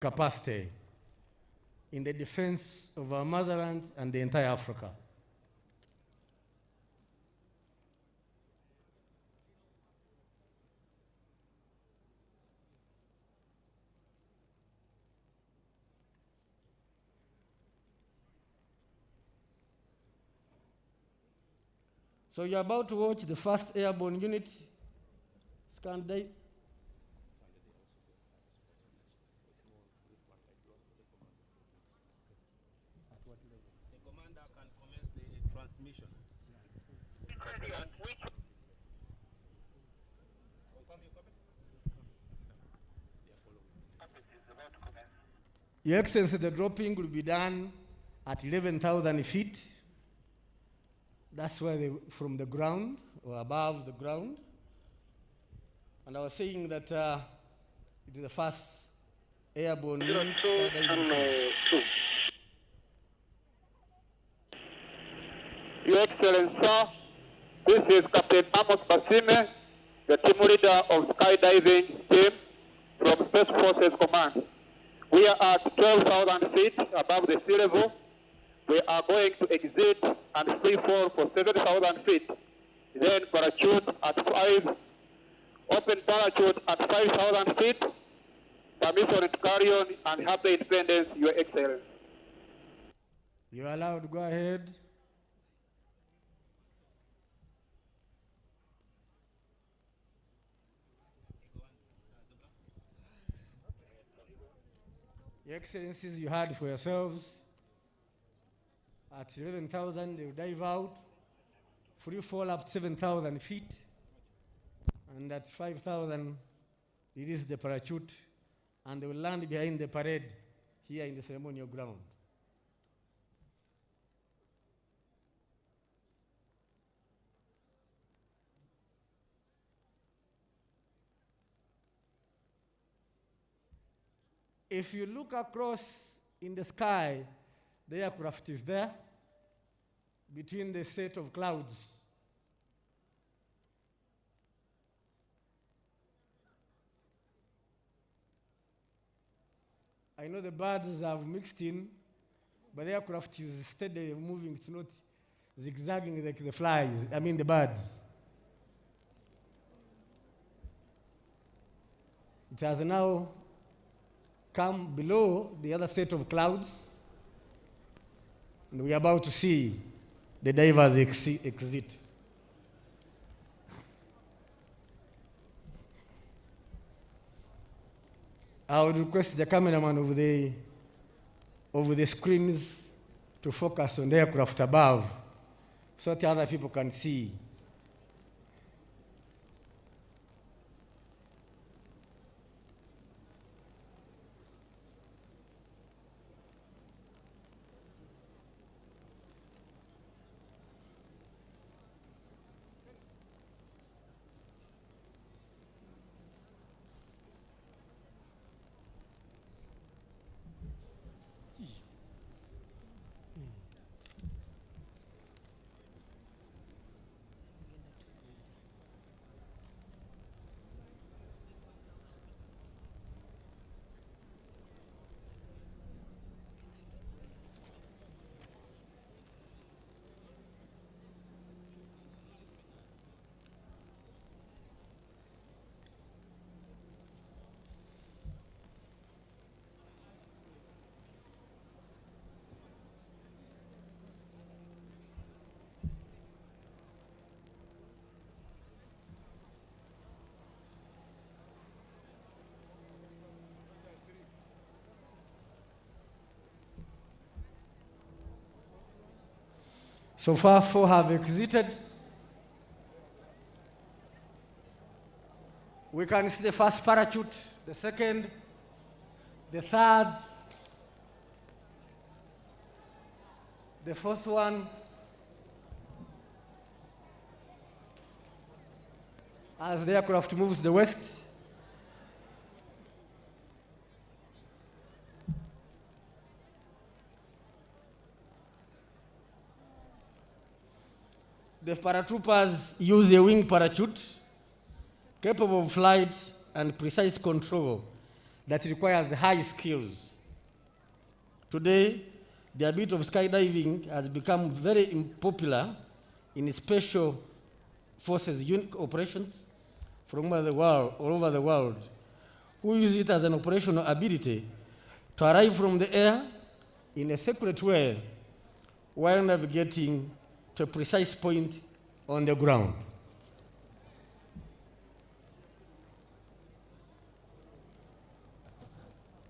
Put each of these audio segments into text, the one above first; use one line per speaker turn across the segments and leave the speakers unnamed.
capacity in the defense of our motherland and the entire Africa. So you're about to watch the first airborne unit scan day.
The commander can commence the transmission.
Your Excellency, the dropping will be done at 11,000 feet. That's where from the ground, or above the ground. And I was saying that it is the first airborne unit.
Your Excellency, sir, this is Captain Amos Basime, the team leader of skydiving team from Space Forces Command. We are at 12,000 feet above the sea level. We are going to exit and free fall for 7,000 feet. Then parachute at 5, open parachute at 5,000 feet. Permission to carry on and happy independence, Your Excellency.
You are allowed to go ahead. Your Excellencies, you heard for yourselves. At 11,000, they will dive out, free fall up 7,000 feet, and at 5,000, release the parachute, and they will land behind the parade here in the ceremonial ground. If you look across in the sky, the aircraft is there between the set of clouds. I know the birds have mixed in, but the aircraft is steady moving. It's not zigzagging like the flies, I mean the birds. It has now come below the other set of clouds, and we are about to see the divers exit. I would request the cameraman over the screens to focus on the aircraft above so that other people can see. So far, 4 have exited. We can see the first parachute, the second, the third, the fourth one. As the aircraft moves to the west, the paratroopers use a wing parachute capable of flight and precise control. that requires high skills. Today, the habit of skydiving has become very popular in special forces operations from all over the world, who use it as an operational ability to arrive from the air in a separate way while navigating to a precise point on the ground.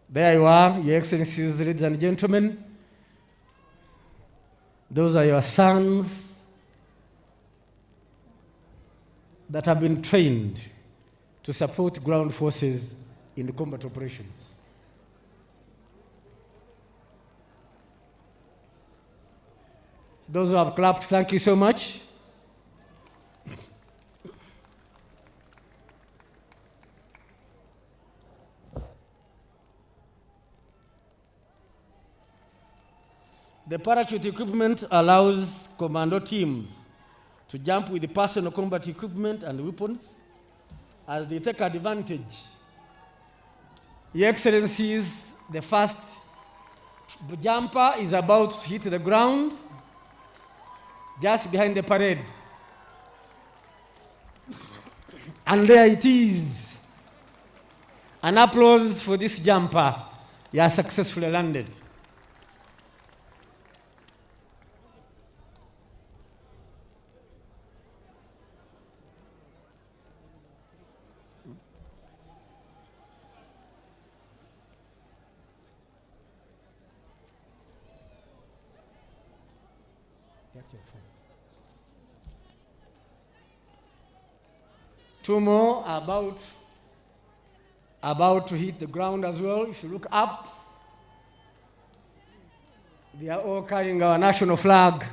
There you are, Your Excellencies, ladies and gentlemen. Those are your sons that have been trained to support ground forces in the combat operations. Those who have clapped, thank you so much. The parachute equipment allows commando teams to jump with the personal combat equipment and weapons as they take advantage. Your Excellencies, the first jumper is about to hit the ground just behind the parade. And there it is. An applause for this jumper. You are successfully landed. Two more are about to hit the ground as well. If you look up, they are all carrying our national flag.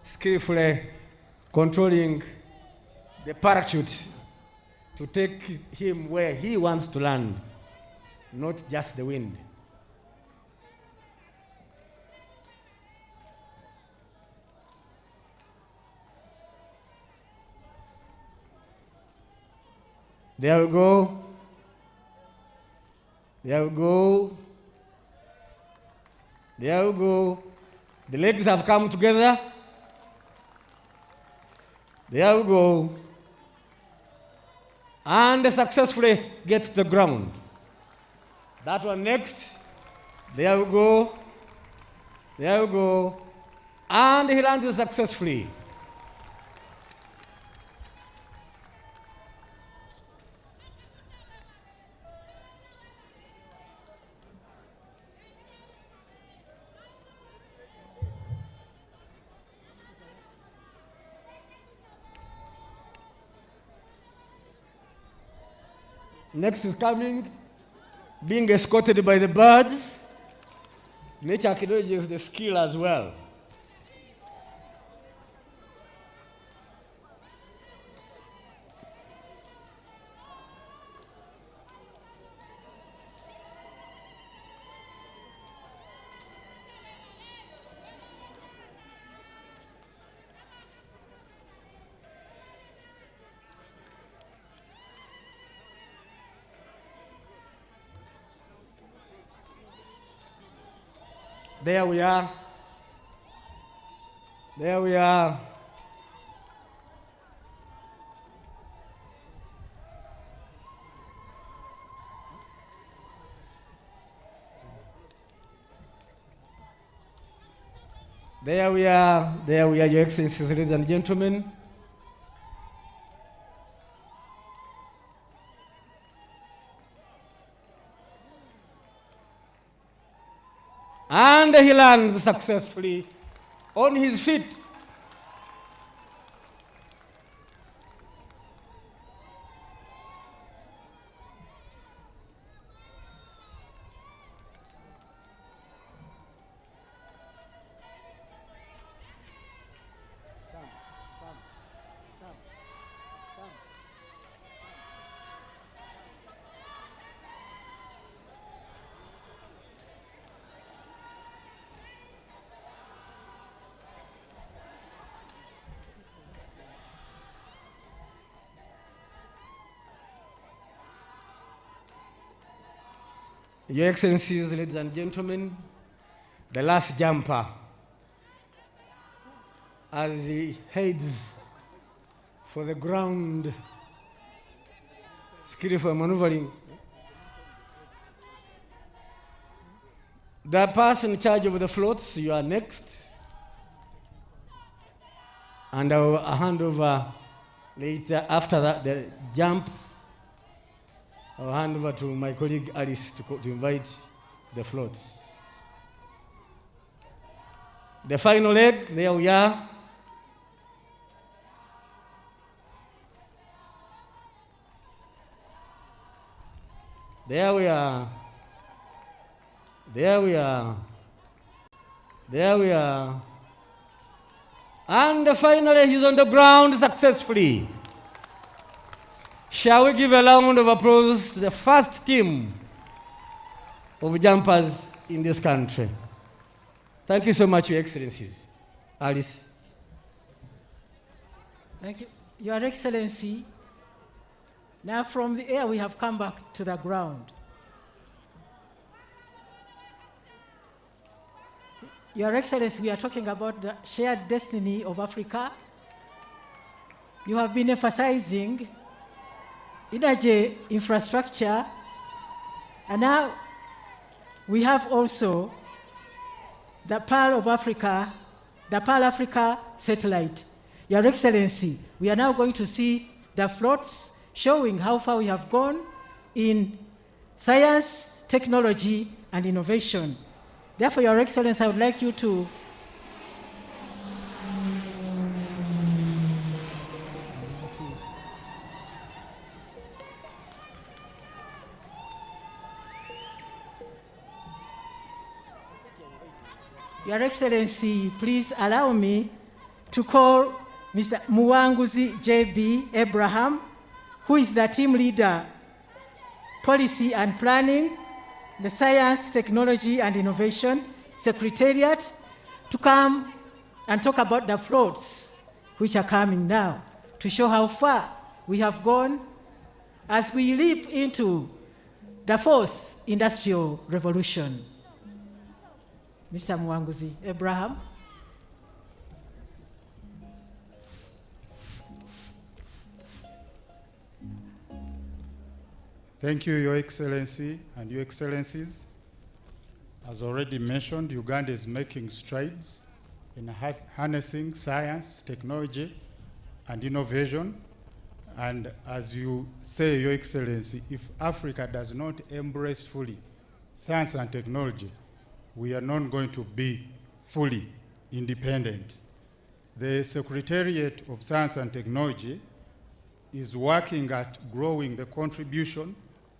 Skillfully controlling the parachute to take him where he wants to land, not just the wind. There we go. There we go. There we go. The legs have come together. There we go. And they successfully get to the ground. That one next. There we go. There we go. And he landed successfully. Next is coming, being escorted by the birds. Nature acknowledges the skill as well. There we are. There we are. There we are. There we are, Your Excellencies, ladies and gentlemen. And he lands successfully on his feet. Your Excellencies, ladies and gentlemen, the last jumper, as he heads for the ground, skillful maneuvering. The person in charge of the floats, you are next. And I will hand over later, after that, the jump. I will hand over to my colleague Alice to invite the floats. The final leg, there we are. There we are. There we are. There we are. And finally, he's on the ground successfully. Shall we give a round of applause to the first team of jumpers in this country? Thank you so much, Your Excellencies. Alice.
Thank you. Your Excellency, now from the air we have come back to the ground. Your Excellency, we are talking about the shared destiny of Africa. You have been emphasizing energy infrastructure, and now we have also the Pearl of Africa, the Pearl Africa satellite. Your Excellency, we are now going to see the floats showing how far we have gone in science, technology, and innovation. Therefore, Your Excellency, I would like you to Your Excellency, please allow me to call Mr. Muwanguzi J.B. Abraham, who is the team leader, Policy and Planning, the Science, Technology and Innovation Secretariat, to come and talk about the floats which are coming now, to show how far we have gone as we leap into the fourth industrial revolution. Mr. Muwanguzi Abraham.
Thank you, Your Excellency and Your Excellencies. As already mentioned, Uganda is making strides in harnessing science, technology, and innovation. And as you say, Your Excellency, if Africa does not embrace fully science and technology, we are not going to be fully independent. The Secretariat of Science and Technology is working at growing the contribution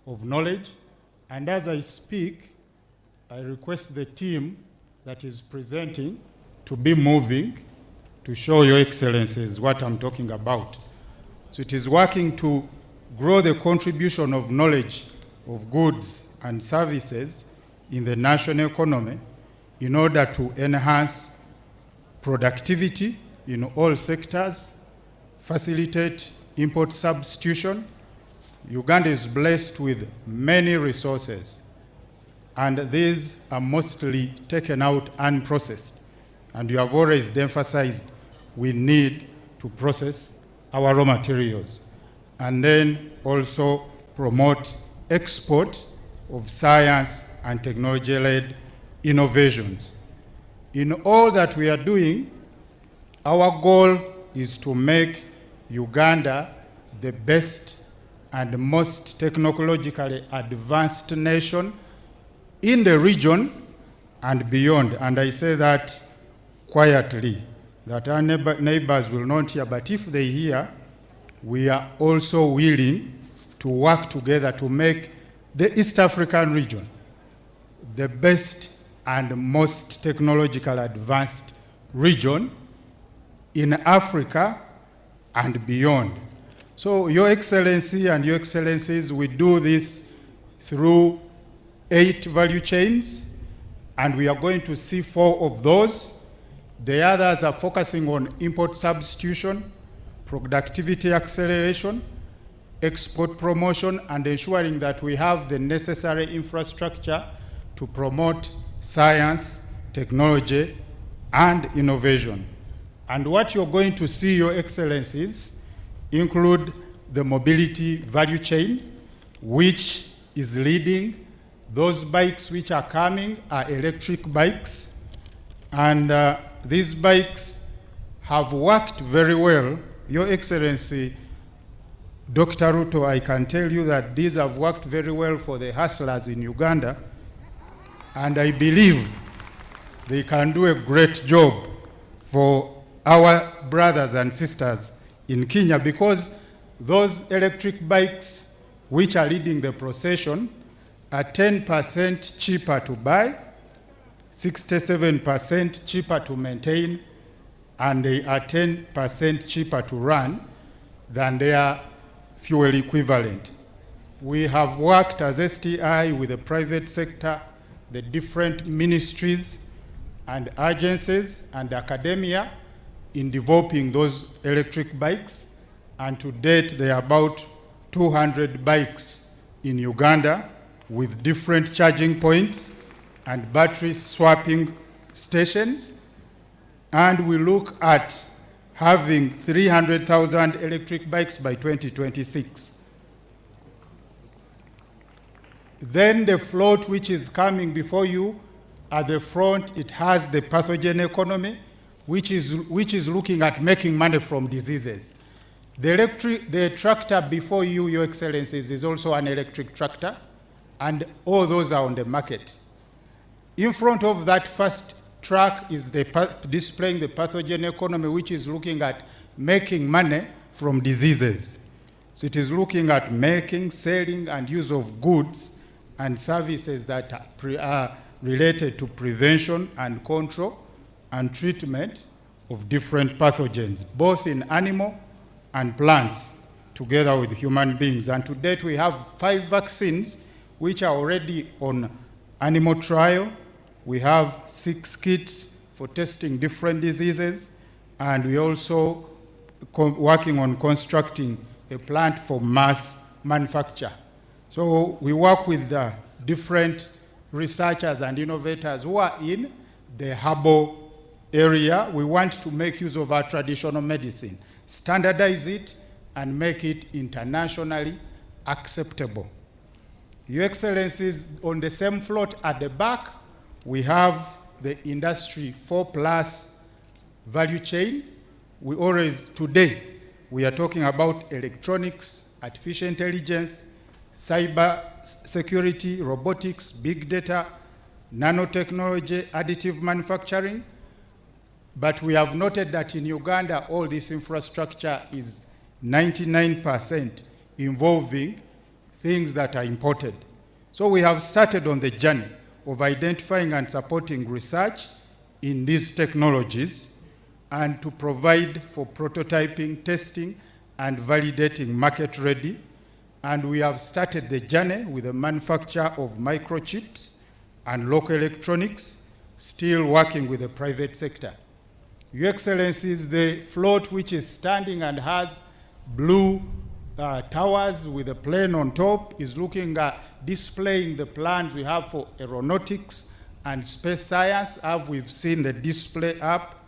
of knowledge, and as I speak, I request the team that is presenting to be moving to show Your Excellencies what I'm talking about. So it is working to grow the contribution of knowledge of goods and services in the national economy in order to enhance productivity in all sectors, facilitate import substitution. Uganda is blessed with many resources, and these are mostly taken out unprocessed. And you have always emphasized we need to process our raw materials, and then also promote export of science and technology-led innovations. In all that we are doing, our goal is to make Uganda the best and most technologically advanced nation in the region and beyond. And I say that quietly, that our neighbors will not hear, but if they hear, we are also willing to work together to make the East African region the best and most technologically advanced region in Africa and beyond. So, Your Excellency and Your Excellencies, we do this through 8 value chains, and we are going to see 4 of those. The others are focusing on import substitution, productivity acceleration, export promotion, and ensuring that we have the necessary infrastructure to promote science, technology, and innovation. And what you're going to see, Your Excellencies, include the mobility value chain, which is leading. Those bikes which are coming are electric bikes, and these bikes have worked very well. Your Excellency, Dr. Ruto, I can tell you that these have worked very well for the hustlers in Uganda, and I believe they can do a great job for our brothers and sisters in Kenya, because those electric bikes which are leading the procession are 10% cheaper to buy, 67% cheaper to maintain, and they are 10% cheaper to run than their fuel equivalent. We have worked as STI with the private sector, the different ministries and agencies and academia in developing those electric bikes, and to date there are about 200 bikes in Uganda with different charging points and battery swapping stations, and we look at having 300,000 electric bikes by 2026. Then the float which is coming before you, at the front it has the pathogen economy, which is looking at making money from diseases. The tractor before you, Your Excellencies, is also an electric tractor, and all those are on the market. In front of that first truck is displaying the pathogen economy, which is looking at making money from diseases. So it is looking at making, selling, and use of goods and services that are related to prevention and control and treatment of different pathogens, both in animal and plants, together with human beings. And to date, we have 5 vaccines which are already on animal trial. We have 6 kits for testing different diseases, and we're also working on constructing a plant for mass manufacture. So we work with different researchers and innovators who are in the herbal area. We want to make use of our traditional medicine, standardize it, and make it internationally acceptable. Your Excellencies, on the same float at the back, we have the Industry 4+ value chain. Today, we are talking about electronics, artificial intelligence, cyber security, robotics, big data, nanotechnology, additive manufacturing. But we have noted that in Uganda, all this infrastructure is 99% involving things that are imported. So we have started on the journey of identifying and supporting research in these technologies and to provide for prototyping, testing, and validating market ready. And we have started the journey with the manufacture of microchips and local electronics, still working with the private sector. Your Excellencies, the float which is standing and has blue towers with a plane on top is looking at displaying the plans we have for aeronautics and space science, as we've seen the display up.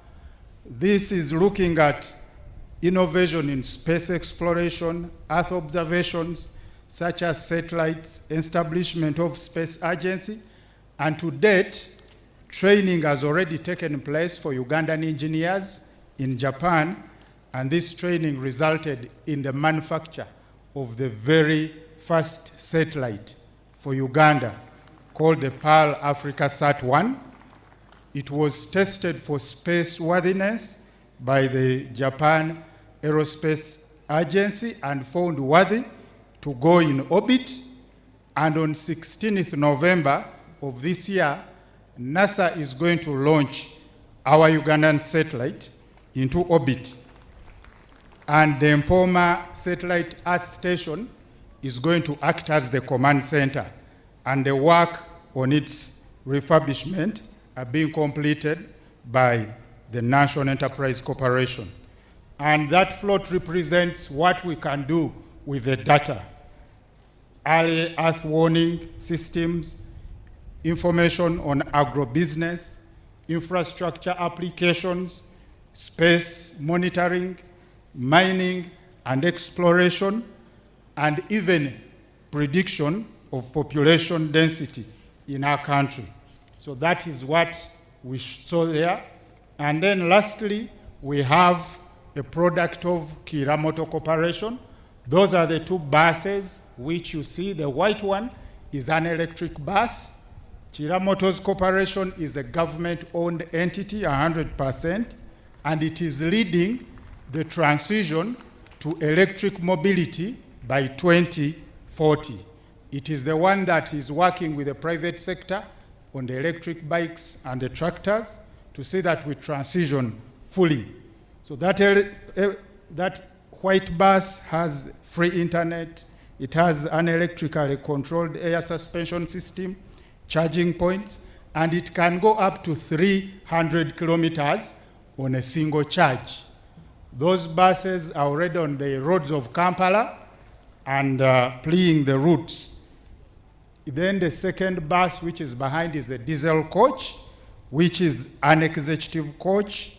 This is looking at innovation in space exploration, Earth observations, such as satellites, establishment of space agency, and to date, training has already taken place for Ugandan engineers in Japan, and this training resulted in the manufacture of the very first satellite for Uganda, called the Pearl Africa Sat-1. It was tested for space worthiness by the Japan Aerospace Agency and found worthy to go in orbit. And on 16th November of this year, NASA is going to launch our Ugandan satellite into orbit. And the Mpoma Satellite Earth Station is going to act as the command center. And the work on its refurbishment are being completed by the National Enterprise Corporation. And that float represents what we can do with the data. Early earth warning systems, information on agribusiness, infrastructure applications, space monitoring, mining and exploration, and even prediction of population density in our country. So that is what we saw there. And then lastly, we have a product of Kiramoto Corporation. Those are the two buses which you see. The white one is an electric bus. Kiramoto's Corporation is a government-owned entity, 100%, and it is leading the transition to electric mobility by 2040. It is the one that is working with the private sector on the electric bikes and the tractors to see that we transition fully. So that white bus has free internet. It has an electrically controlled air suspension system, charging points, and it can go up to 300 kilometers on a single charge. Those buses are already on the roads of Kampala and plying the routes. Then the second bus, which is behind, is the diesel coach, which is an executive coach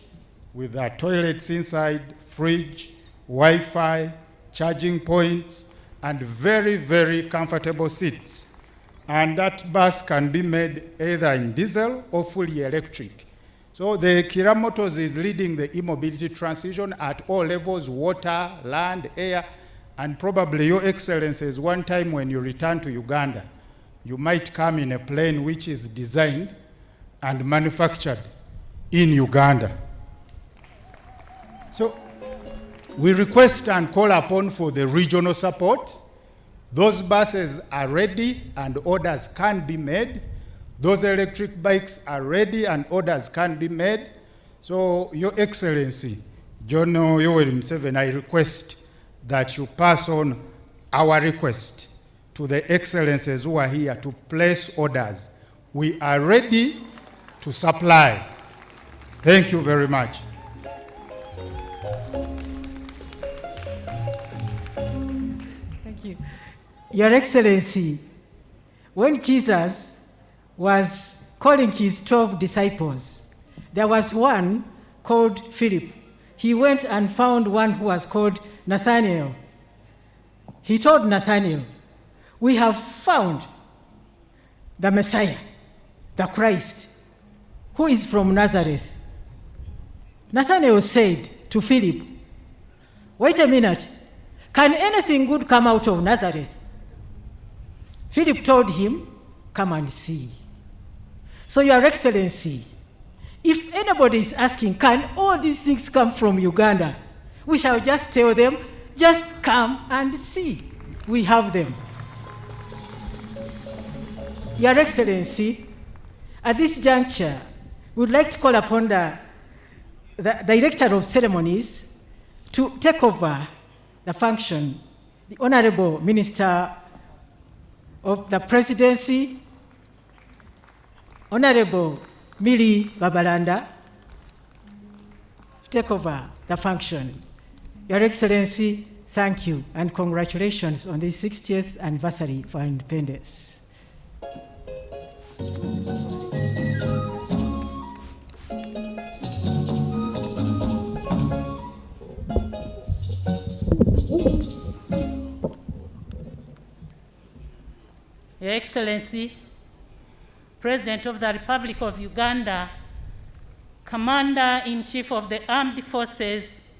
with toilets inside, fridge, Wi-Fi, charging points, and very, very comfortable seats. And that bus can be made either in diesel or fully electric. So the Kiramotos is leading the e-mobility transition at all levels: water, land, air, and probably, Your Excellencies, one time when you return to Uganda, you might come in a plane which is designed and manufactured in Uganda. So we request and call upon for the regional support. Those buses are ready and orders can be made. Those electric bikes are ready and orders can be made. So, Your Excellency, John Yoweri Museveni, I request that you pass on our request to the Excellencies who are here to place orders. We are ready to supply. Thank you very much.
Thank you. Your Excellency, when Jesus was calling his 12 disciples, there was one called Philip. He went and found one who was called Nathanael. He told Nathanael, "We have found the Messiah, the Christ, who is from Nazareth." Nathanael said to Philip, "Wait a minute, can anything good come out of Nazareth?" Philip told him, "Come and see." So, Your Excellency, if anybody is asking, can all these things come from Uganda, we shall just tell them, just come and see. We have them. Your Excellency, at this juncture, we would like to call upon the Director of Ceremonies to take over the function, the Honorable Minister of the Presidency, Honorable Millie Babalanda, take over the function. Your Excellency, thank you and congratulations on the 60th anniversary for independence.
Your Excellency, President of the Republic of Uganda, Commander-in-Chief of the Armed Forces,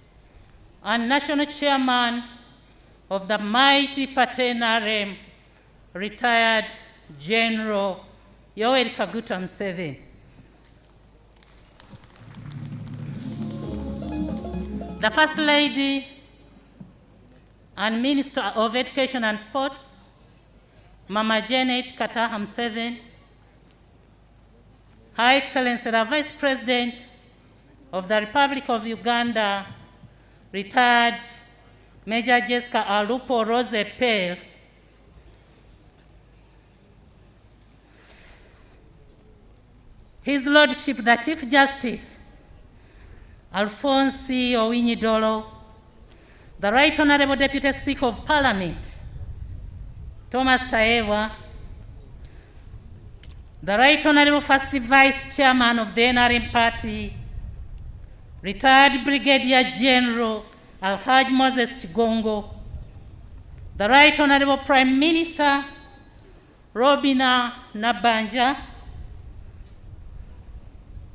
and National Chairman of the mighty Patenarem, retired General Yoweri Kaguta Museveni. The First Lady and Minister of Education and Sports, Mama Janet Kataha Museveni, Her Excellency the Vice President of the Republic of Uganda, retired Major Jessica Alupo Rose Pale, His Lordship the Chief Justice Alphonse Owiny Dolo, the Right Honorable Deputy Speaker of Parliament, Thomas Taewa, the Right Honorable First Vice Chairman of the NRM Party, retired Brigadier General Alhaj Moses Chigongo, the Right Honorable Prime Minister Robina Nabanja,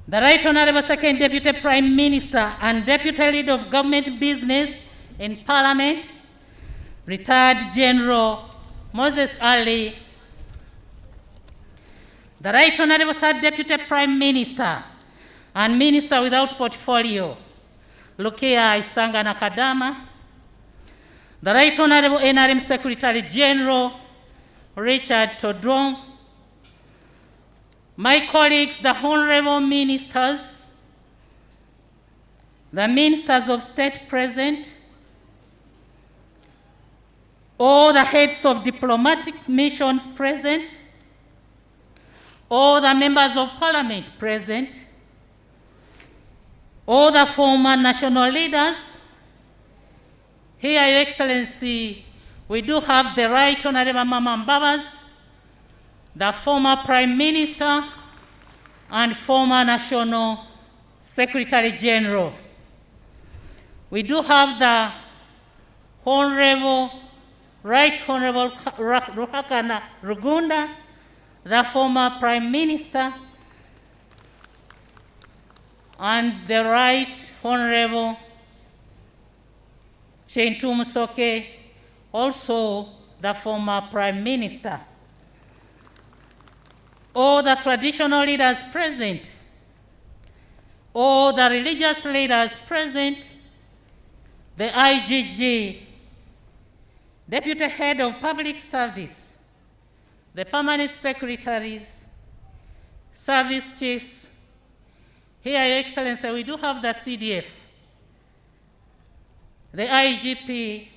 the Right Honorable Second Deputy Prime Minister and Deputy Leader of Government Business in Parliament, retired General Moses Ali, the Right Honorable Third Deputy Prime Minister and Minister without Portfolio, Lukia Isanga Nakadama, the Right Honorable NRM Secretary General Richard Todrom, my colleagues, the Honorable Ministers, the Ministers of State present, all the heads of diplomatic missions present, all the members of Parliament present, all the former national leaders. Here, Your Excellency, we do have the Right Honorable Mama Mbabas, the former Prime Minister and former National Secretary General. We do have the Right Honorable Ruhakana Rugunda, the former Prime Minister, and the Right Honorable Chintu Musoke, also the former Prime Minister. All the traditional leaders present, all the religious leaders present, the IGG, Deputy Head of Public Service, the permanent secretaries, service chiefs. Here, Your Excellency, we do have the CDF, the IGP,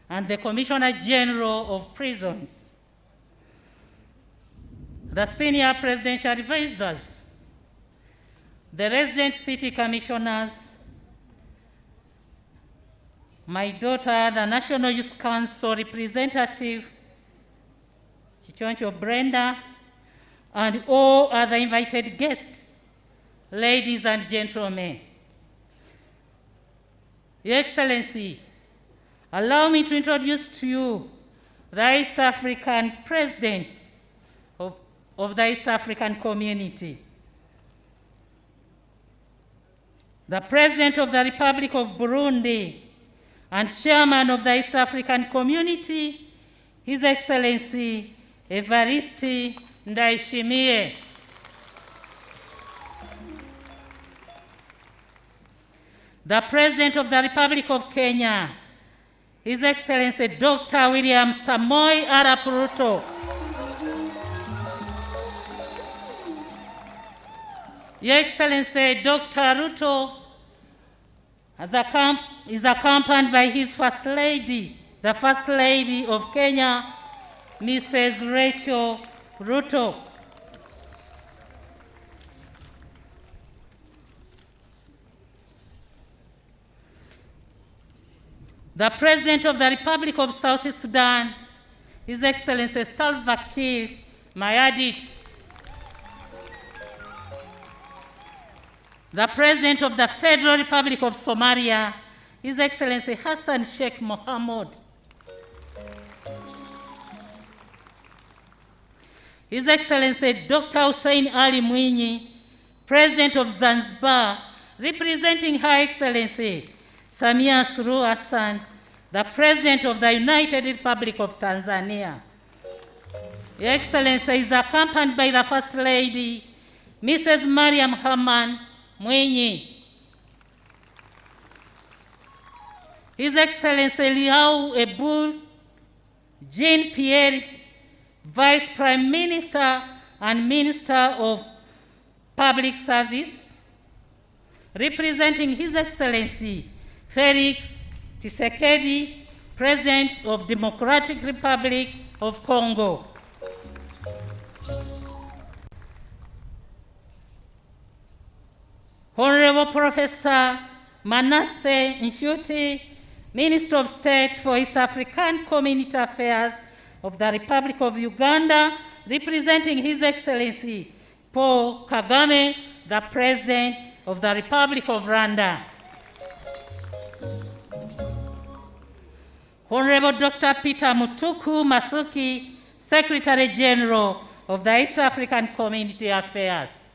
and the Commissioner General of Prisons, the senior presidential advisors, the resident city commissioners, my daughter, the National Youth Council representative, Chichoncho Brenda, and all other invited guests, ladies and gentlemen. Your Excellency, allow me to introduce to you the East African presidents of the East African community. The President of the Republic of Burundi and Chairman of the East African Community, His Excellency Evariste Ndayishimiye. The President of the Republic of Kenya, His Excellency Dr. William Samoei Arap Ruto. Your Excellency Dr. Ruto is accompanied by his First Lady, the First Lady of Kenya, Mrs. Rachel Ruto. The President of the Republic of South Sudan, His Excellency Salva Kiir Mayardit. The President of the Federal Republic of Somalia, His Excellency Hassan Sheikh Mohamud. His Excellency Dr. Hussein Ali Mwinyi, President of Zanzibar, representing Her Excellency Samia Suluhu Hassan, the President of the United Republic of Tanzania. Your Excellency is accompanied by the First Lady, Mrs. Mariam Hamman Mwinyi. His Excellency Liao Ebul Jean-Pierre, Vice Prime Minister and Minister of Public Service, representing His Excellency Felix Tshisekedi, President of Democratic Republic of Congo. Honorable Professor Manasseh Nshuti, Minister of State for East African Community Affairs of the Republic of Uganda, representing His Excellency Paul Kagame, the President of the Republic of Rwanda. Honorable Dr. Peter Mutuku Mathuki, Secretary General of the East African Community Affairs.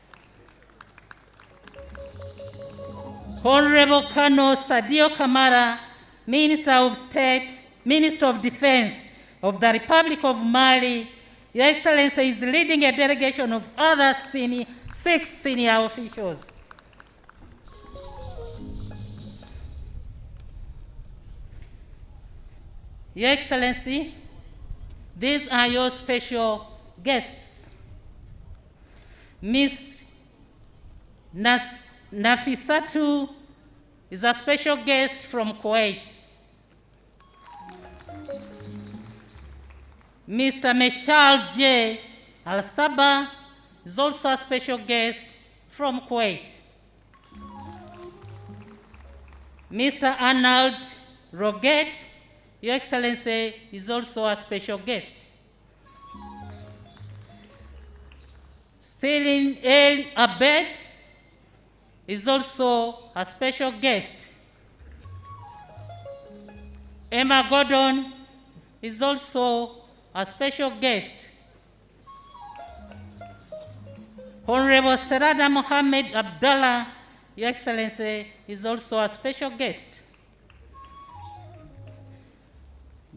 Honorable Colonel Sadio Kamara, Minister of State, Minister of Defense of the Republic of Mali, Your Excellency is leading a delegation of other 6 senior officials. Your Excellency, these are your special guests. Ms. Nafisatu is a special guest from Kuwait. Mr. Meshal J. Al-Saba is also a special guest from Kuwait. Mr. Arnold Roget, Your Excellency, is also a special guest. Celine El Abed is also a special guest. Emma Gordon is also a special guest. Honorable Serada Mohammed Abdallah, Your Excellency, is also a special guest.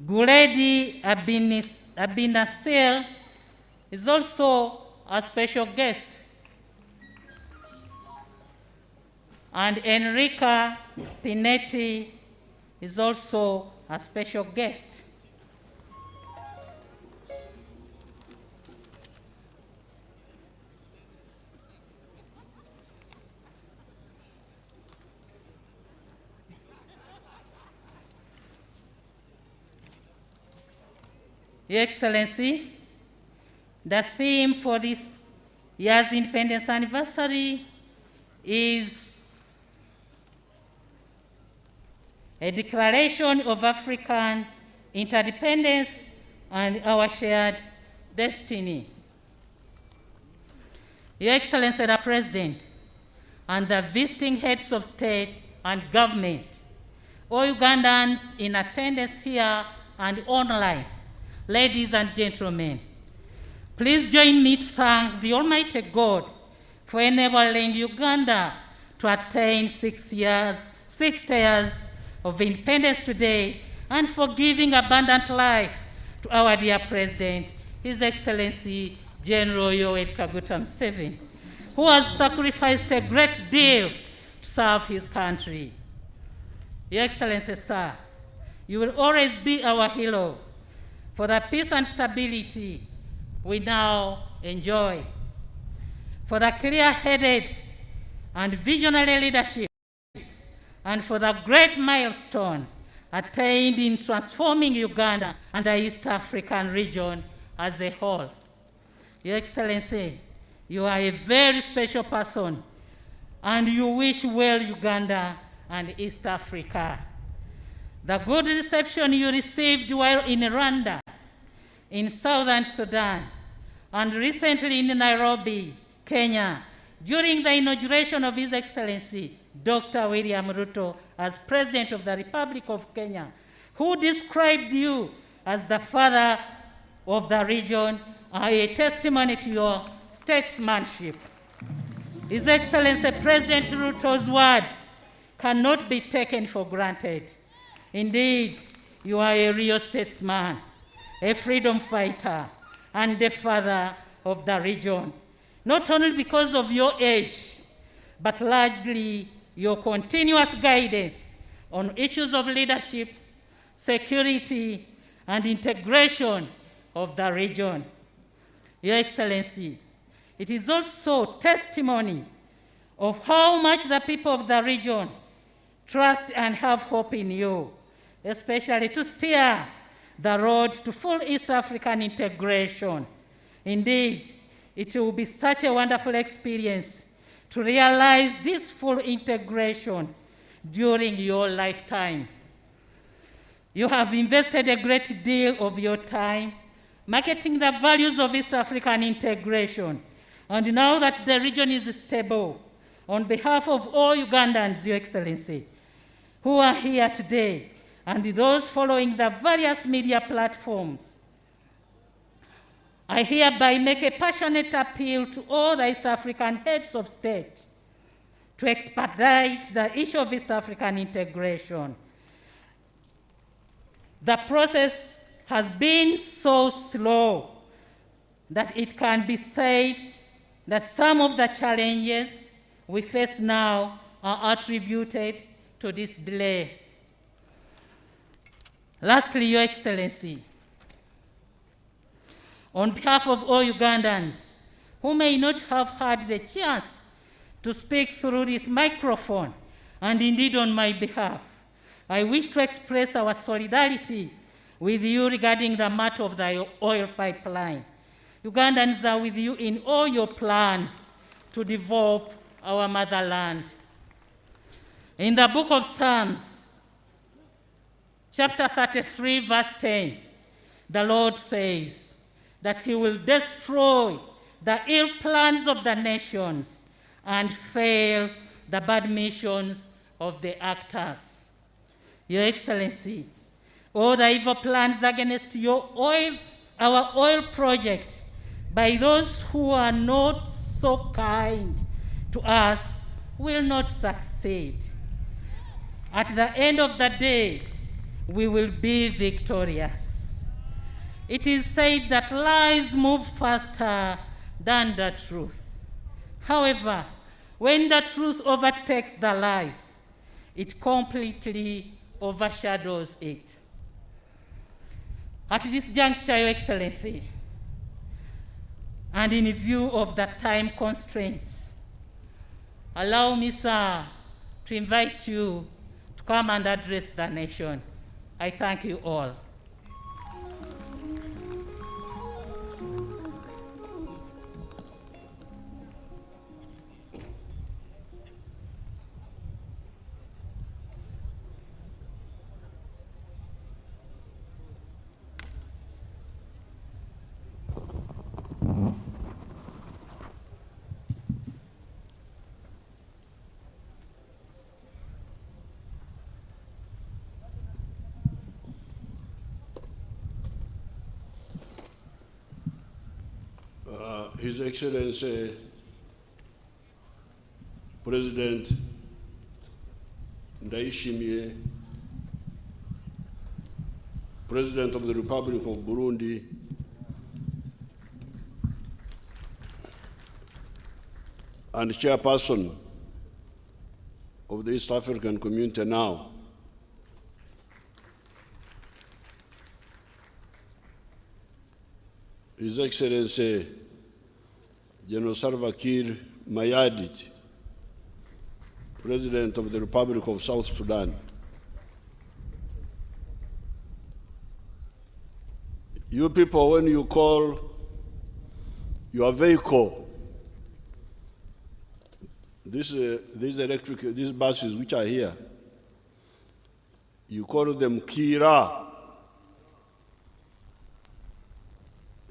Guledi Abinasir is also a special guest. And Enrica Pinetti is also a special guest. Your Excellency, the theme for this year's independence anniversary is a declaration of African interdependence and our shared destiny. Your Excellency the President and the visiting heads of state and government, all Ugandans in attendance here and online, ladies and gentlemen, please join me to thank the Almighty God for enabling Uganda to attain 60 years of independence today and for giving abundant life to our dear President, His Excellency General Yoweri Kaguta Museveni, who has sacrificed a great deal to serve his country. Your Excellency, sir, you will always be our hero for the peace and stability we now enjoy, for the clear-headed and visionary leadership, and for the great milestone attained in transforming Uganda and the East African region as a whole. Your Excellency, you are a very special person, and you wish well Uganda and East Africa. The good reception you received while in Rwanda, in Southern Sudan, and recently in Nairobi, Kenya, during the inauguration of His Excellency Dr. William Ruto as President of the Republic of Kenya, who described you as the father of the region, are a testimony to your statesmanship. His Excellency President Ruto's words cannot be taken for granted. Indeed, you are a real statesman, a freedom fighter, and the father of the region, not only because of your age, but largely your continuous guidance on issues of leadership, security, and integration of the region. Your Excellency, it is also testimony of how much the people of the region trust and have hope in you, especially to steer the road to full East African integration. Indeed, it will be such a wonderful experience to realize this full integration during your lifetime. You have invested a great deal of your time marketing the values of East African integration. And now that the region is stable, on behalf of all Ugandans, Your Excellency, who are here today, and those following the various media platforms, I hereby make a passionate appeal to all the East African heads of state to expedite the issue of East African integration. The process has been so slow that it can be said that some of the challenges we face now are attributed to this delay. Lastly, Your Excellency, on behalf of all Ugandans who may not have had the chance to speak through this microphone, and indeed on my behalf, I wish to express our solidarity with you regarding the matter of the oil pipeline. Ugandans are with you in all your plans to develop our motherland. In the book of Psalms, chapter 33, verse 10, the Lord says that he will destroy the ill plans of the nations and fail the bad missions of the actors. Your Excellency, all the evil plans against our oil project by those who are not so kind to us will not succeed. At the end of the day, we will be victorious. It is said that lies move faster than the truth. However, when the truth overtakes the lies, it completely overshadows it. At this juncture, Your Excellency, and in view of the time constraints, allow me, sir, to invite you to come and address the nation. I thank you all.
His Excellency, President Ndayishimiye, President of the Republic of Burundi, and Chairperson of the East African Community now, His Excellency General Salva Kiir Mayardit, President of the Republic of South Sudan, you people, when you call your vehicle, these buses which are here, you call them Kira.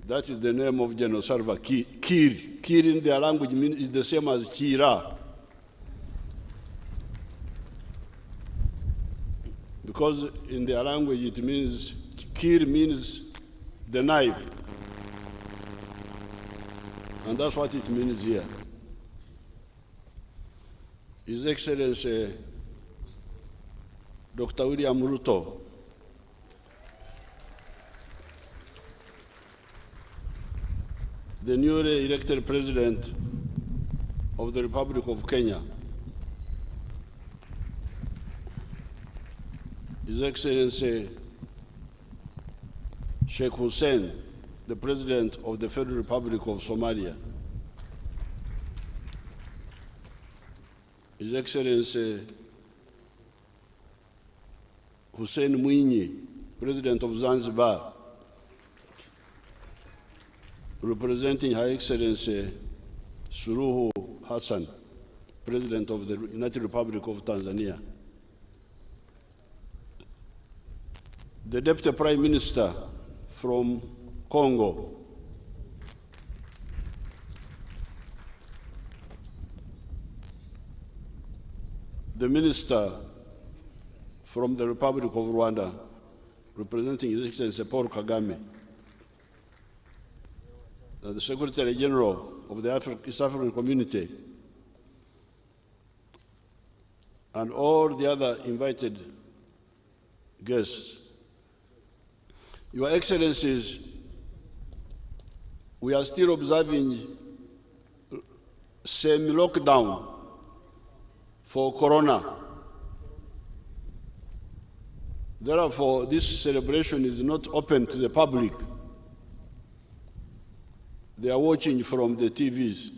That is the name of General Salva Kiir. Kiir in their language is the same as Kira. Because in their language it means, Kiir means the knife. And that's what it means here. His Excellency Dr. William Ruto, the newly elected President of the Republic of Kenya, His Excellency Sheikh Hussein, the President of the Federal Republic of Somalia, His Excellency Hussein Mwinyi, President of Zanzibar, representing Her Excellency Suluhu Hassan, President of the United Republic of Tanzania, the Deputy Prime Minister from Congo, the Minister from the Republic of Rwanda, representing His Excellency Paul Kagame, the Secretary General of the East African Community, and all the other invited guests. Your Excellencies, we are still observing semi-lockdown for Corona. Therefore, this celebration is not open to the public. They are watching from the TVs.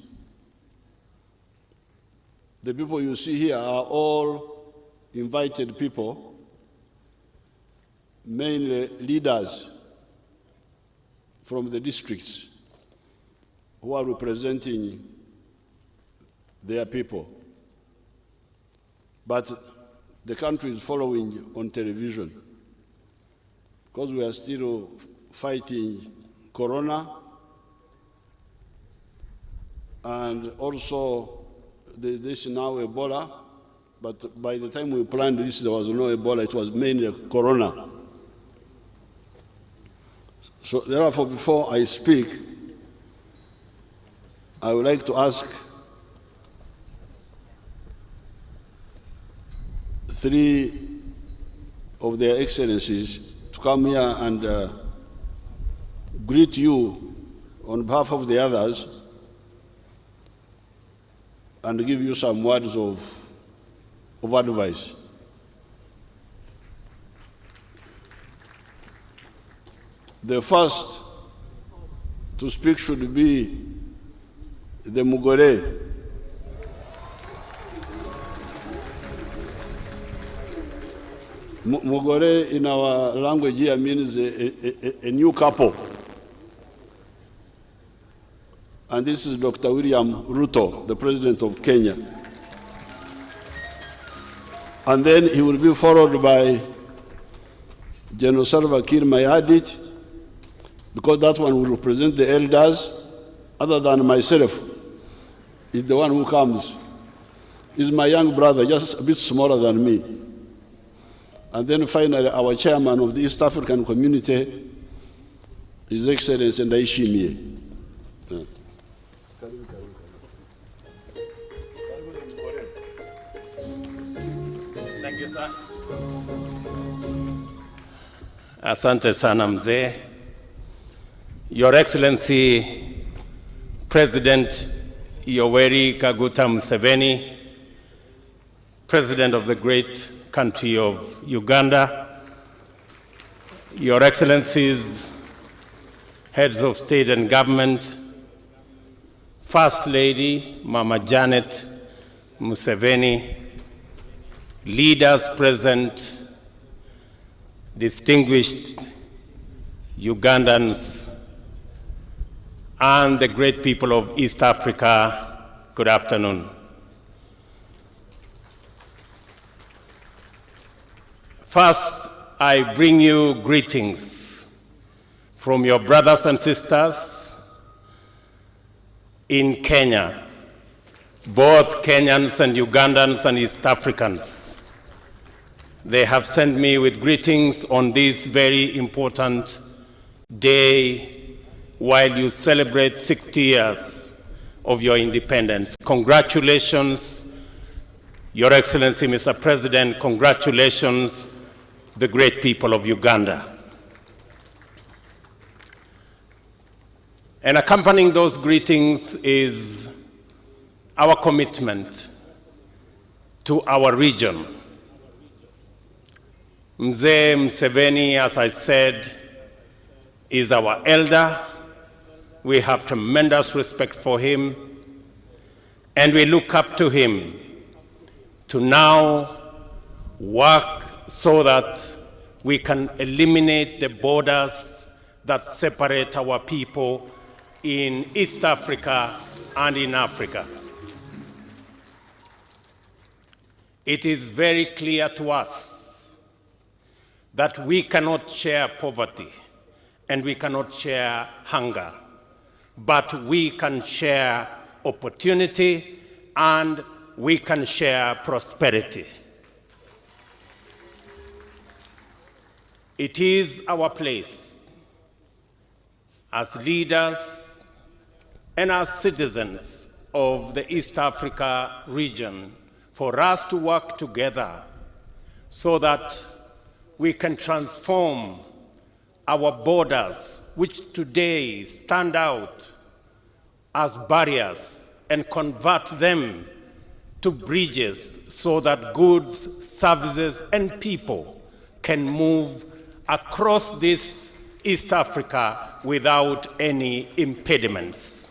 The people you see here are all invited people, mainly leaders from the districts who are representing their people. But the country is following on television because we are still fighting Corona, and also this is now Ebola, but by the time we planned this, there was no Ebola, it was mainly Corona. So therefore, before I speak, I would like to ask three of their excellencies to come here and greet you on behalf of the others and give you some words of advice. The first to speak should be the Mugore. Mugore in our language here means a new couple. And this is Dr. William Ruto, the President of Kenya. And then he will be followed by General Salva Kiir Mayardit, because that one will represent the elders, other than myself. Is the one who comes. He's my young brother, just a bit smaller than me. And then finally, our chairman of the East African Community, His Excellency Ndaishimie.
Thank you, sir. Asante sana mzee. Your Excellency, President Yoweri Kaguta Museveni, President of the great country of Uganda, Your Excellencies, Heads of State and Government, First Lady Mama Janet Museveni, leaders present, distinguished Ugandans, and the great people of East Africa, good afternoon. First, I bring you greetings from your brothers and sisters in Kenya, both Kenyans and Ugandans and East Africans. They have sent me with greetings on this very important day while you celebrate 60 years of your independence. Congratulations, Your Excellency, Mr. President, congratulations, the great people of Uganda. And accompanying those greetings is our commitment to our region. Mzee Museveni, as I said, is our elder. We have tremendous respect for him, and we look up to him to now work so that we can eliminate the borders that separate our people in East Africa and in Africa. It is very clear to us that we cannot share poverty and we cannot share hunger, but we can share opportunity and we can share prosperity. It is our place as leaders and as citizens of the East Africa region for us to work together so that we can transform our borders, which today stand out as barriers, and convert them to bridges so that goods, services, and people can move across this East Africa without any impediments.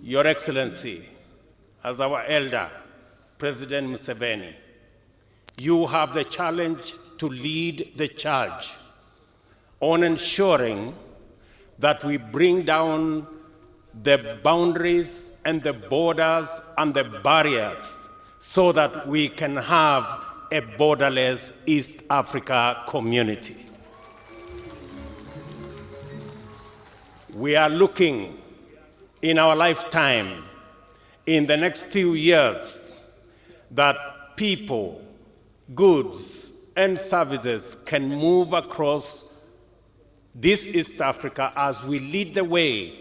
Your Excellency, as our elder, President Museveni, you have the challenge to lead the charge on ensuring that we bring down the boundaries and the borders and the barriers so that we can have a borderless East Africa community. We are looking in our lifetime, in the next few years, that people, goods, and services can move across this East Africa as we lead the way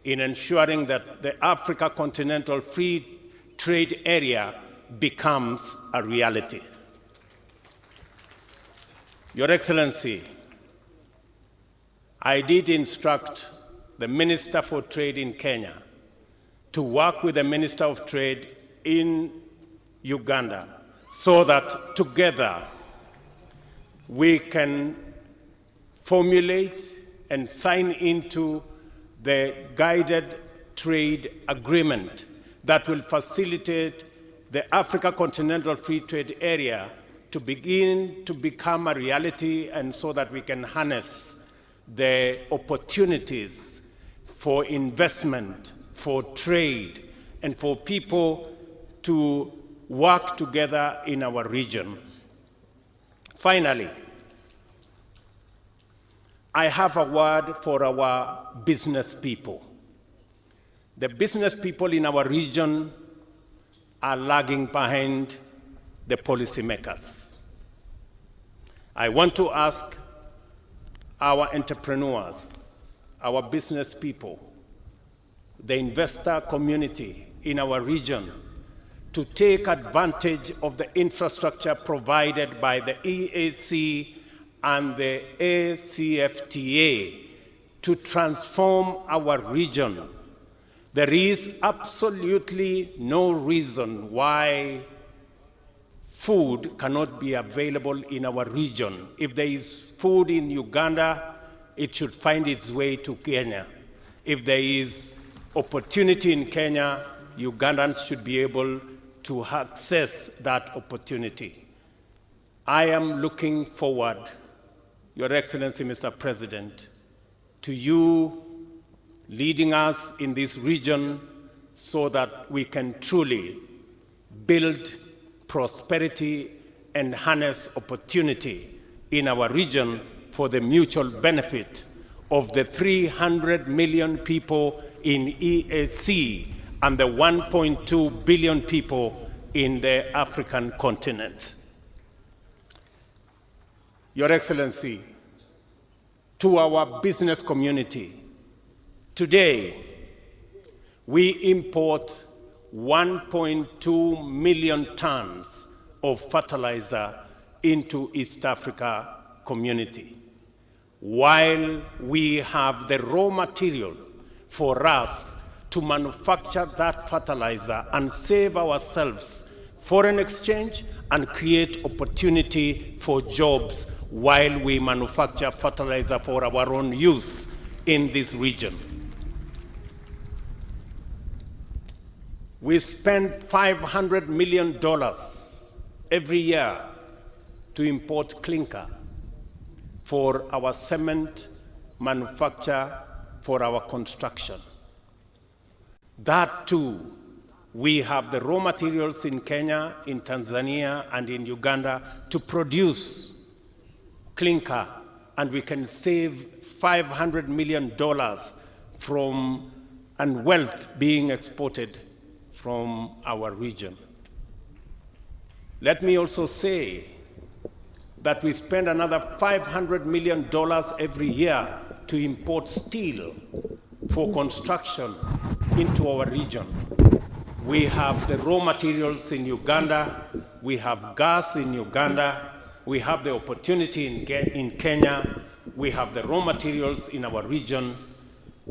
in ensuring that the Africa Continental Free Trade Area becomes a reality. Your Excellency, I did instruct the Minister for Trade in Kenya to work with the Minister of Trade in Uganda so that together we can formulate and sign into the guided trade agreement that will facilitate the Africa Continental Free Trade Area to begin to become a reality, and so that we can harness the opportunities for investment, for trade, and for people to work together in our region. Finally, I have a word for our business people. The business people in our region are lagging behind the policymakers. I want to ask our entrepreneurs, our business people, the investor community in our region to take advantage of the infrastructure provided by the EAC and the ACFTA to transform our region. There is absolutely no reason why food cannot be available in our region. If there is food in Uganda, it should find its way to Kenya. If there is opportunity in Kenya, Ugandans should be able to access that opportunity. I am looking forward, Your Excellency, Mr. President, to you leading us in this region so that we can truly build prosperity and harness opportunity in our region for the mutual benefit of the 300 million people in EAC and the 1.2 billion people in the African continent. Your Excellency, to our business community, today we import 1.2 million tons of fertilizer into East Africa community, while we have the raw material for us to manufacture that fertilizer and save ourselves foreign exchange and create opportunity for jobs while we manufacture fertilizer for our own use in this region. We spend $500 million every year to import clinker for our cement manufacture, for our construction. That too We have the raw materials in Kenya, in Tanzania, and in Uganda to produce clinker, and we can save $500 million from and wealth being exported from our region. Let me also say that we spend another $500 million every year to import steel for construction into our region. We have the raw materials in Uganda, we have gas in Uganda, we have the opportunity in Kenya, we have the raw materials in our region.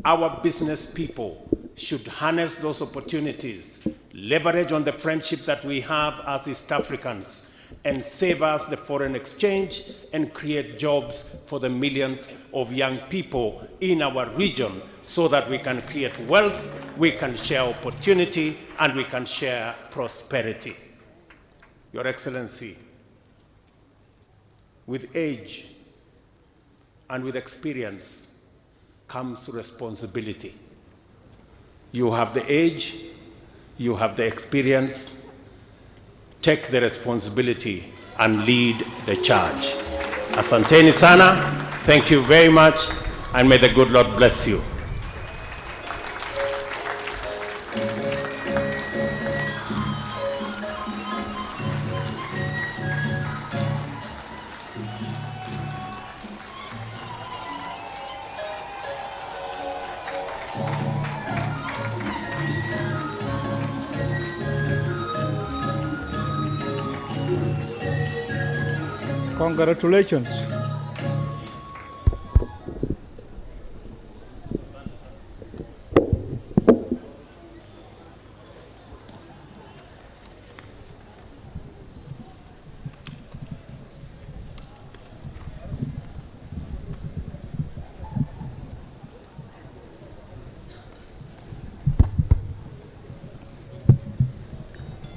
Our business people should harness those opportunities, leverage on the friendship that we have as East Africans, and save us the foreign exchange and create jobs for the millions of young people in our region so that we can create wealth, we can share opportunity, and we can share prosperity. Your Excellency, with age and with experience comes responsibility. You have the age, you have the experience. Take the responsibility and lead the charge. Asanteni sana, thank you very much, and may the good Lord bless you.
Congratulations.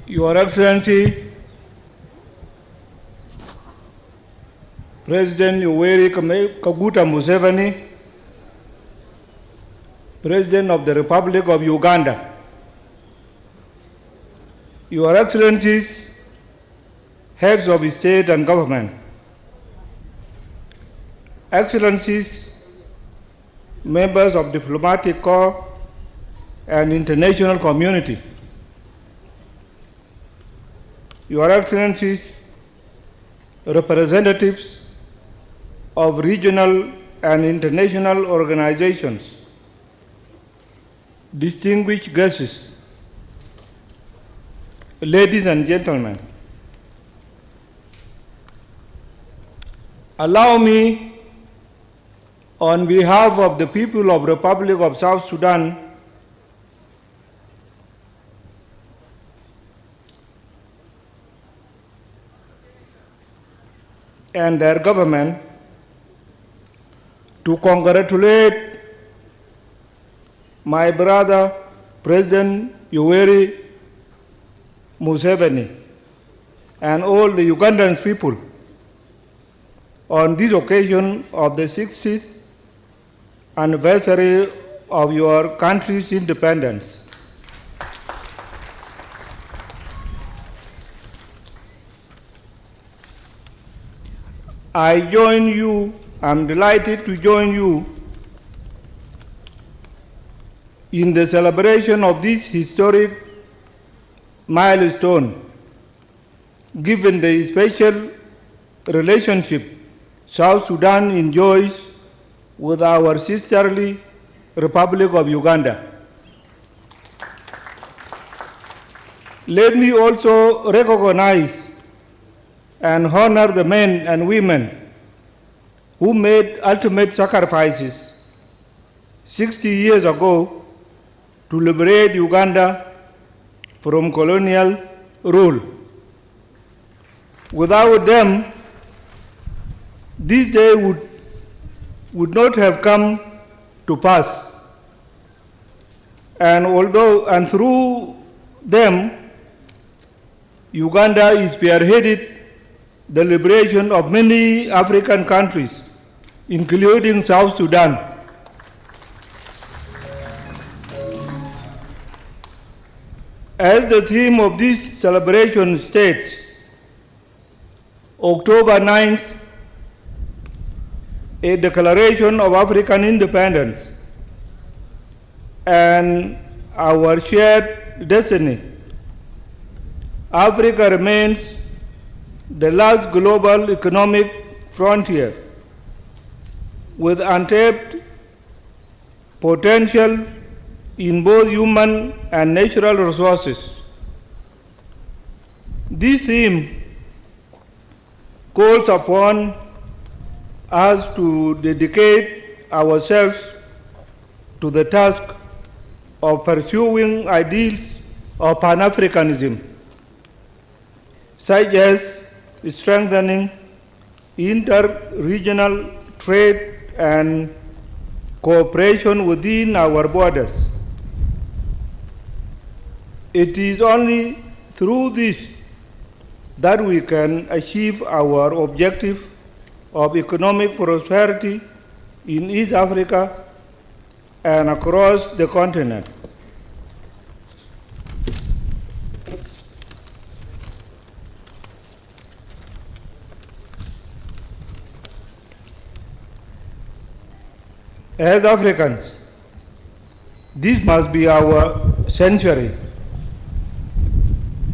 Your Excellency, President Yoweri Kaguta Museveni, President of the Republic of Uganda, Your Excellencies, Heads of State and Government, Excellencies, members of diplomatic corps and international community, Your Excellencies, representatives of regional and international organizations, distinguished guests, ladies and gentlemen, allow me, on behalf of the people of the Republic of South Sudan, and their government, to congratulate my brother, President Yoweri Museveni, and all the Ugandan people on this occasion of the 60th anniversary of your country's independence. I'm delighted to join you in the celebration of this historic milestone, given the special relationship South Sudan enjoys with our sisterly Republic of Uganda. Let me also recognize and honor the men and women who made ultimate sacrifices 60 years ago to liberate Uganda from colonial rule. Without them, this day would not have come to pass. And through them, Uganda is spearheaded the liberation of many African countries, including South Sudan. As the theme of this celebration states, October 9th, a declaration of African independence and our shared destiny. Africa remains the last global economic frontier with untapped potential in both human and natural resources. This theme calls upon us to dedicate ourselves to the task of pursuing ideals of Pan-Africanism, such as strengthening inter-regional trade and cooperation within our borders. It is only through this that we can achieve our objective of economic prosperity in East Africa and across the continent. As Africans, this must be our century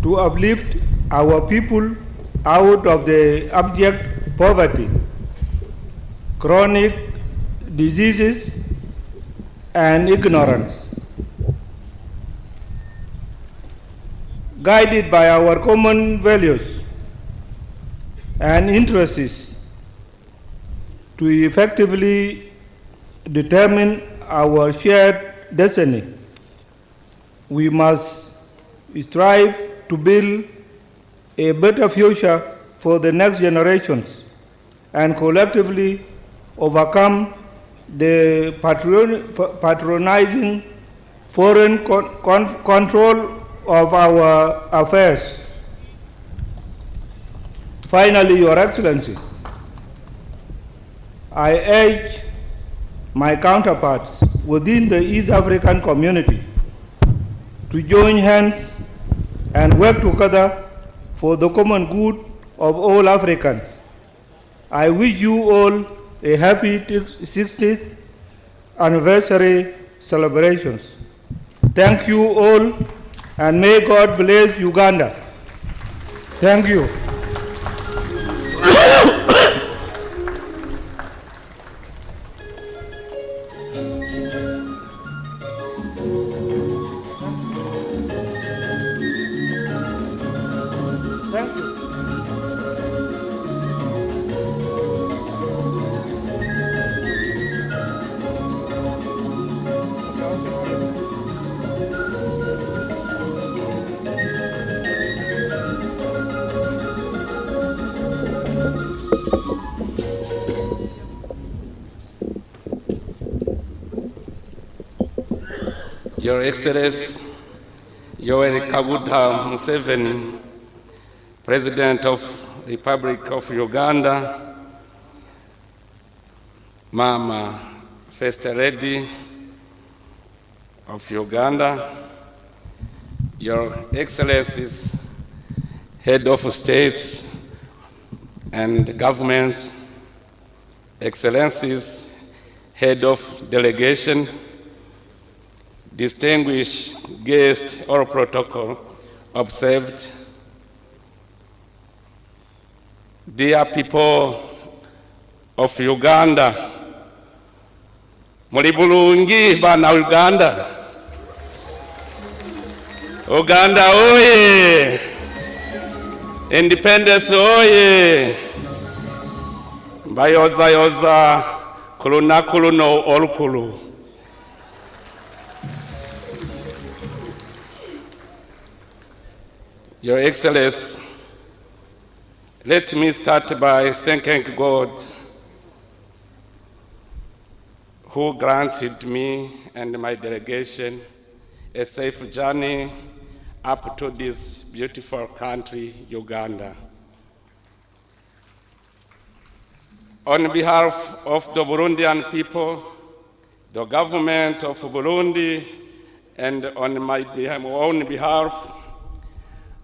to uplift our people out of the abject poverty, chronic diseases, and ignorance. Guided by our common values and interests to effectively determine our shared destiny, we must strive to build a better future for the next generations and collectively overcome the patronizing foreign control of our affairs. Finally, Your Excellency, I urge my counterparts within the East African community to join hands and work together for the common good of all Africans. I wish you all a happy 60th anniversary celebrations. Thank you all, and may God bless Uganda. Thank you. Thank you.
Your Excellency, Yoweri Kaguta Museveni, President of the Republic of Uganda, Mama First Lady of Uganda, Your Excellencies, Head of States and Government, Excellencies, Head of Delegation, distinguished guests, all protocol observed, dear people of Uganda, muli bulungi bana Uganda, Uganda oye, independence oye, bayoza yoza kulunaku luno olukulu. Your Excellency, let me start by thanking God who granted me and my delegation a safe journey up to this beautiful country, Uganda. On behalf of the Burundian people, the government of Burundi,
And on my own behalf,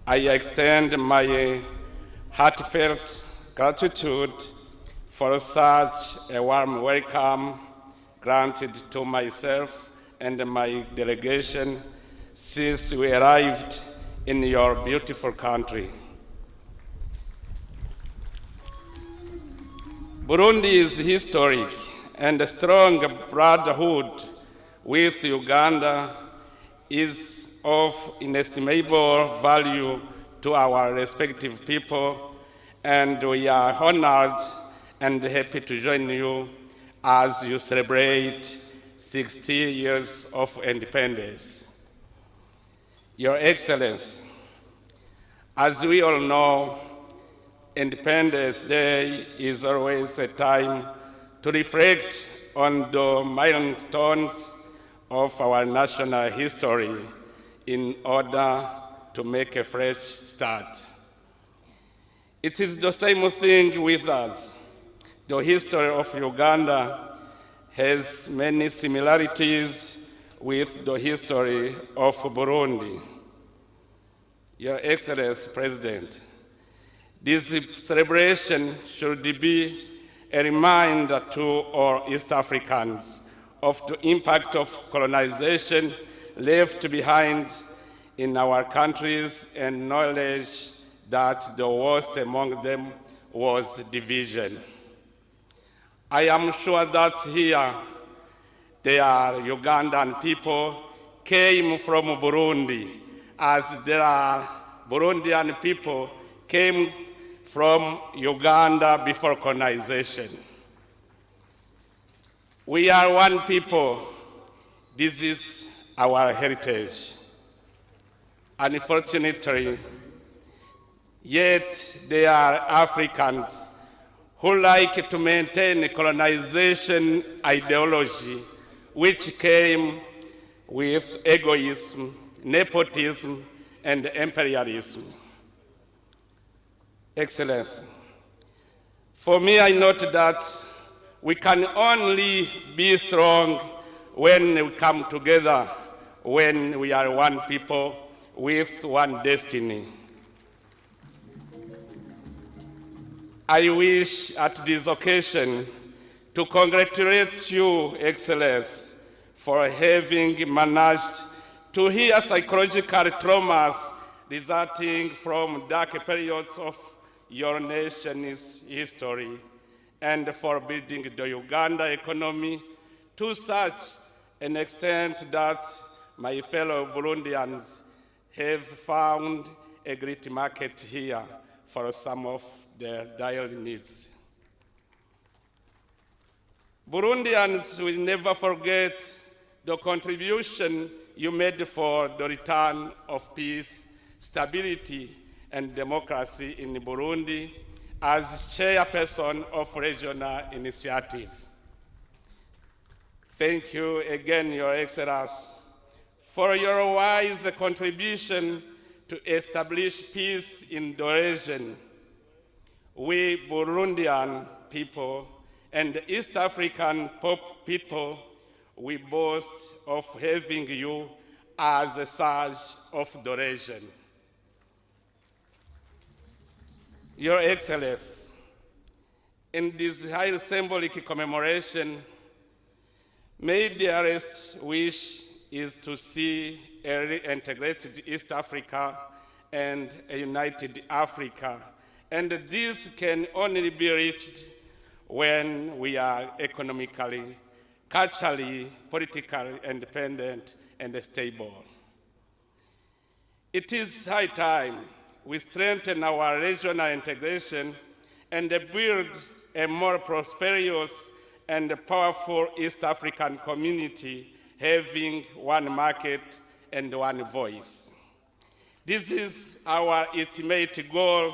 I extend my heartfelt gratitude for such a warm welcome granted to myself and my delegation since we arrived in your beautiful country. Burundi's historic and strong brotherhood with Uganda is of inestimable value to our respective people, and we are honored and happy to join you as you celebrate 60 years of independence. Your Excellency, as we all know, Independence Day is always a time to reflect on the milestones of our national history in order to make a fresh start. It is the same thing with us. The history of Uganda has many similarities with the history of Burundi. Your Excellency President, this celebration should be a reminder to all East Africans of the impact of colonization left behind in our countries and knowledge that the worst among them was division. I am sure that here there are Ugandan people came from Burundi, as there are Burundian people came from Uganda before colonization. We are one people. This is our heritage. Unfortunately, yet there are Africans who like to maintain a colonization ideology which came with egoism, nepotism, and imperialism. Excellency, for me, I note that we can only be strong when we come together, when we are one people with one destiny. I wish at this occasion to congratulate you, Excellency, for having managed to heal psychological traumas resulting from dark periods of your nation's history, and for building the Uganda economy to such an extent that my fellow Burundians have found a great market here for some of their daily needs. Burundians will never forget the contribution you made for the return of peace, stability, and democracy in Burundi as chairperson of regional initiative. Thank you again, Your Excellency, for your wise contribution to establish peace in the region. We Burundian people and East African people, we boast of having you as a sage of the region. Your Excellency, in this highly symbolic commemoration, my dearest wish is to see a reintegrated East Africa and a united Africa, and this can only be reached when we are economically, culturally, politically independent and stable. It is high time we strengthen our regional integration and build a more prosperous and powerful East African community having one market and one voice. This is our ultimate goal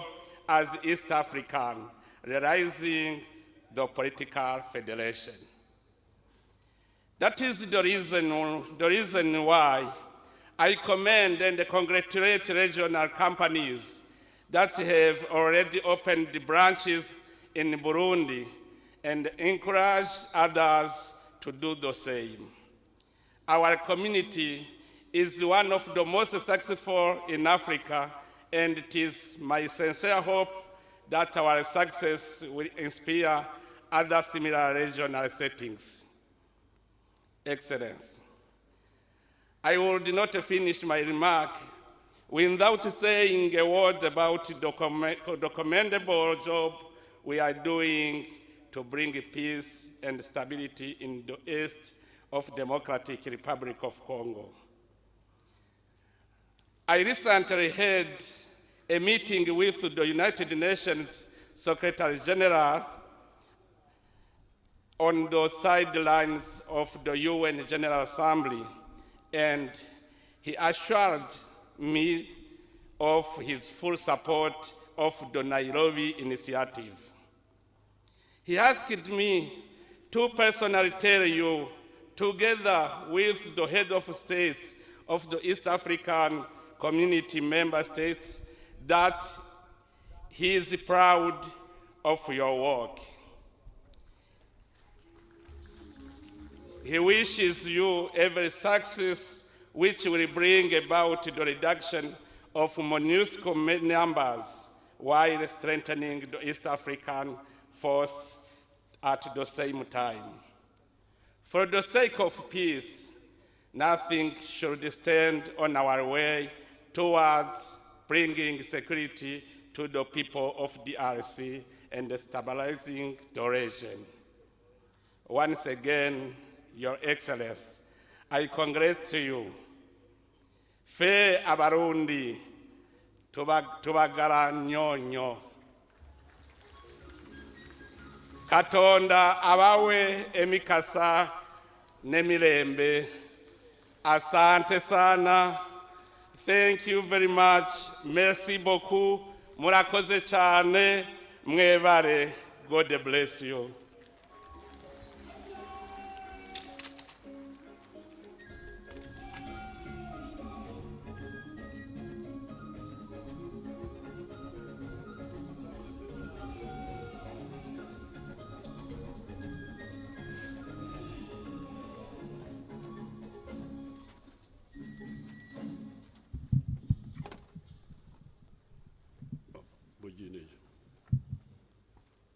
as East African, realizing the political federation. That is the reason why I commend and congratulate regional companies that have already opened branches in Burundi and encourage others to do the same. Our community is one of the most successful in Africa, and it is my sincere hope that our success will inspire other similar regional settings. Excellence. I would not finish my remark without saying a word about the commendable job we are doing to bring peace and stability in the east of Democratic Republic of Congo. I recently had a meeting with the United Nations Secretary General on the sidelines of the UN General Assembly, and he assured me of his full support of the Nairobi initiative. He asked me to personally tell you, together with the head of states of the East African Community member states, that he is proud of your work. He wishes you every success which will bring about the reduction of MONUSCO numbers while strengthening the East African force at the same time. For the sake of peace, nothing should stand on our way towards bringing security to the people of DRC and stabilizing the region. Once again, Your Excellency, I congratulate you. Fe abarundi tubagara nyonyo. Katonda abawe emikasa nemilembe. Asante sana. Thank you very much. Merci beaucoup. Murakoze cyane. Mwebare. God bless you.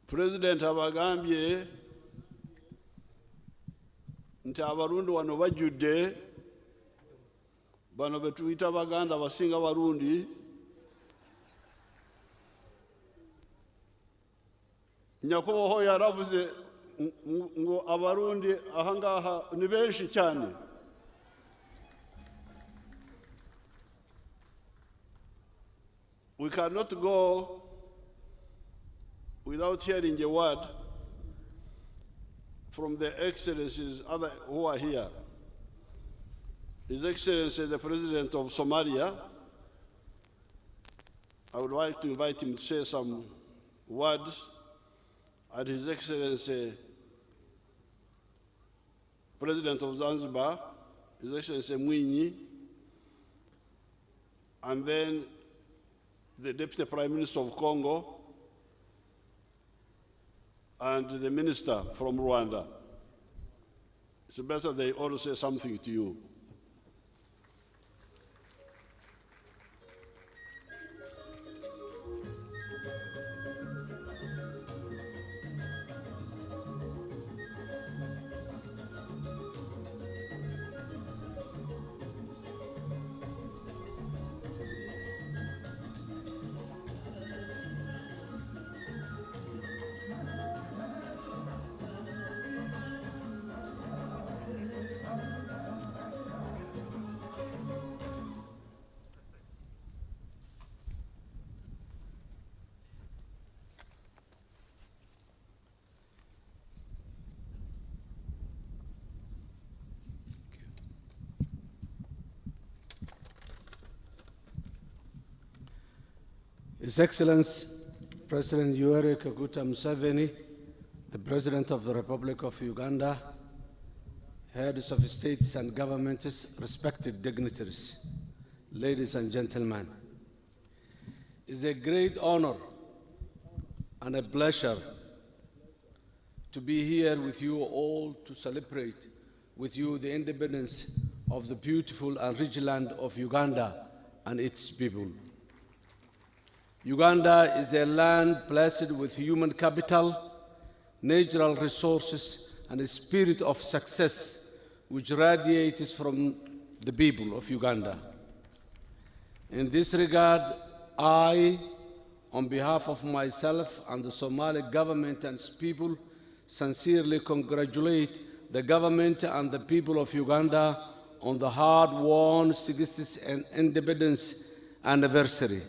President abagambye nti abarundi wano bajjudde bano betuyita Abaganda basinga Barundi Nyakubaho yaravuze ngo Abarundi ahangaha ni benshi cyane. We cannot go without hearing a word from the excellencies who are here. His Excellency, the President of Somalia, I would like to invite him to say some words, and His Excellency, President of Zanzibar, His Excellency Mwinyi, and then the Deputy Prime Minister of Congo, and the Minister from Rwanda. It's better they all say something to you.
His Excellency President Yoweri Kaguta Museveni, the President of the Republic of Uganda, heads of states and governments, respected dignitaries, ladies and gentlemen, it's a great honor and a pleasure to be here with you all to celebrate with you the independence
of the beautiful and rich land of Uganda and its people. Uganda is a land blessed with human capital, natural resources, and a spirit of success which radiates from the people of Uganda. In this regard, I, on behalf of myself and the Somali government and its people, sincerely congratulate the government and the people of Uganda on the hard-won 60th independence anniversary.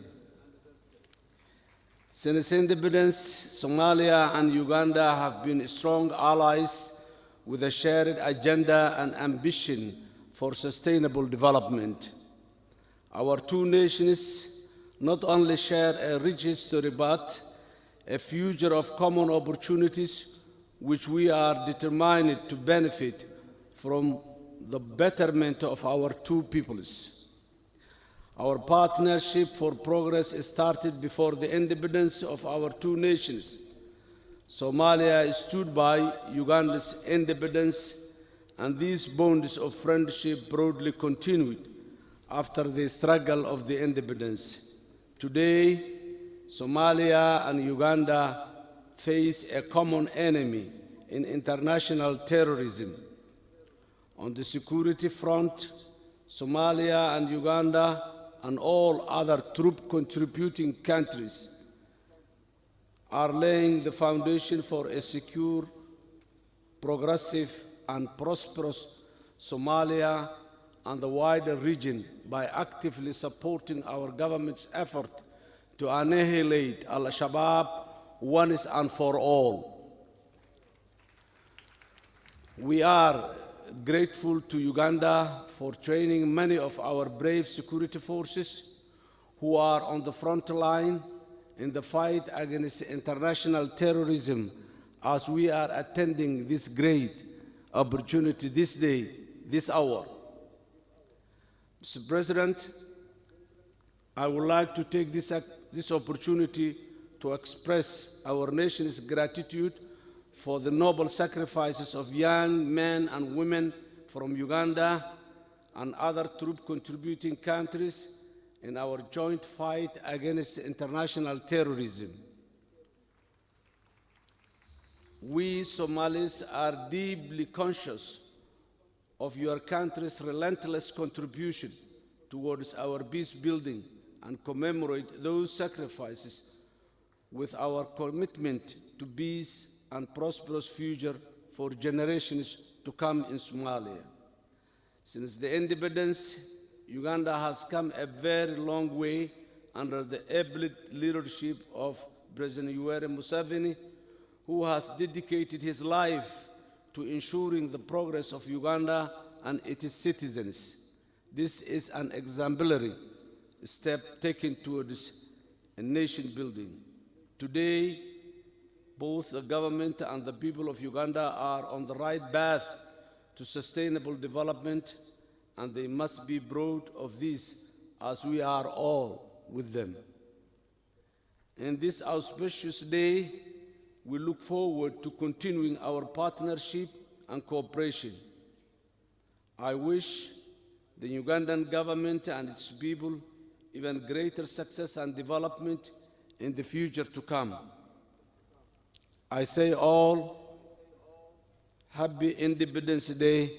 Since independence, Somalia and Uganda have been strong allies with a shared agenda and ambition for sustainable development. Our two nations not only share a rich history, but a future of common opportunities which we are determined to benefit from the betterment of our two peoples. Our partnership for progress started before the independence of our two nations. Somalia stood by Uganda's independence, and these bonds of friendship broadly continued after the struggle of the independence. Today, Somalia and Uganda face a common enemy in international terrorism. On the security front, Somalia and Uganda and all other troop-contributing countries are laying the foundation for a secure, progressive, and prosperous Somalia and the wider region by actively supporting our government's effort to annihilate Al-Shabaab once and for all. We are grateful to Uganda for training many of our brave security forces who are on the front line in the fight against international terrorism, as we are attending this great opportunity this day, this hour. Mr. President, I would like to take this opportunity to express our nation's gratitude for the noble sacrifices of young men and women from Uganda and other troop-contributing countries in our joint fight against international terrorism. We Somalis are deeply conscious of your country's relentless contribution towards our peace building and commemorate those sacrifices with our commitment to peace and prosperous future for generations to come in Somalia. Since the independence, Uganda has come a very long way under the able leadership of President Yoweri Museveni, who has dedicated his life to ensuring the progress of Uganda and its citizens. This is an exemplary step taken towards a nation building. Today, both the government and the people of Uganda are on the right path to sustainable development, and they must be proud of this, as we are all with them. In this auspicious day, we look forward to continuing our partnership and cooperation. I wish the Ugandan government and its people even greater success and development in the future to come. I say all, Happy Independence Day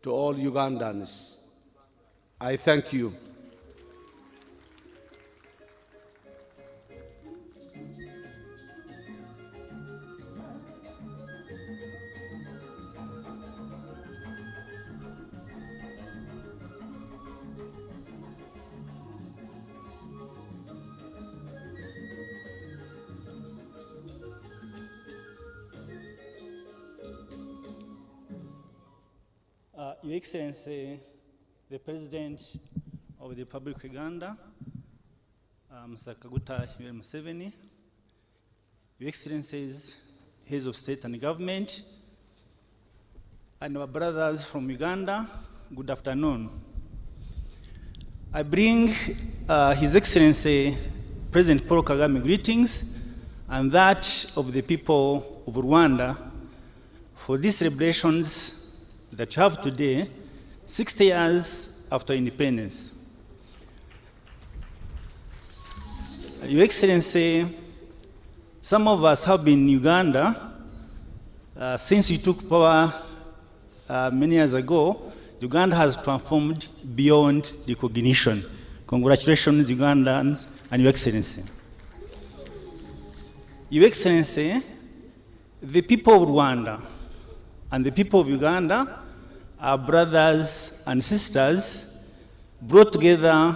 to all Ugandans. I thank you.
Your Excellency, the President of the Republic of Uganda, Mr. Kaguta Yoweri Museveni, Your Excellencies, Heads of State and Government, and our brothers from Uganda, good afternoon. I bring His Excellency President Paul Kagame greetings and that of the people of Rwanda for these celebrations that you have today, 60 years after independence. Your Excellency, some of us have been in Uganda since you took power many years ago. Uganda has transformed beyond recognition. Congratulations, Ugandans, and Your Excellency. Your Excellency, the people of Rwanda and the people of Uganda are brothers and sisters brought together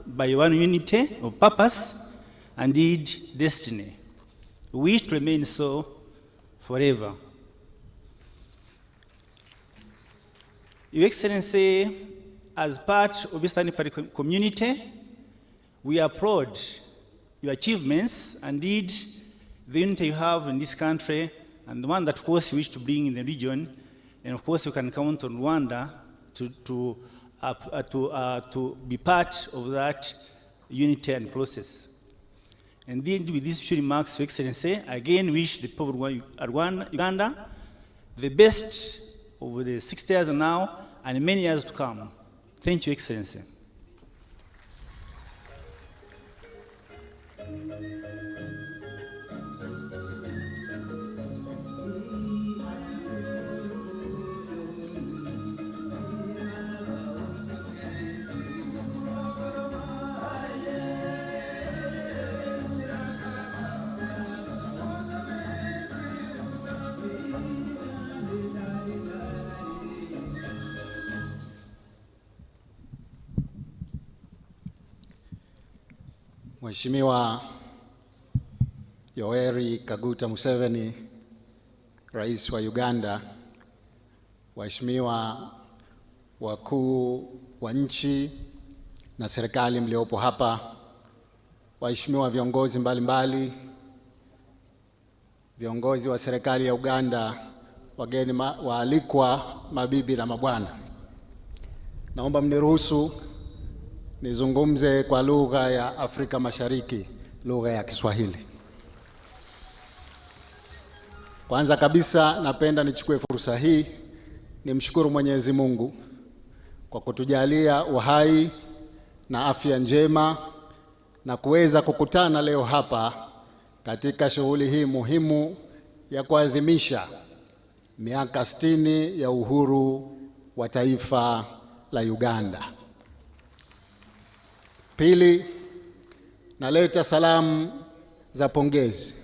by one unity of purpose and indeed destiny. We wish to remain so forever. Your Excellency, as part of East African community, we applaud your achievements and indeed the unity you have in this country and the one that, of course, you wish to bring in the region. And, of course, you can count on Rwanda to be part of that unity and process. Indeed, with these few remarks, Your Excellency, I again wish the people of Uganda the best over the 60 years now and many years to come. Thank you, Excellency.
Mheshimiwa Yoweri Kaguta Museveni, Rais wa Uganda, waheshimiwa wakuu wa nchi na serikali mliopo hapa, waheshimiwa viongozi mbalimbali, viongozi wa serikali ya Uganda, wageni waalikwa, mabibi na mabwana. Naomba mniruhusu nizungumze kwa lugha ya Afrika Mashariki, lugha ya Kiswahili. Kwanza kabisa napenda nichukue fursa hii nimshukuru Mwenyezi Mungu kwa kutujalia uhai na afya njema na kuweza kukutana leo hapa katika shughuli hii muhimu ya kuadhimisha miaka 60 ya uhuru wa taifa la Uganda. Pili, naleta salamu za pongezi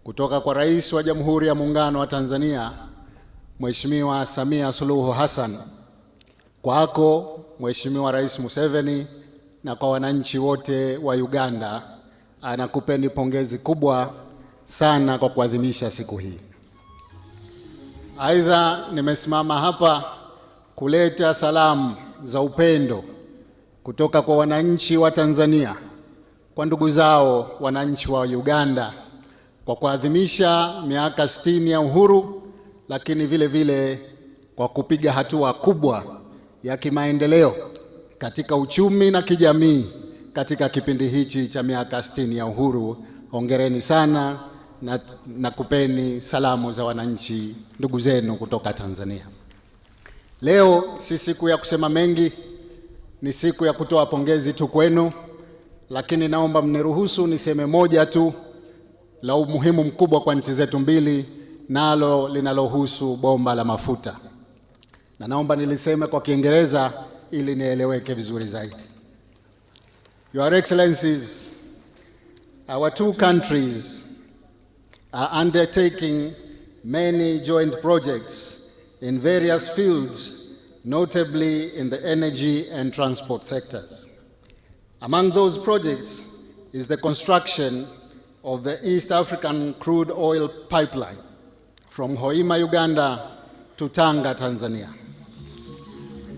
kutoka kwa Rais wa Jamhuri ya Muungano wa Tanzania, Mheshimiwa Samia Suluhu Hassan, kwako Mheshimiwa Rais Museveni, na kwa wananchi wote wa Uganda. Anakupeni pongezi kubwa sana kwa kuadhimisha siku hii. Aidha, nimesimama hapa kuleta salamu za upendo kutoka kwa wananchi wa Tanzania kwa ndugu zao wananchi wa Uganda kwa kuadhimisha miaka 60 ya uhuru, lakini vile vile kwa kupiga hatua kubwa ya kimaendeleo katika uchumi na kijamii katika kipindi hichi cha miaka 60 ya uhuru. Hongereni sana na kupeni salamu za wananchi ndugu zenu kutoka Tanzania. Leo si siku ya kusema mengi, ni siku ya kutoa pongezi tu kwenu, lakini naomba mniruhusu niseme moja tu la umuhimu mkubwa kwa nchi zetu mbili, nalo linalohusu bomba la mafuta. Na naomba niliseme kwa Kiingereza ili nieleweke vizuri zaidi. Your Excellencies, our two countries are undertaking many joint projects in various fields, notably in the energy and transport sectors. Among those projects is the construction of the East African crude oil pipeline from Hoima, Uganda to Tanga, Tanzania,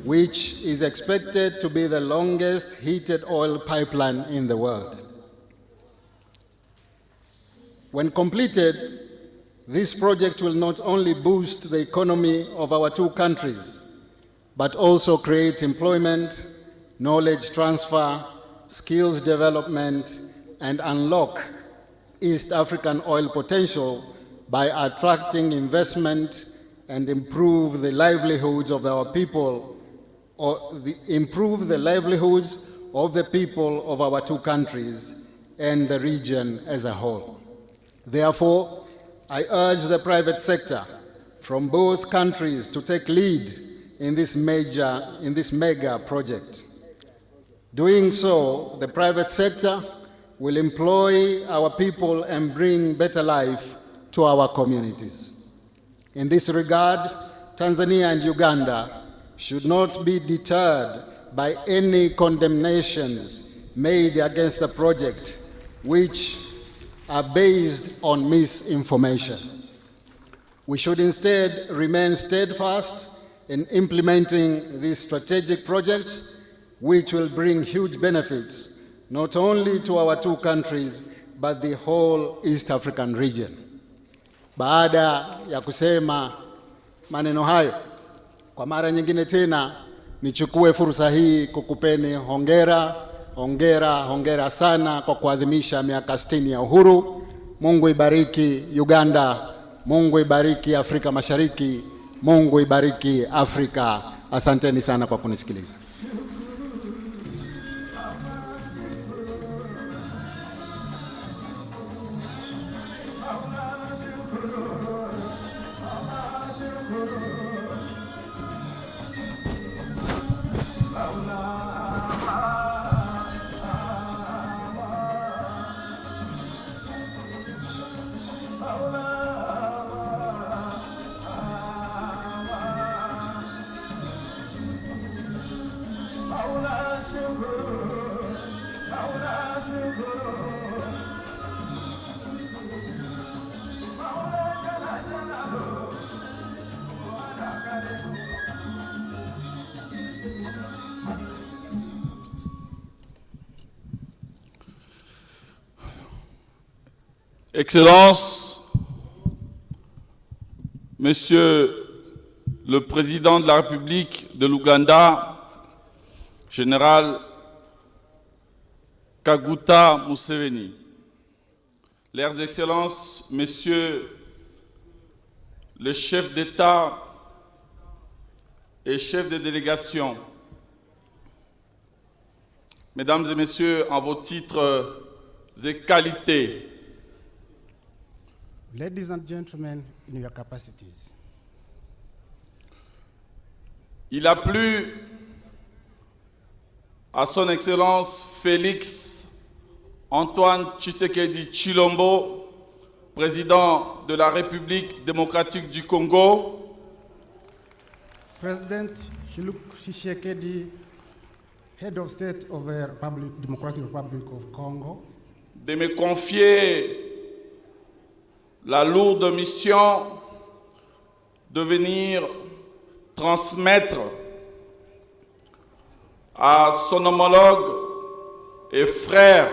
which is expected to be the longest heated oil pipeline in the world. When completed, this project will not only boost the economy of our two countries, but also create employment, knowledge transfer, skills development, and unlock East African oil potential by attracting investment and improve the livelihoods of our people improve the livelihoods of the people of our two countries and the region as a whole. Therefore, I urge the private sector from both countries to take lead in this mega project. Doing so, the private sector will employ our people and bring better life to our communities. In this regard, Tanzania and Uganda should not be deterred by any condemnations made against the project, which are based on misinformation. We should instead remain steadfast in implementing these strategic projects, which will bring huge benefits not only to our two countries, but the whole East African region. Baada ya kusema maneno hayo, kwa mara nyingine tena nichukue fursa hii kukupeni hongera sana kwa kuadhimisha miaka 60 ya uhuru. Mungu ibariki Uganda, Mungu ibariki Afrika Mashariki, Mungu ibariki Afrika. Asanteni sana kwa kunisikiliza.
Excellences, Monsieur le Président de la République de l'Ouganda, Général Kaguta Museveni, Leurs Excellences, Messieurs les chefs d'État et chefs de délégation, Mesdames et Messieurs, en vos titres et qualités,
Ladies and gentlemen, in your capacities.
Il a plu à son Excellence Félix Antoine Tshisekedi Tshilombo, président de la République démocratique du Congo,
President Tshisekedi, Head of State of the Democratic Republic of Congo,
de me confier la lourde mission de venir transmettre à son homologue et frère,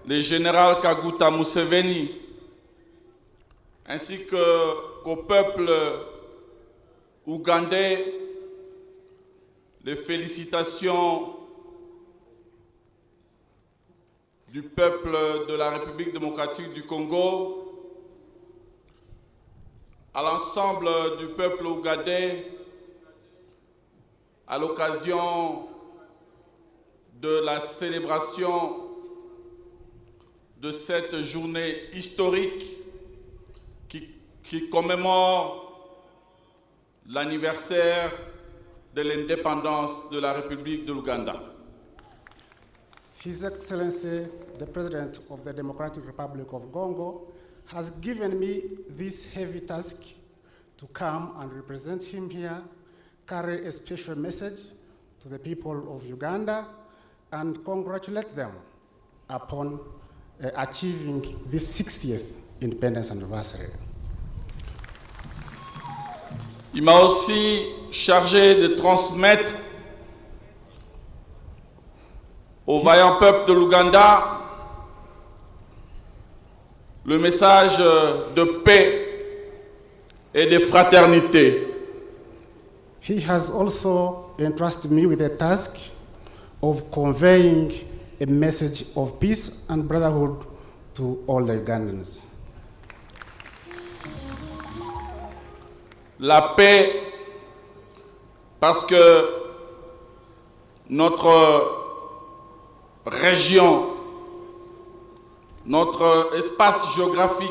le général Kaguta Museveni, ainsi qu'au peuple ougandais, les félicitations du peuple de la République démocratique du Congo, à l'ensemble du peuple ougandais, à l'occasion de la célébration de cette journée historique qui commémore l'anniversaire de l'indépendance de la République de l'Ouganda.
His Excellency, the President of the Democratic Republic of Congo, has given me this heavy task to come and represent him here, carry a special message to the people of Uganda, and congratulate them upon achieving this 60th independence anniversary.
Il m'a aussi chargé de transmettre au vaillant peuple de l'Ouganda le message de paix et de fraternité.
He has also entrusted me with the task of conveying a message of peace and brotherhood to all the Ugandans.
La paix, parce que notre région, notre espace géographique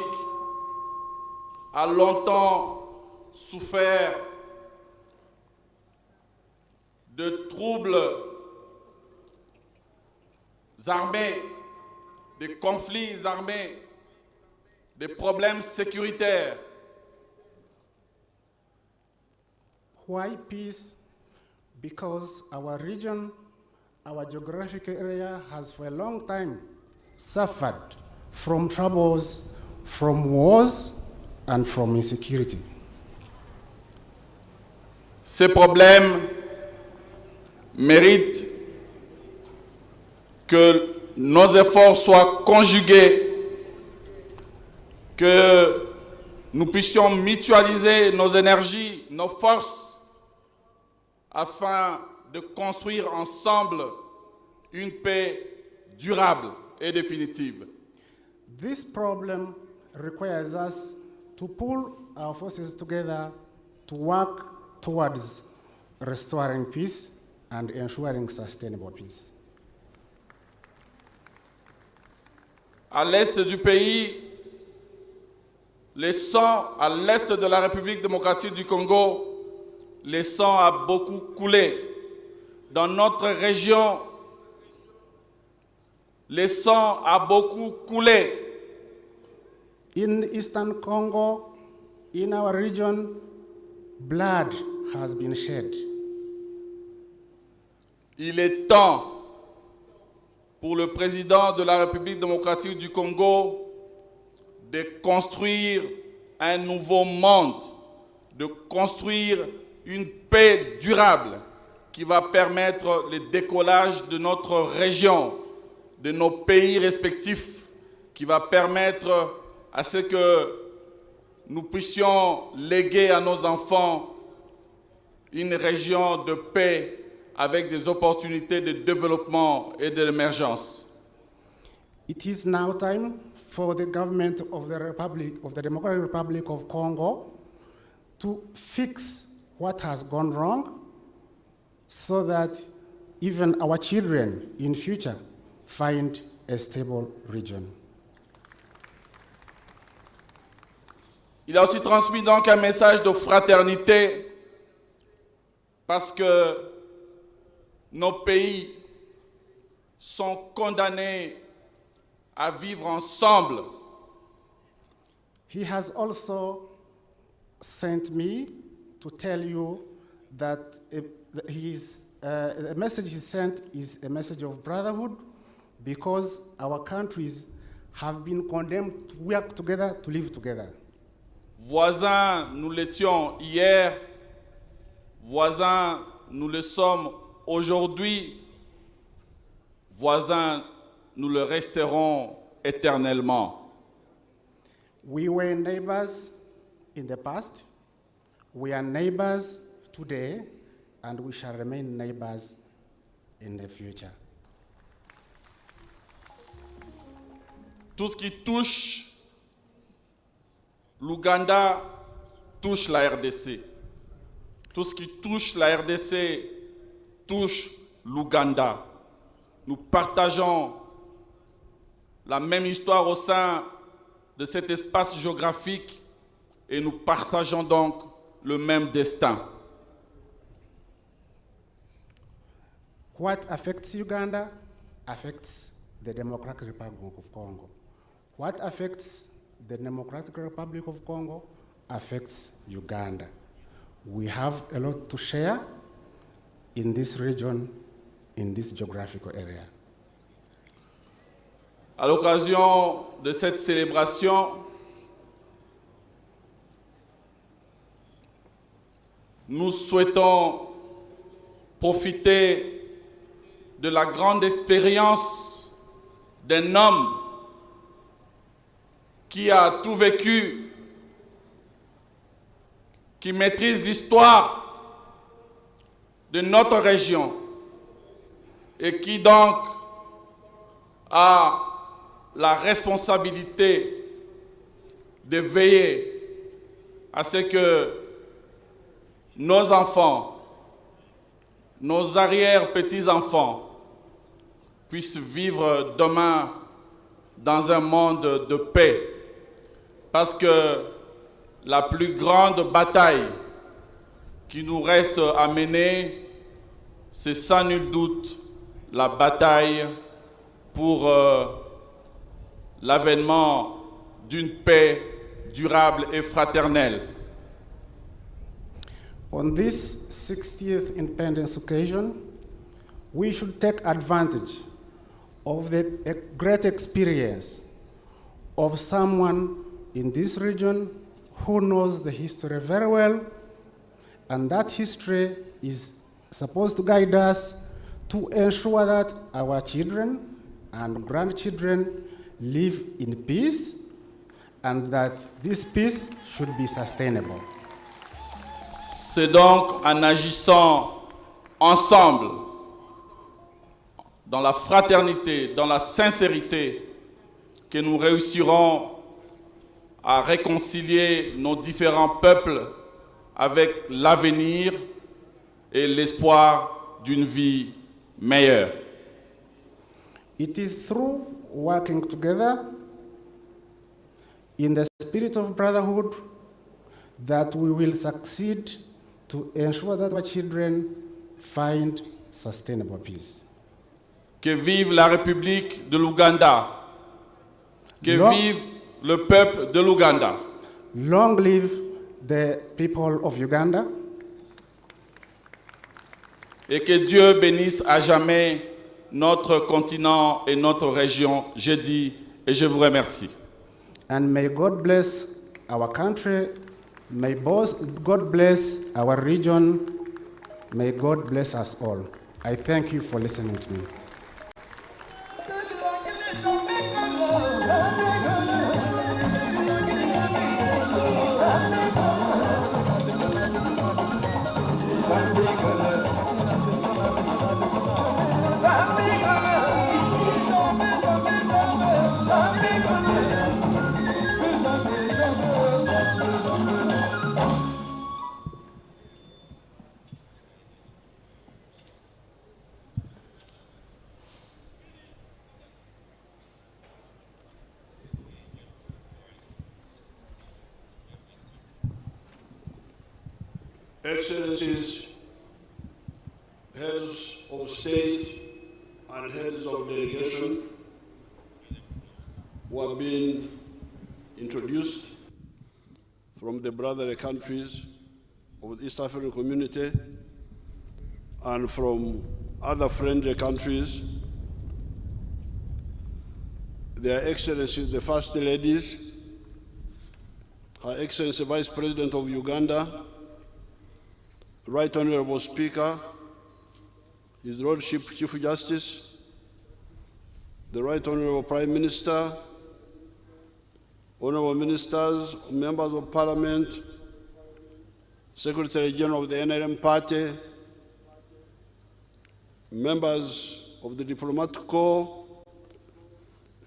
a longtemps souffert de troubles armés, de conflits armés, de problèmes sécuritaires.
Why peace? Because our region, our geographic area has for a long time suffered from troubles, from wars, and from insecurity.
Ces problèmes méritent que nos efforts soient conjugués, que nous puissions mutualiser nos énergies, nos forces, afin de construire ensemble une paix durable et définitive.
This problem requires us to pull our forces together to work towards restoring peace and ensuring sustainable peace.
À l'est du pays, le sang, à l'est de la République démocratique du Congo, le sang a beaucoup coulé. Dans notre région, le sang a beaucoup coulé.
In Eastern Congo, in our region, blood has been shed.
Il est temps pour le président de la République démocratique du Congo de construire un nouveau monde, de construire une paix durable qui va permettre le décollage de notre région, de nos pays respectifs, qui va permettre à ce que nous puissions léguer à nos enfants une région de paix avec des opportunités de développement et d'émergence.
It is now time for the government of the Democratic Republic of Congo to fix what has gone wrong so that even our children in future find a stable region.
Il a aussi transmis donc un message de fraternité parce que nos pays sont condamnés à vivre ensemble.
He has also sent me to tell you that the message he sent is a message of brotherhood because our countries have been condemned to work together, to live together.
Voisins, nous l'étions hier, voisins, nous le sommes aujourd'hui, voisins, nous le resterons éternellement.
We were neighbors in the past, we are neighbors today, and we shall remain neighbors in the future.
Tout ce qui touche l'Ouganda touche la RDC. Tout ce qui touche la RDC touche l'Ouganda. Nous partageons la même histoire au sein de cet espace géographique et nous partageons donc le même destin.
What affects Uganda affects the Democratic Republic of Congo. What affects the Democratic Republic of Congo affects Uganda. We have a lot to share in this region, in this geographical area.
À l'occasion de cette célébration, nous souhaitons profiter de la grande expérience d'un homme qui a tout vécu, qui maîtrise l'histoire de notre région et qui donc a la responsabilité de veiller à ce que nos enfants, nos arrière-petits-enfants puissent vivre demain dans un monde de paix. Parce que la plus grande bataille qui nous reste à mener, c'est sans nul doute la bataille pour l'avènement d'une paix durable et fraternelle.
On this 60th independence occasion, we should take advantage of the great experience of someone in this region who knows the history very well, and that history is supposed to guide us to ensure that our children and grandchildren live in peace, and that this peace should be sustainable.
C'est donc en agissant ensemble, dans la fraternité, dans la sincérité, que nous réussirons à réconcilier nos différents peuples avec l'avenir et l'espoir d'une vie meilleure.
It is through working together in the spirit of brotherhood that we will succeed to ensure that our children find sustainable peace.
Que vive la République de l'Ouganda. Que vive le peuple de l'Ouganda.
Long live the people of Uganda.
Et que Dieu bénisse à jamais notre continent et notre région. Je dis et je vous remercie.
And may God bless our country. May God bless our region. May God bless us all. I thank you for listening to me.
Excellencies, heads of state and heads of delegation who have been introduced from the brother countries of the East African community and from other friendly countries, Their Excellencies, the First Ladies, Her Excellency Vice President of Uganda, Right Honorable Speaker, His Lordship Chief Justice, the Right Honorable Prime Minister, Honorable Ministers, Members of Parliament, Secretary General of the NRM Party, members of the Diplomatic Corps,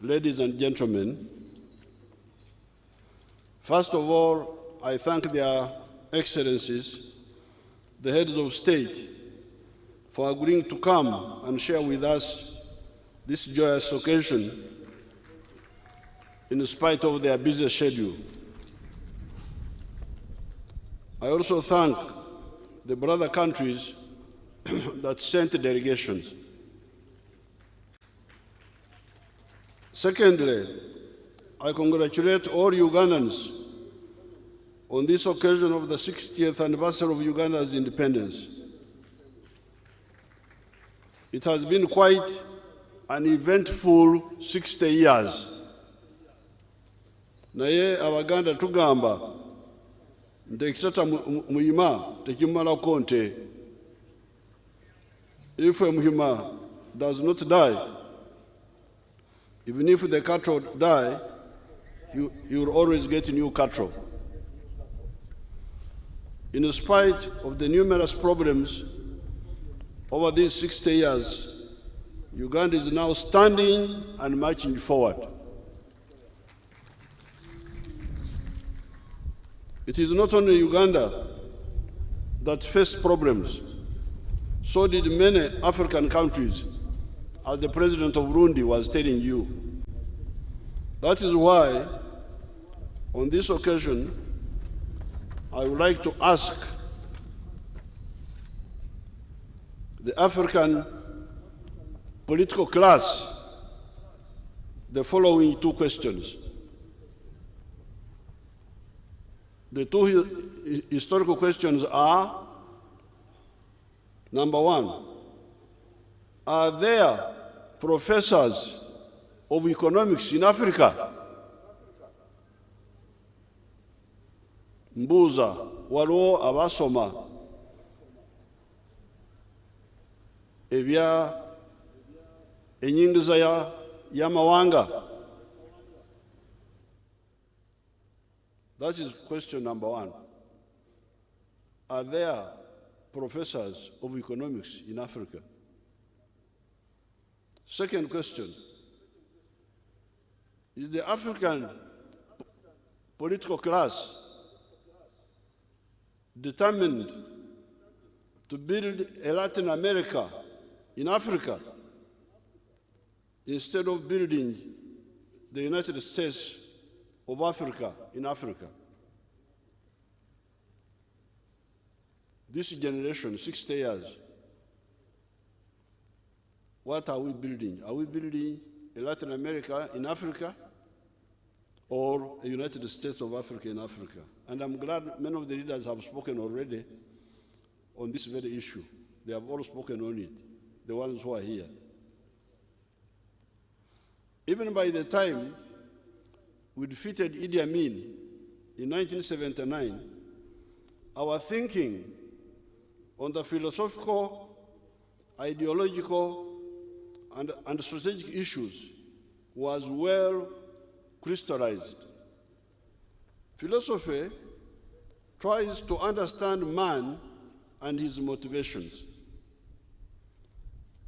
ladies and gentlemen. First of all, I thank their Excellencies, the heads of state, for agreeing to come and share with us this joyous occasion in spite of their busy schedule. I also thank the brother countries that sent delegations. Secondly, I congratulate all Ugandans on this occasion of the 60th anniversary of Uganda's independence. It has been quite an eventful 60 years. Naye abaganda tugamba nti ekitata muyima tekimumalako nte. If a muhima does not die, even if the cattle die, you will always get new cattle. In spite of the numerous problems over these 60 years, Uganda is now standing and marching forward. It is not only Uganda that faced problems. So did many African countries, as the president of Burundi was telling you. That is why, on this occasion, I would like to ask the African political class the following two questions. The two historical questions are, number one, are there professors of economics in Africa? Mbuza, waliwo abasoma ebya enyingiza y'amawanga. That is question number one. Are there professors of economics in Africa? Second question, is the African political class determined to build a Latin America in Africa instead of building the United States of Africa in Africa? This generation, 60 years, what are we building? Are we building a Latin America in Africa or a United States of Africa in Africa? And I'm glad many of the leaders have spoken already on this very issue. They have all spoken on it, the ones who are here. Even by the time we defeated Idi Amin in 1979, our thinking on the philosophical, ideological, and strategic issues was well crystallized. Philosophy tries to understand man and his motivations.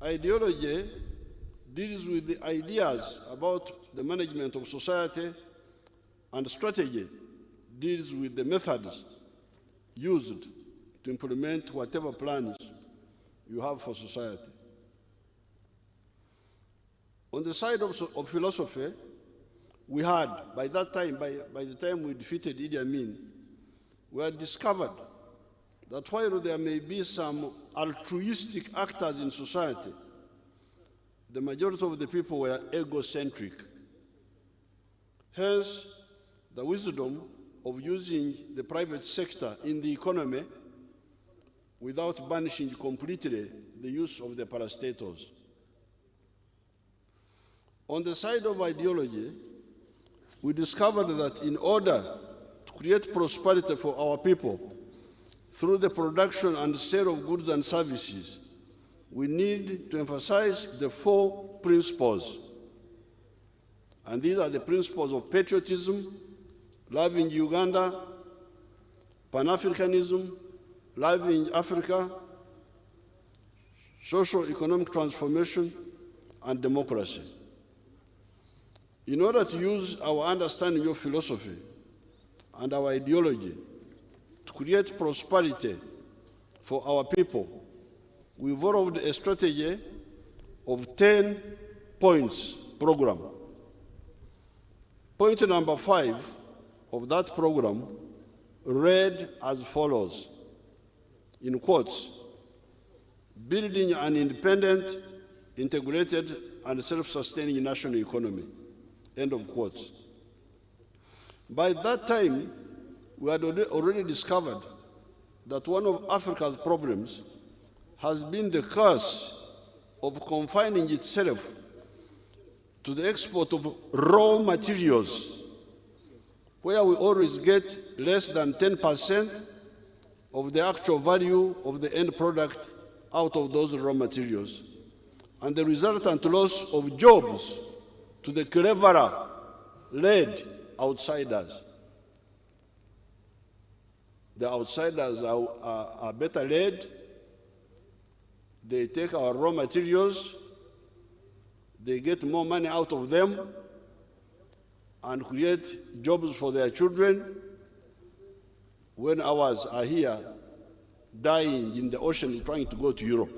Ideology deals with the ideas about the management of society, and strategy deals with the methods used to implement whatever plans you have for society. On the side of philosophy, we had, by that time, by the time we defeated Idi Amin, we had discovered that while there may be some altruistic actors in society, the majority of the people were egocentric. Hence, the wisdom of using the private sector in the economy without banishing completely the use of the parastatals. On the side of ideology, we discovered that in order to create prosperity for our people through the production and sale of goods and services, we need to emphasize the four principles. And these are the principles of patriotism, loving Uganda, Pan-Africanism, loving Africa, socio-economic transformation, and democracy. In order to use our understanding of philosophy and our ideology to create prosperity for our people, we evolved a strategy of 10 points program. Point number 5 of that program read as follows, in quotes, building an independent, integrated, and self-sustaining national economy, end of quotes. By that time, we had already discovered that one of Africa's problems has been the curse of confining itself to the export of raw materials, where we always get less than 10% of the actual value of the end product out of those raw materials, and the resultant loss of jobs to the cleverer-led outsiders. The outsiders are better led. They take our raw materials, they get more money out of them, and create jobs for their children, when ours are here dying in the ocean trying to go to Europe.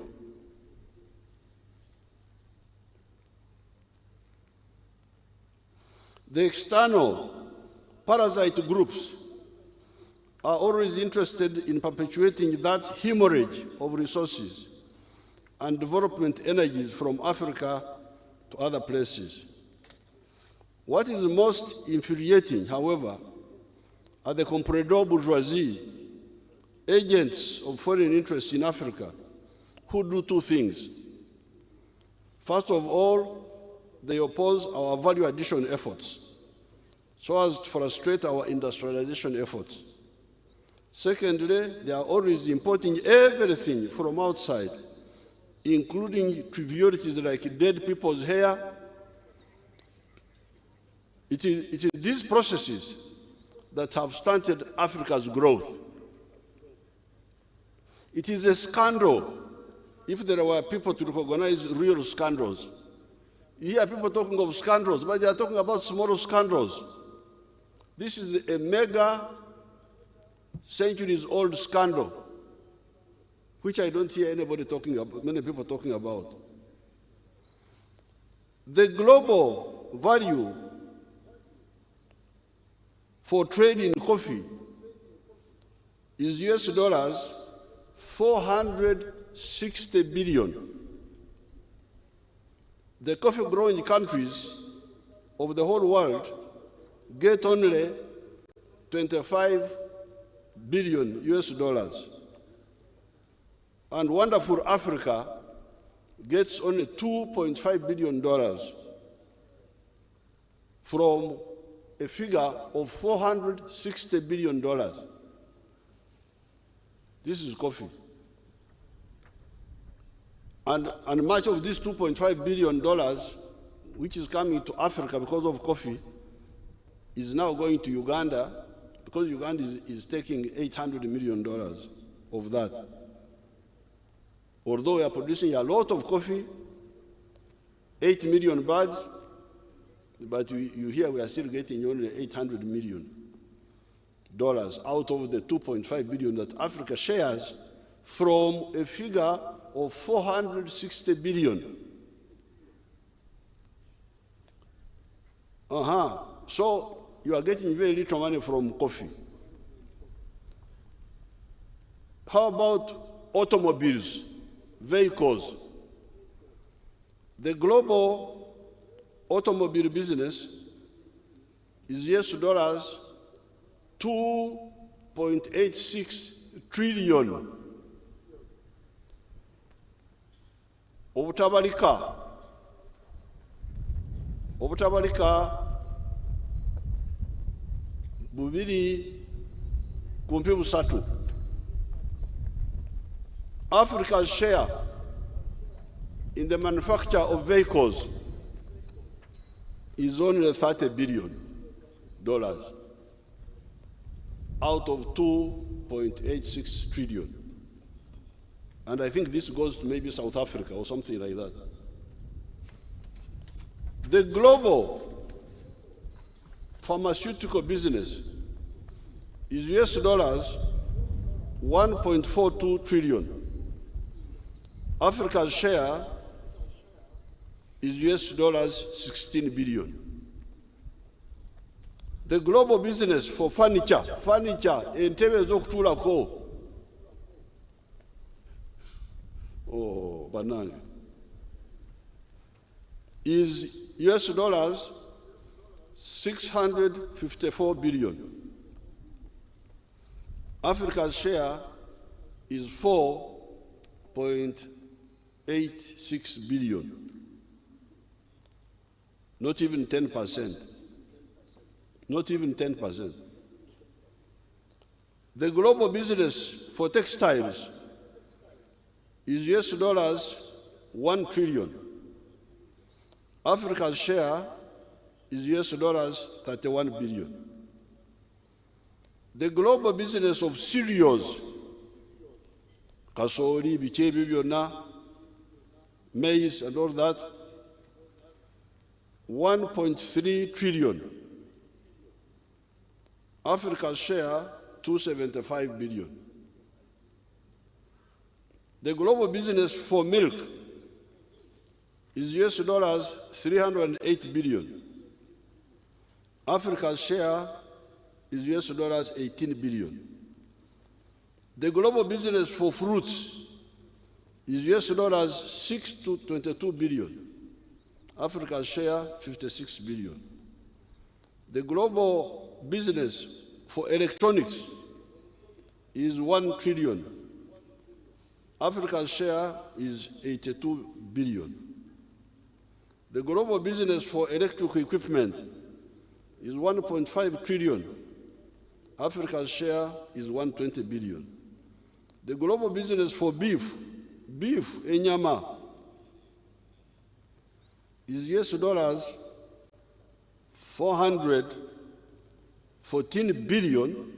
The external parasite groups are always interested in perpetuating that hemorrhage of resources and development energies from Africa to other places. What is most infuriating, however, are the comprador bourgeoisie, agents of foreign interests in Africa, who do two things. First of all, they oppose our value addition efforts so as to frustrate our industrialization efforts. Secondly, they are always importing everything from outside, including trivialities like dead people's hair. It is these processes that have stunted Africa's growth. It is a scandal if there were people to recognize real scandals. You hear people talking of scandals, but they are talking about small scandals. This is a mega centuries-old scandal, which I don't hear anybody talking about, many people talking about. The global value for trade in coffee is US dollars 460 billion. The coffee-growing countries of the whole world get only 25 billion US dollars. And wonderful Africa gets only $2.5 billion from a figure of $460 billion. This is coffee. And much of this $2.5 billion, which is coming to Africa because of coffee, is now going to Uganda, because Uganda is taking $800 million of that. Although we are producing a lot of coffee, 8 million bags, but you hear we are still getting only $800 million out of the $2.5 billion that Africa shares from a figure of 460 billion. So you are getting very little money from coffee. How about automobiles, vehicles? The global automobile business is US dollars 2.86 trillion. Obutabalika bubiri kumpi busatu. Africa's share in the manufacture of vehicles is only $30 billion out of 2.86 trillion. And I think this goes to maybe South Africa or something like that. The global pharmaceutical business is US dollars 1.42 trillion. Africa's share is US dollars 16 billion. The global business for furniture, entebe z'okutulako. Banana, is US dollars 654 billion. Africa's share is 4.86 billion. Not even 10%. Not even 10%. The global business for textiles is US dollars 1 trillion. Africa's share is US dollars 31 billion. The global business of cereals, kasori, bichebi byonna, maize and all that, 1.3 trillion. Africa's share, 275 billion. The global business for milk is US dollars 308 billion. Africa's share is US dollars 18 billion. The global business for fruits is US dollars 6 to 22 billion. Africa's share 56 billion. The global business for electronics is 1 trillion. Africa's share is 82 billion. The global business for electrical equipment is 1.5 trillion. Africa's share is 120 billion. The global business for beef, enyama, is US dollars 414 billion.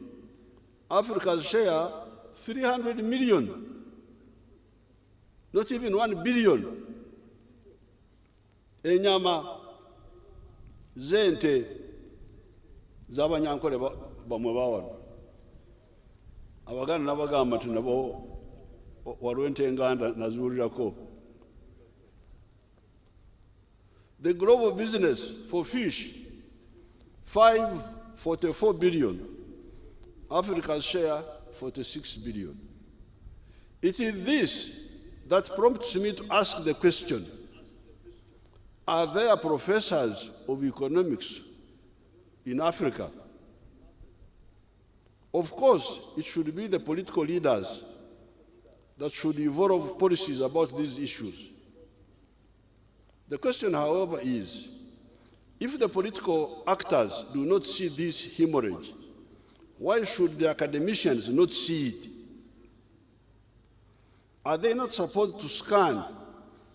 Africa's share 300 million. Not even 1 billion. Enyama zente zabanyankole bamwe bawano. Abaganda nabagamba nti nabo walwente enganda nazuulirako. The global business for fish, 544 billion. Africa's share, 46 billion. It is this that prompts me to ask the question, are there professors of economics in Africa? Of course, it should be the political leaders that should evolve policies about these issues. The question, however, is, if the political actors do not see this hemorrhage, why should the academicians not see it? Are they not supposed to scan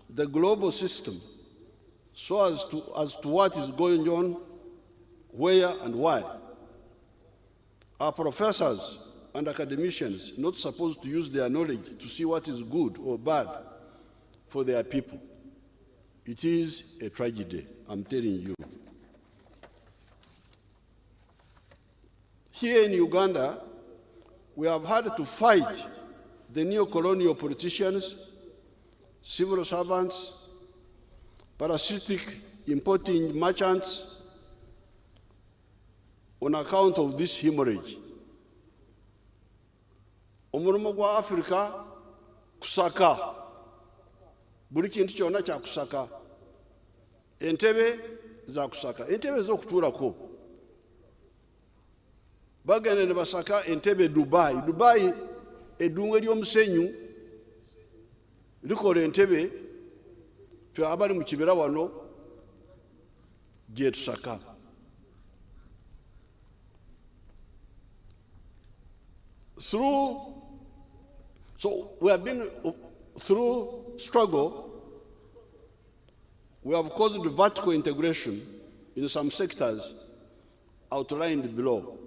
the global system so as to what is going on, where and why? Are professors and academicians not supposed to use their knowledge to see what is good or bad for their people? It is a tragedy, I'm telling you. Here in Uganda, we have had to fight the neo-colonial politicians, civil servants, parasitic importing merchants on account of this hemorrhage. Omulimo gwa Africa kusaka. Buli kintu kyonna kya kusaka. Entebe za kusaka. Entebe z'okutuulako. Bagenda ne basaka entebe Dubai. Dubai eddungu ery'omusenyu likola entebe ffe abali mu kibira wano gye tusaka. So we have been through struggle, we have caused vertical integration in some sectors outlined below.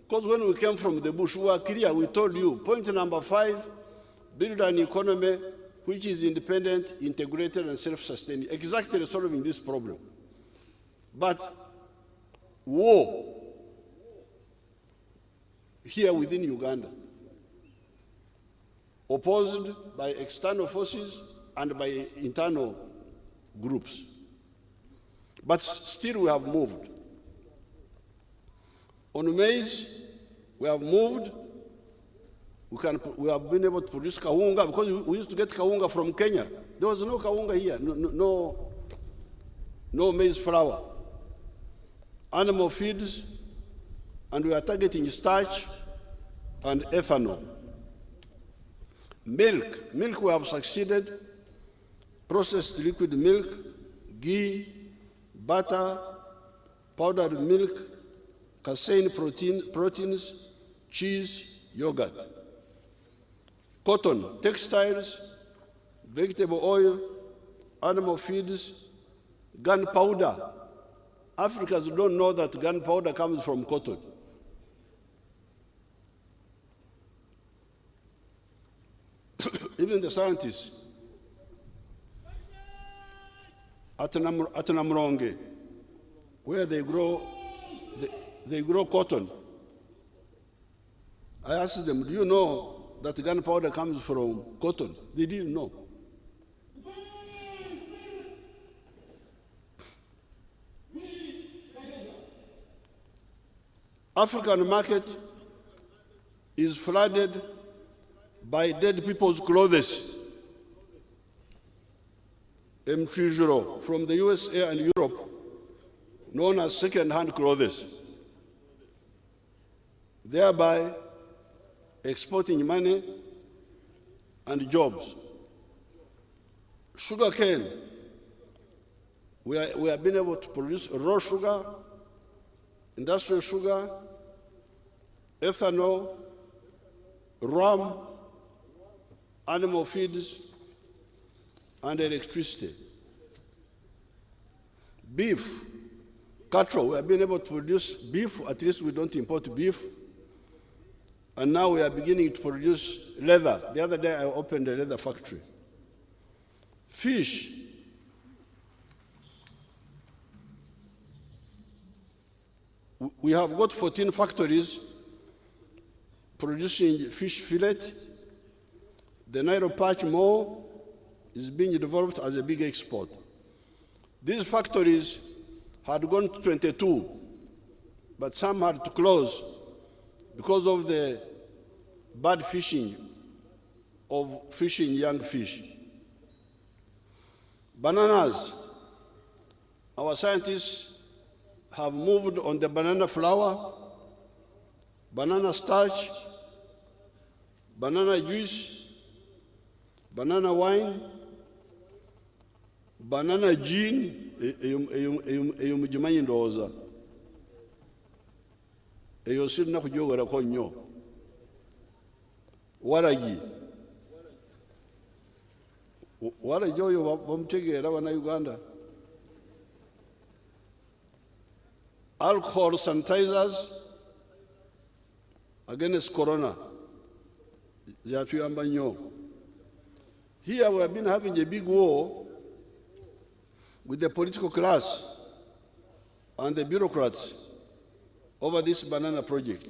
Because when we came from the bush, we were clear, we told you, point number 5, build an economy which is independent, integrated, and self-sustaining, exactly solving this problem. But war here within Uganda, opposed by external forces and by internal groups. But still we have moved. On maize, we have moved. We have been able to produce kawunga because we used to get kawunga from Kenya. There was no kawunga here, no maize flour. Animal feeds, and we are targeting starch and ethanol. Milk we have succeeded. Processed liquid milk, ghee, butter, powdered milk, casein proteins, cheese, yogurt. Cotton, textiles, vegetable oil, animal feeds, gunpowder. Africans don't know that gunpowder comes from cotton. Even the scientists at Namronge, where they grow cotton, I asked them, do you know that gunpowder comes from cotton? They didn't know. African market is flooded by dead people's clothes. M30 from the USA and Europe, known as second-hand clothes, thereby exporting money and jobs. Sugarcane, we have been able to produce raw sugar, industrial sugar, ethanol, rum, animal feeds, and electricity. Beef, cattle, we have been able to produce beef, at least we don't import beef. And now we are beginning to produce leather. The other day I opened a leather factory. Fish. We have got 14 factories producing fish fillet. The Nile Perch Mall is being developed as a big export. These factories had gone to 22, but some had to close because of the bad fishing of fishing young fish. Bananas. Our scientists have moved on the banana flour, banana starch, banana juice, banana wine, banana gin, eyo mujimanyi ndowooza. Eyo sirina kugyogerako nnyo. Waragi. Waragi oyo bamutegeera bannayuganda. Alcohol sanitizers against corona. Zyatuyamba nnyo. Here we have been having a big war with the political class and the bureaucrats over this banana project.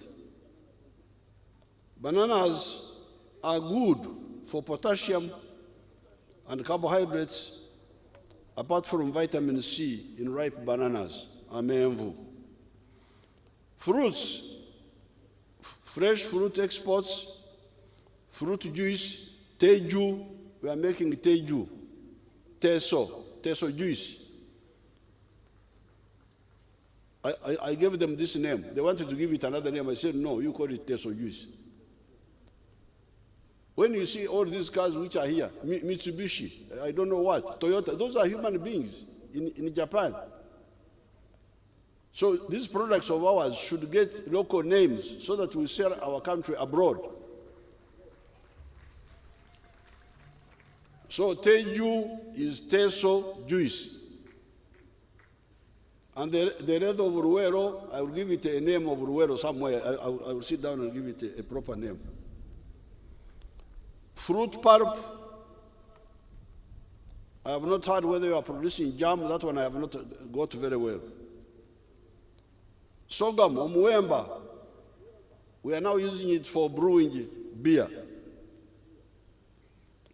Bananas are good for potassium and carbohydrates, apart from vitamin C in ripe bananas, amenvu. Fruits, fresh fruit exports, fruit juice, teju, we are making teju, teso juice. I gave them this name. They wanted to give it another name. I said, no, you call it teso juice. When you see all these cars which are here, Mitsubishi, I don't know what, Toyota, those are human beings in Japan. So these products of ours should get local names so that we sell our country abroad. So Teju is Teso juice. And the red of Ruero, I will give it a name of Ruero somewhere. I will sit down and give it a proper name. Fruit pulp, I have not heard whether you are producing jam. That one I have not got very well. Sorghum, Omuemba, we are now using it for brewing beer.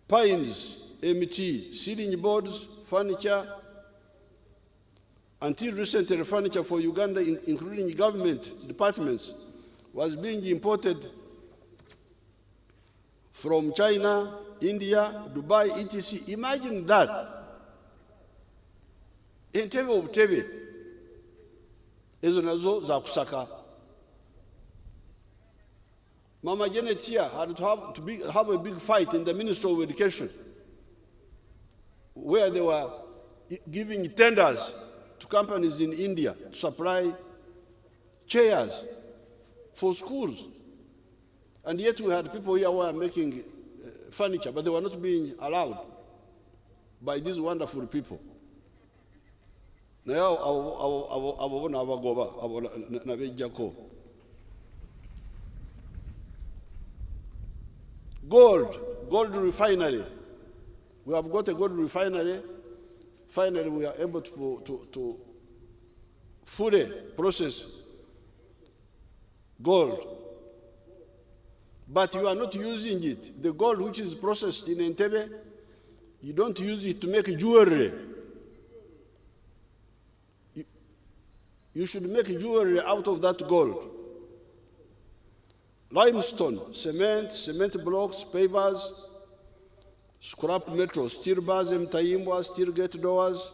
Pines, MT, ceiling boards, furniture. Until recently, furniture for Uganda, including government departments, was being imported from China, India, Dubai, etc. Imagine that. Entebbe obutebe ezo nazo za kusaka. Mama Janet here had to have a big fight in the Ministry of Education, where they were giving tenders to companies in India to supply chairs for schools. And yet we had people here who were making furniture, but they were not being allowed by these wonderful people. Now, gold refinery. We have got a gold refinery. Finally, we are able to fully process gold. But you are not using it. The gold which is processed in Entebbe, you don't use it to make jewelry. You should make jewelry out of that gold. limestone, cement blocks, pavers, scrap metal, steel bars, mtaimbwa, steel gate doors,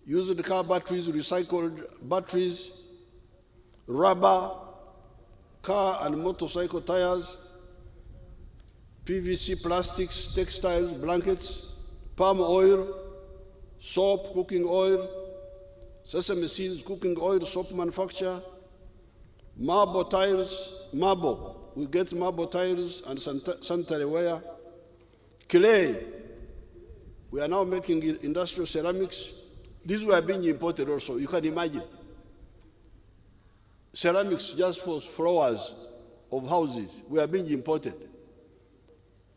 used car batteries, recycled batteries, rubber, car and motorcycle tires, PVC plastics, textiles, blankets, palm oil, soap, cooking oil, sesame seeds, cooking oil, soap manufacture, marble tiles, marble. We get marble tiles and sanitary ware. Clay. We are now making industrial ceramics. These were being imported also. You can imagine. Ceramics just for floors of houses were being imported.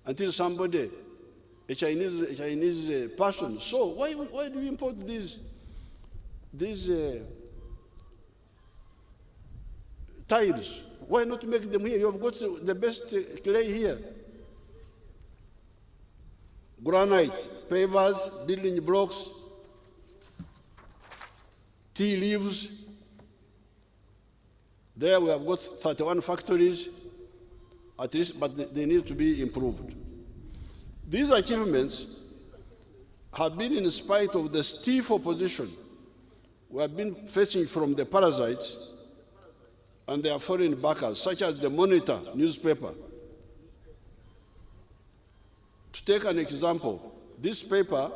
Until somebody, a Chinese person, so why do we import these tiles? Why not make them here? You have got the best clay here. Granite, pavers, building blocks, tea leaves. There we have got 31 factories, at least, but they need to be improved. These achievements have been in spite of the stiff opposition we have been facing from the parasites and their foreign backers, such as the Monitor newspaper. To take an example, this paper,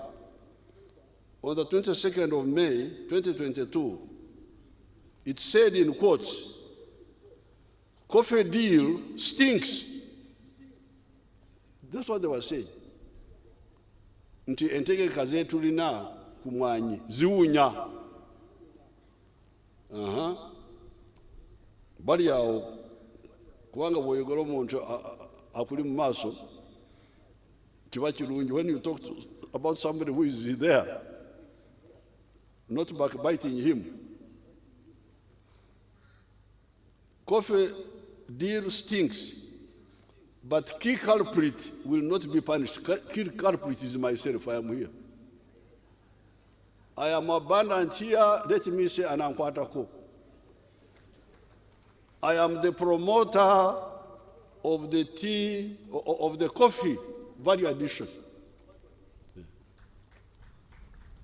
on the 22nd of May, 2022, it said in quotes, "Coffee deal stinks." That's what they were saying. Nti entegeka zetu lina kumwanyi ziwunya. Bali awo kubanga bwoyogera omuntu akuli mu maaso kiba kirungi when you talk about somebody who is there, not backbiting him. Coffee deal stinks, but key culprit will not be punished. Key culprit is myself. I am here. I am abundant here. Let me say, Anankwatako. I am the promoter of the tea, of the coffee value addition.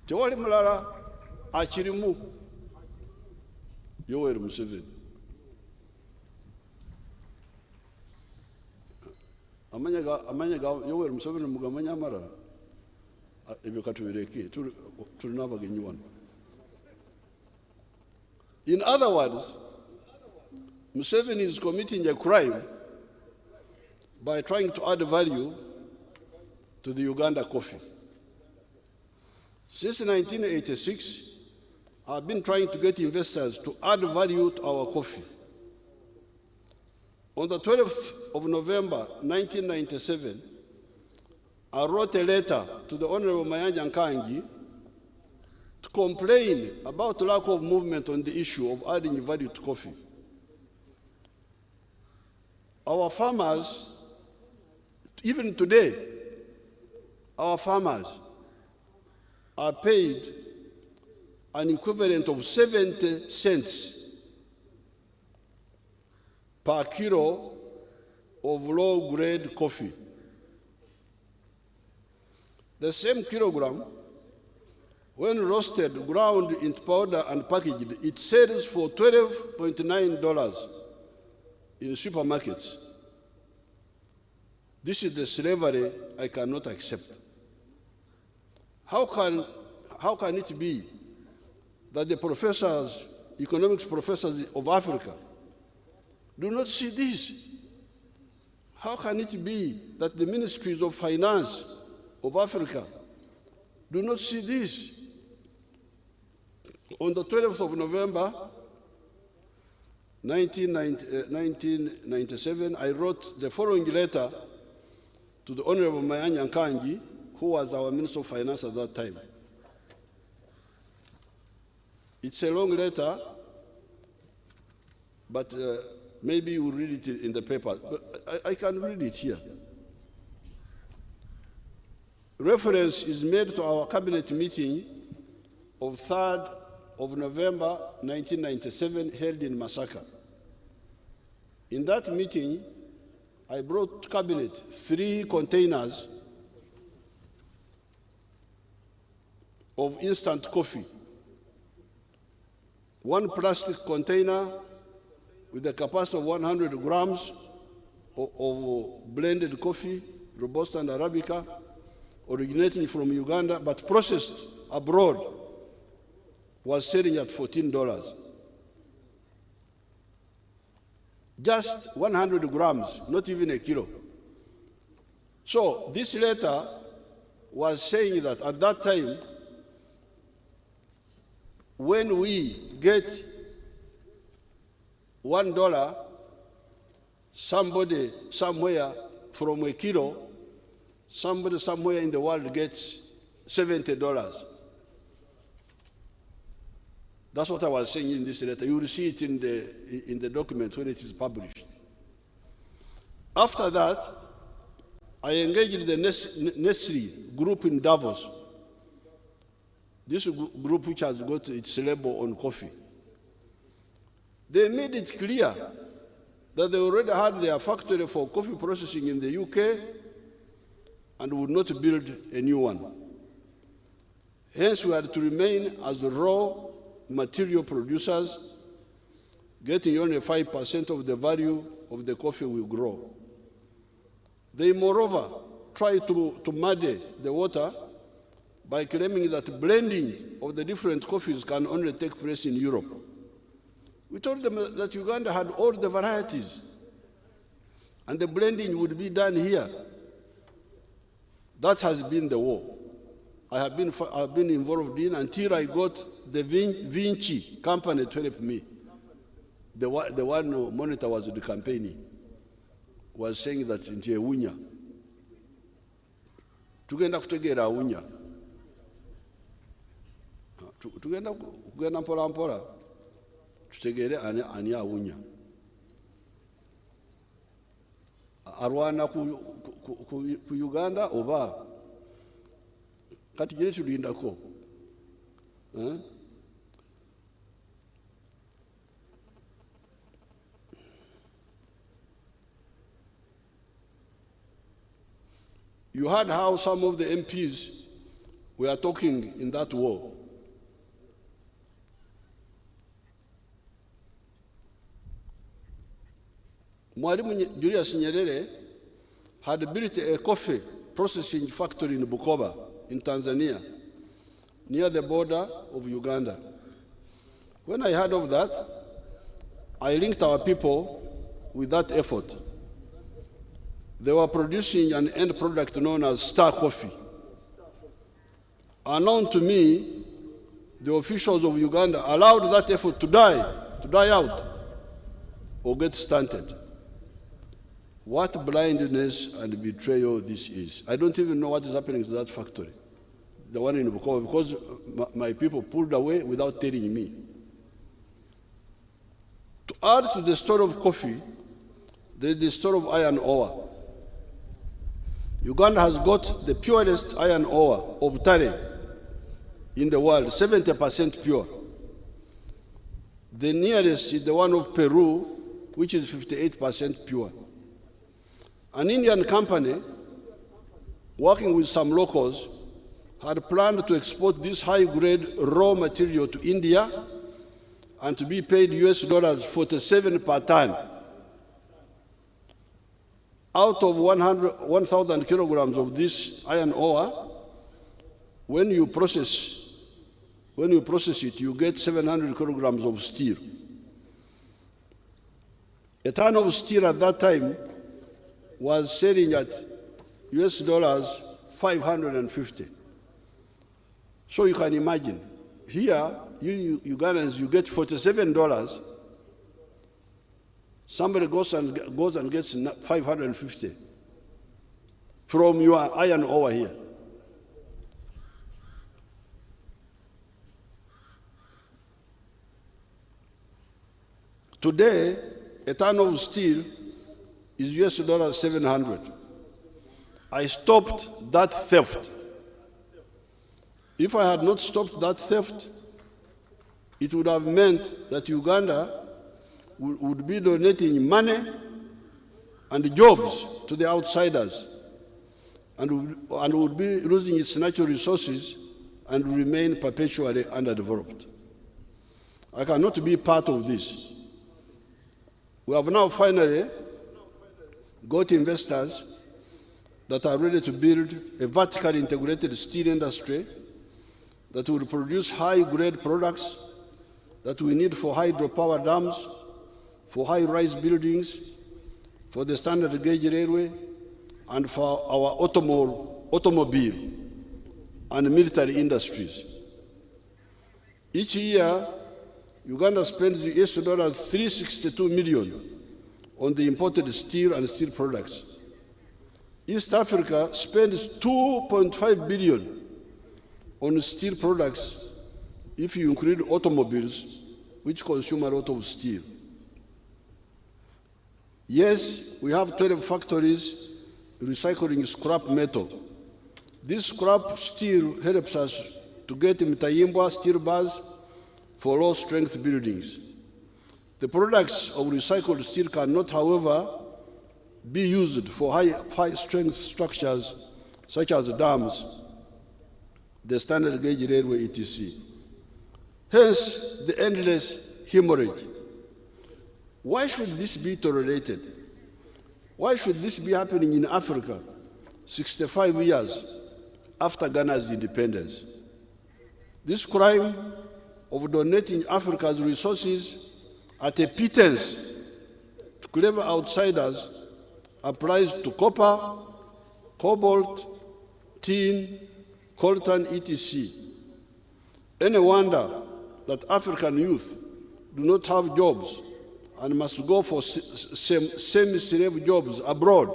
Tewali mulala akirimu Yoweri Museveni. Amanya ga Yoweri Museveni mugamanya amalala ebyo katubireke tulina abagenyi wano. In other words, Museveni is committing a crime by trying to add value to the Uganda coffee. Since 1986, I've been trying to get investors to add value to our coffee. On the 12th of November, 1997, I wrote a letter to the Honorable Mayanja Nkangi to complain about the lack of movement on the issue of adding value to coffee. Our farmers, even today, our farmers are paid an equivalent of 70 cents per kilo of low-grade coffee. The same kilogram, when roasted, ground into powder and packaged, it sells for $12.9 in supermarkets. This is the slavery I cannot accept. How can it be that the professors, economics professors of Africa, do not see this? How can it be that the ministries of finance of Africa do not see this? On the 12th of November, 1997, I wrote the following letter to the Honorable Mayanja Nkangi, who was our Minister of Finance at that time. It's a long letter, but maybe you read it in the paper. But I can read it here. Reference is made to our cabinet meeting of 3rd of November 1997 held in Masaka. In that meeting, I brought to cabinet 3 containers of instant coffee. 1 plastic container with a capacity of 100 grams of blended coffee, Robusta and Arabica, originating from Uganda, but processed abroad, was selling at $14. Just 100 grams, not even a kilo. So this letter was saying that at that time, when we get $1, somebody somewhere from a kilo, somebody somewhere in the world gets $70. That's what I was saying in this letter. You will see it in the document when it is published. After that, I engaged the Nestle group in Davos. This group which has got its label on coffee. They made it clear that they already had their factory for coffee processing in the UK and would not build a new one. Hence, we had to remain as the raw material producers, getting only 5% of the value of the coffee we grow. They, moreover, try to muddy the water by claiming that blending of the different coffees can only take place in Europe. We told them that Uganda had all the varieties, and the blending would be done here. That has been the war I've been involved in until I got the Vinci company to help me. The one monitor was the campaigning, was saying that in Ewunya, tugenda kutegera Awunya, tugenda mpola mpola, tutegere ani Awunya. Arwana ku Uganda oba kati jere tulindako. You heard how some of the MPs were talking in that war. Mwalimu Julius Nyerere had built a coffee processing factory in Bukoba, in Tanzania, near the border of Uganda. When I heard of that, I linked our people with that effort. They were producing an end product known as Star Coffee. Unknown to me, the officials of Uganda allowed that effort to die out, or get stunted. What blindness and betrayal this is. I don't even know what is happening to that factory, the one in Bukoba, because my people pulled away without telling me. To add to the story of coffee, there's the story of iron ore. Uganda has got the purest iron ore of Tare in the world, 70% pure. The nearest is the one of Peru, which is 58% pure. An Indian company, working with some locals, had planned to export this high-grade raw material to India and to be paid US dollars 47 per ton. Out of 1,000 kilograms of this iron ore, when you process it, you get 700 kilograms of steel. A ton of steel at that time was selling at US dollars 550. So you can imagine, here, you Ugandans, you get $47. Somebody goes and gets 550 from your iron ore here. Today, a ton of steel is US dollars 700. I stopped that theft. If I had not stopped that theft, it would have meant that Uganda would be donating money and jobs to the outsiders and would be losing its natural resources and remain perpetually underdeveloped. I cannot be part of this. We have now finally got investors that are ready to build a vertically integrated steel industry that will produce high-grade products that we need for hydropower dams, for high-rise buildings, for the standard gauge railway, and for our automobile and military industries. Each year, Uganda spends US $362 million on the imported steel and steel products. East Africa spends $2.5 billion on steel products if you include automobiles, which consume a lot of steel. Yes, we have 12 factories recycling scrap metal. This scrap steel helps us to get Mtayimbwa steel bars for low-strength buildings. The products of recycled steel cannot, however, be used for high-strength structures such as dams, the standard gauge railway, etc. Hence, the endless hemorrhage. Why should this be tolerated? Why should this be happening in Africa 65 years after Ghana's independence? This crime of donating Africa's resources at a pittance to clever outsiders applies to copper, cobalt, tin, coltan, etc. Any wonder that African youth do not have jobs and must go for semi-slave jobs abroad.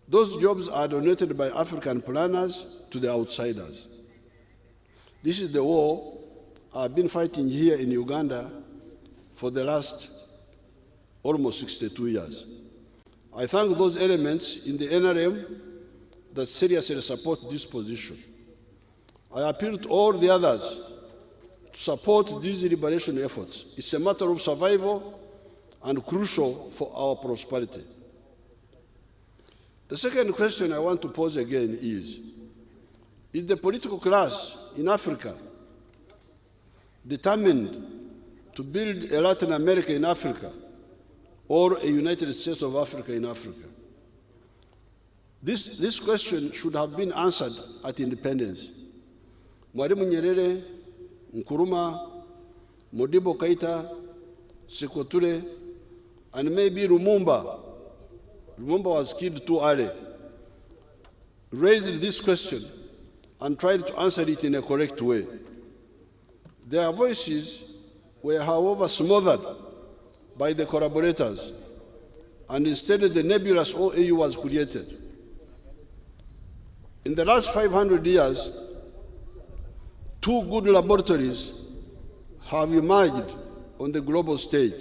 Those jobs are donated by African planners to the outsiders. This is the war I've been fighting here in Uganda for the last almost 62 years. I thank those elements in the NRM that seriously support this position. I appeal to all the others to support these liberation efforts. It's a matter of survival and crucial for our prosperity. The second question I want to pose again is the political class in Africa determined to build a Latin America in Africa or a United States of Africa in Africa? This question should have been answered at independence. Mwalimu Nyerere, Nkrumah, Modibo Keita, Sékou Touré, and maybe Lumumba was killed too early, raised this question and tried to answer it in a correct way. Their voices were, however, smothered by the collaborators, and instead the nebulous OAU was created. In the last 500 years, two good laboratories have emerged on the global stage.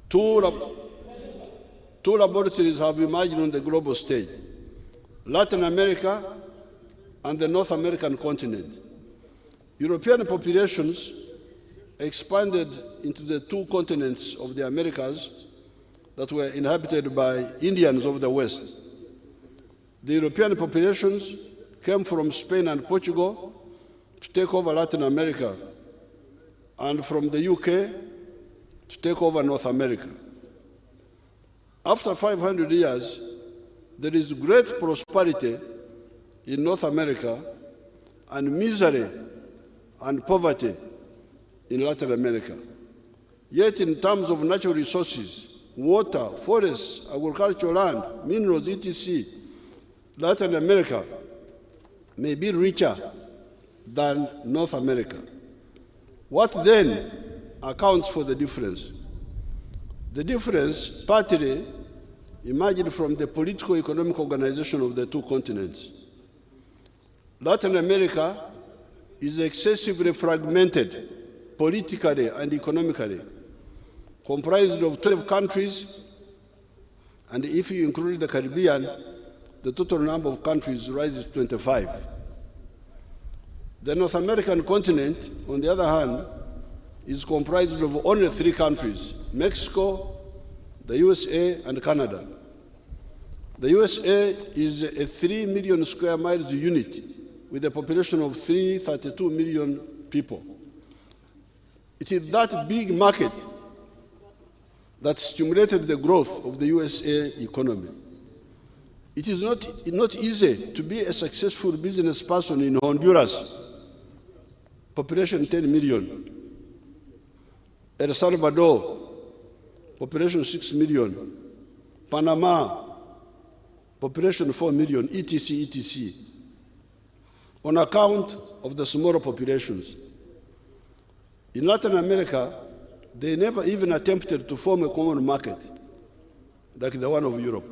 Two laboratories have emerged on the global stage: Latin America and the North American continent. European populations expanded into the two continents of the Americas that were inhabited by Indians of the West. The European populations came from Spain and Portugal to take over Latin America, and from the UK to take over North America. After 500 years, there is great prosperity in North America and misery and poverty in Latin America. Yet in terms of natural resources, water, forests, agricultural land, minerals, etc., Latin America may be richer than North America. What then accounts for the difference? The difference partly emerged from the political-economic organization of the two continents. Latin America is excessively fragmented politically and economically, comprised of 12 countries And if you include the Caribbean, the total number of countries rises to 25. The North American continent, on the other hand, is comprised of only 3 countries: Mexico, the USA, and Canada. The USA is a 3 million square miles unit with a population of 332 million people. It is that big market that stimulated the growth of the USA economy. It is not easy to be a successful business person in Honduras, population 10 million. El Salvador, population 6 million. Panama, population 4 million, etc., etc., on account of the smaller populations. In Latin America, they never even attempted to form a common market like the one of Europe.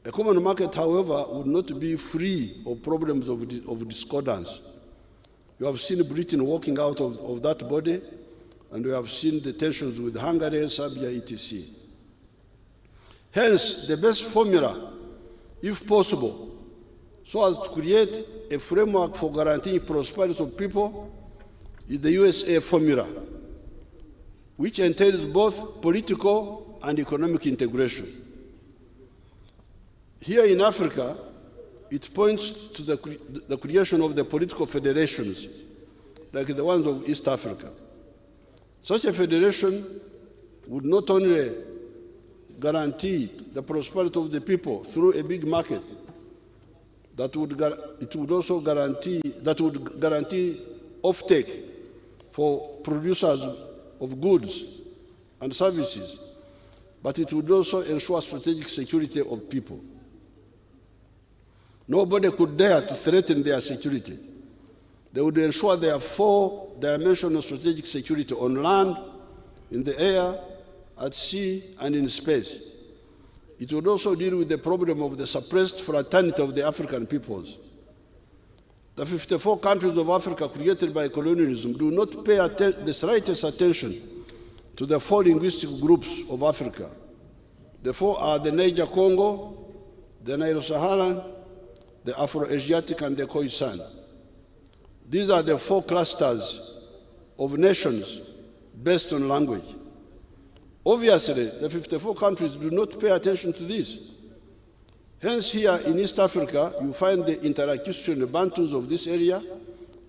A common market, however, would not be free of problems of discordance. You have seen Britain walking out of that body, and we have seen the tensions with Hungary, Serbia, etc. Hence, the best formula, if possible, so as to create a framework for guaranteeing prosperity of people, is the USA formula, which entails both political and economic integration. Here in Africa, it points to the creation of the political federations, like the ones of East Africa. Such a federation would not only guarantee the prosperity of the people through a big market, it would also guarantee offtake for producers of goods and services, but it would also ensure strategic security of people. Nobody could dare to threaten their security. They would ensure their 4-dimensional strategic security on land, in the air, at sea, and in space. It would also deal with the problem of the suppressed fraternity of the African peoples. The 54 countries of Africa created by colonialism do not pay the slightest attention to the 4 linguistic groups of Africa. The 4 are the Niger-Congo, the Nilo-Saharan, the Afro-Asiatic, and the Khoisan. These are the 4 clusters of nations based on language. Obviously, the 54 countries do not pay attention to this. Hence, here in East Africa, you find the interacustrian Bantus of this area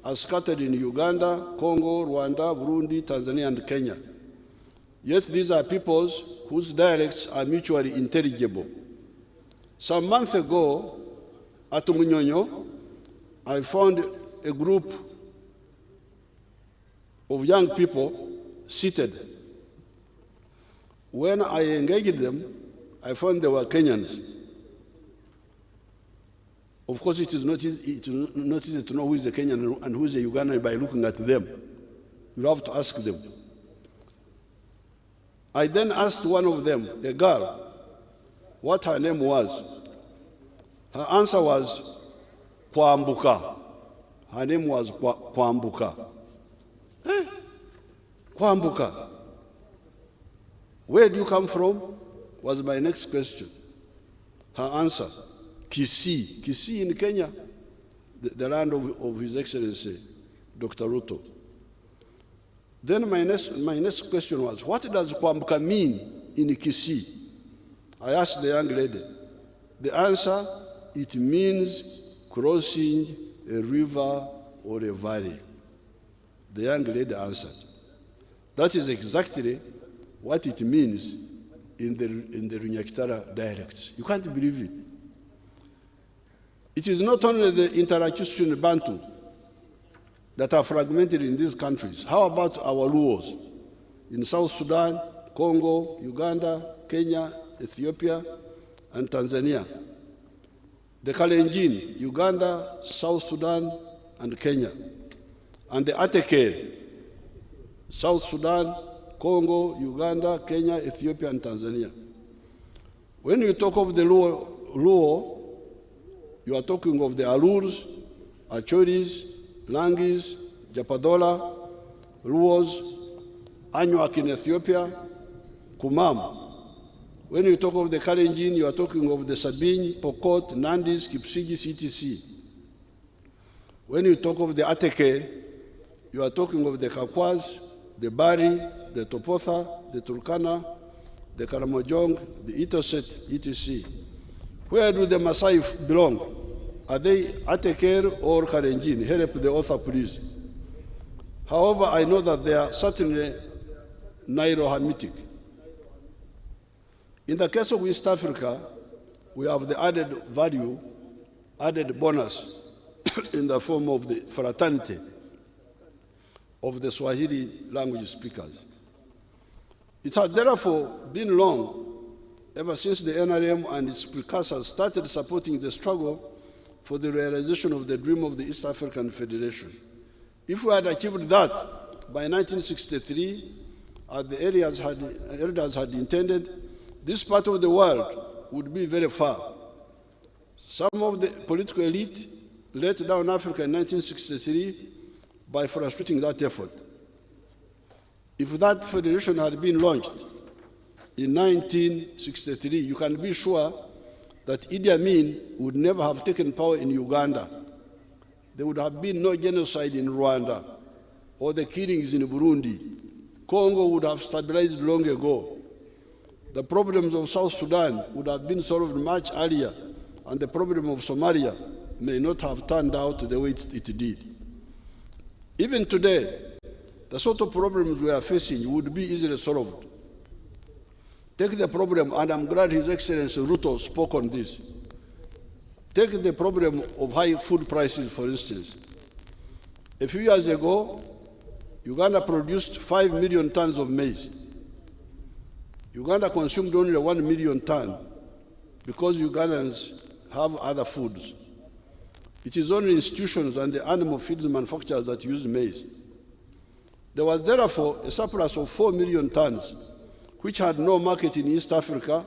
are scattered in Uganda, Congo, Rwanda, Burundi, Tanzania, and Kenya. Yet these are peoples whose dialects are mutually intelligible. Some months ago, at Munyonyo, I found a group of young people seated. When I engaged them, I found they were Kenyans. Of course, it is not easy to know who is a Kenyan and who is a Ugandan by looking at them. You have to ask them. I then asked one of them, a girl, what her name was. Her answer was Kwambuka. Her name was Kwambuka. Kwambuka. Where do you come from? Was my next question. Her answer, Kisii. Kisii in Kenya, the land of His Excellency, Dr. Ruto. Then my next question was, what does Kwambuka mean in Kisii? I asked the young lady. The answer, it means crossing a river or a valley. The young lady answered. That is exactly what it means in the Runyakitara dialects. You can't believe it. It is not only the interacustrian Bantu that are fragmented in these countries. How about our Luos in South Sudan, Congo, Uganda, Kenya, Ethiopia, and Tanzania? The Kalenjin, Uganda, South Sudan, and Kenya. And the Ateke, South Sudan, Congo, Uganda, Kenya, Ethiopia, and Tanzania. When you talk of the Luo, you are talking of the Alurs, Achoris, Langis, Japadola, Luos, Anuak in Ethiopia, Kumam, When you talk of the Kalenjin, you are talking of the Sabine, Pokot, Nandis, Kipsigis, etc. When you talk of the Ateke, you are talking of the Kakwaz, the Bari, the Topotha, the Turkana, the Karamojong, the Itoset, etc. Where do the Masai belong? Are they Ateker or Kalenjin? Help the author, please. However, I know that they are certainly Nairo-Hamitic. In the case of East Africa, we have the added value, added bonus in the form of the fraternity of the Swahili language speakers. It has therefore been long, ever since the NRM and its precursors started supporting the struggle for the realization of the dream of the East African Federation. If we had achieved that by 1963, as the elders had intended, this part of the world would be very far. Some of the political elite let down Africa in 1963 by frustrating that effort. If that federation had been launched in 1963, you can be sure that Idi Amin would never have taken power in Uganda. There would have been no genocide in Rwanda or the killings in Burundi. Congo would have stabilized long ago. The problems of South Sudan would have been solved much earlier, and the problem of Somalia may not have turned out the way it did. Even today, the sort of problems we are facing would be easily solved. Take the problem, and I'm glad His Excellency Ruto spoke on this. Take the problem of high food prices, for instance. A few years ago, Uganda produced 5 million tons of maize. Uganda consumed only 1 million tons because Ugandans have other foods. It is only institutions and the animal feeds manufacturers that use maize. There was therefore a surplus of 4 million tons, which had no market in East Africa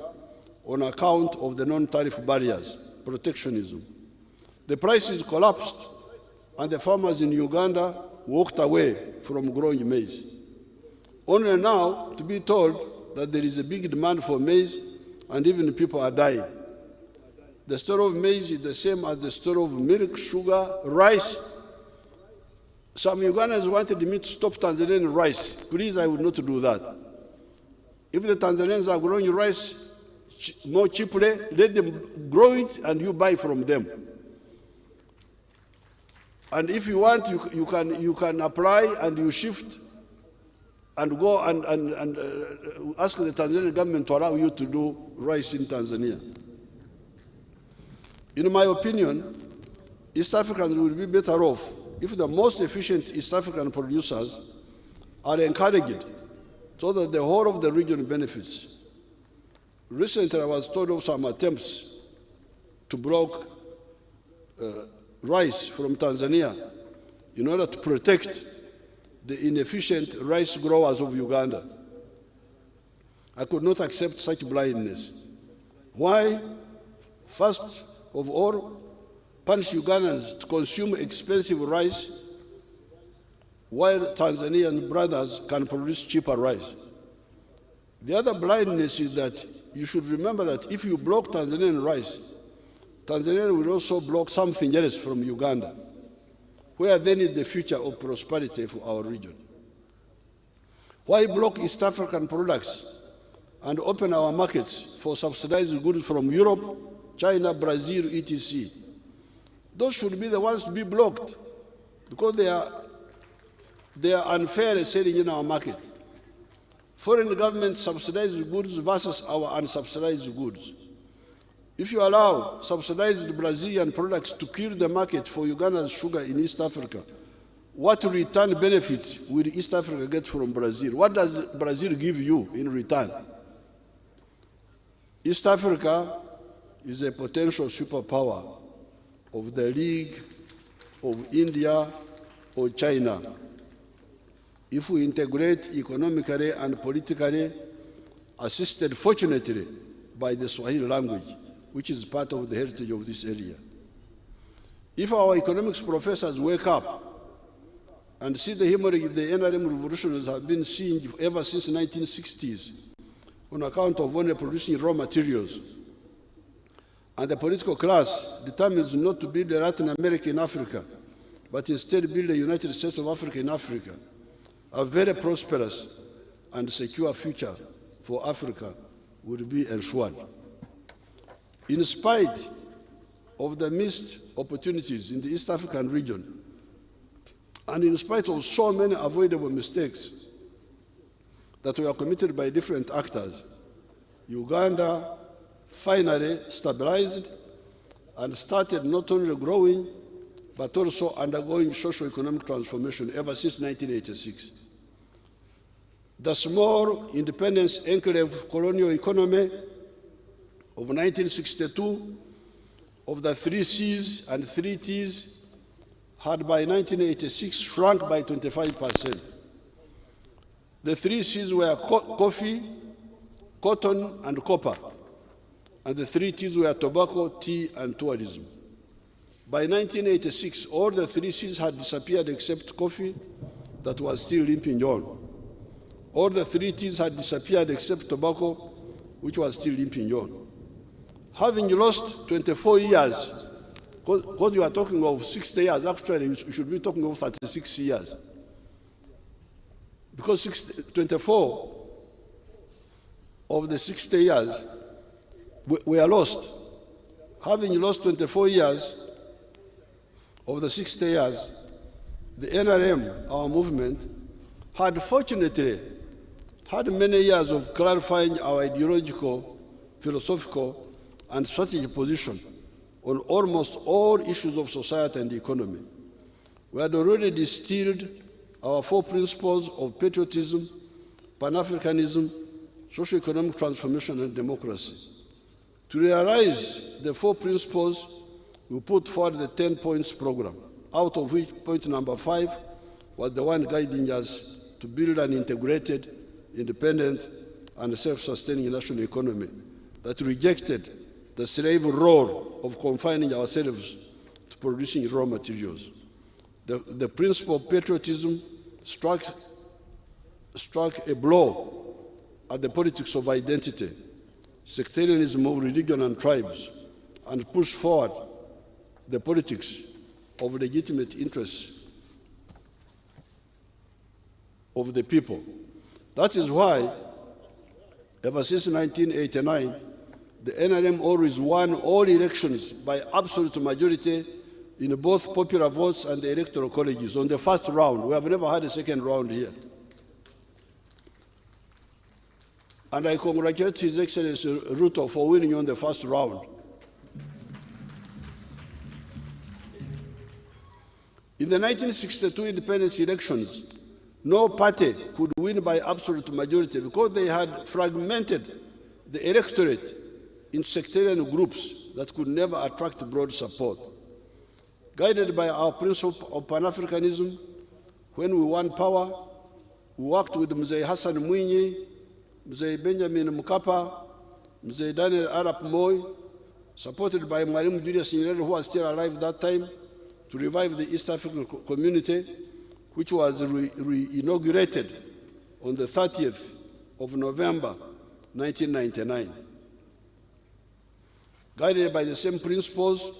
on account of the non-tariff barriers, protectionism. The prices collapsed, and the farmers in Uganda walked away from growing maize. Only now to be told that there is a big demand for maize, and even people are dying. The store of maize is the same as the store of milk, sugar, rice. Some Ugandans wanted me to stop Tanzanian rice. Please, I would not do that. If the Tanzanians are growing rice more cheaply, let them grow it and you buy from them. And if you want, you can apply and you shift and go and ask the Tanzanian government to allow you to do rice in Tanzania. In my opinion, East Africans will be better off if the most efficient East African producers are encouraged so that the whole of the region benefits. Recently, I was told of some attempts to block rice from Tanzania in order to protect the inefficient rice growers of Uganda. I could not accept such blindness. Why? First of all, punish Ugandans to consume expensive rice while Tanzanian brothers can produce cheaper rice. The other blindness is that you should remember that if you block Tanzanian rice, Tanzania will also block something else from Uganda. Where then is the future of prosperity for our region? Why block East African products and open our markets for subsidized goods from Europe, China, Brazil, etc.? Those should be the ones to be blocked because they are unfairly selling in our market. Foreign government subsidized goods versus our unsubsidized goods. If you allow subsidized Brazilian products to kill the market for Uganda's sugar in East Africa, what return benefits will East Africa get from Brazil? What does Brazil give you in return? East Africa is a potential superpower of the League of India or China. If we integrate economically and politically, assisted fortunately by the Swahili language, which is part of the heritage of this area. If our economics professors wake up and see the hemorrhage the NRM revolutionaries have been seeing ever since the 1960s, on account of only producing raw materials. And the political class determines not to build a Latin America in Africa, but instead build a United States of Africa in Africa, a very prosperous and secure future for Africa would be ensured. In spite of the missed opportunities in the East African region, and in spite of so many avoidable mistakes that were committed by different actors, Uganda finally stabilized and started not only growing, but also undergoing socio-economic transformation ever since 1986. The small independence enclave colonial economy of 1962 of the 3 Cs and 3 Ts had by 1986 shrunk by 25%. The 3 Cs were coffee, cotton, and copper, and the 3 Ts were tobacco, tea, and tourism. By 1986, all the 3 Cs had disappeared except coffee that was still limping on. All the 3 Ts had disappeared except tobacco, which was still limping on. Having lost 24 years, because you are talking of 60 years, actually you should be talking of 36 years. Because 24 of the 60 years were lost. Having lost 24 years of the 60 years, the NRM, our movement, had fortunately had many years of clarifying our ideological, philosophical, and strategic position on almost all issues of society and economy. We had already distilled our 4 principles of patriotism, Pan-Africanism, socio-economic transformation, and democracy. To realize the 4 principles, we put forward the 10 points program, out of which point number 5 was the one guiding us to build an integrated, independent, and self-sustaining national economy that rejected the slave role of confining ourselves to producing raw materials. The principle of patriotism struck a blow at the politics of identity, sectarianism of religion and tribes, and pushed forward the politics of legitimate interests of the people. That is why, ever since 1989, the NRM always won all elections by absolute majority in both popular votes and the electoral colleges on the first round. We have never had a second round here. And I congratulate His Excellency Ruto for winning on the first round. In the 1962 independence elections, no party could win by absolute majority because they had fragmented the electorate into sectarian groups that could never attract broad support. Guided by our principle of Pan-Africanism, when we won power, we worked with Mzee Hassan Mwinyi, Mzee Benjamin Mkapa, Mzee Daniel Arap Moi, supported by Mwalimu Julius Nyerere, who was still alive that time, to revive the East African community, which was re-inaugurated on the 30th of November, 1999. Guided by the same principles,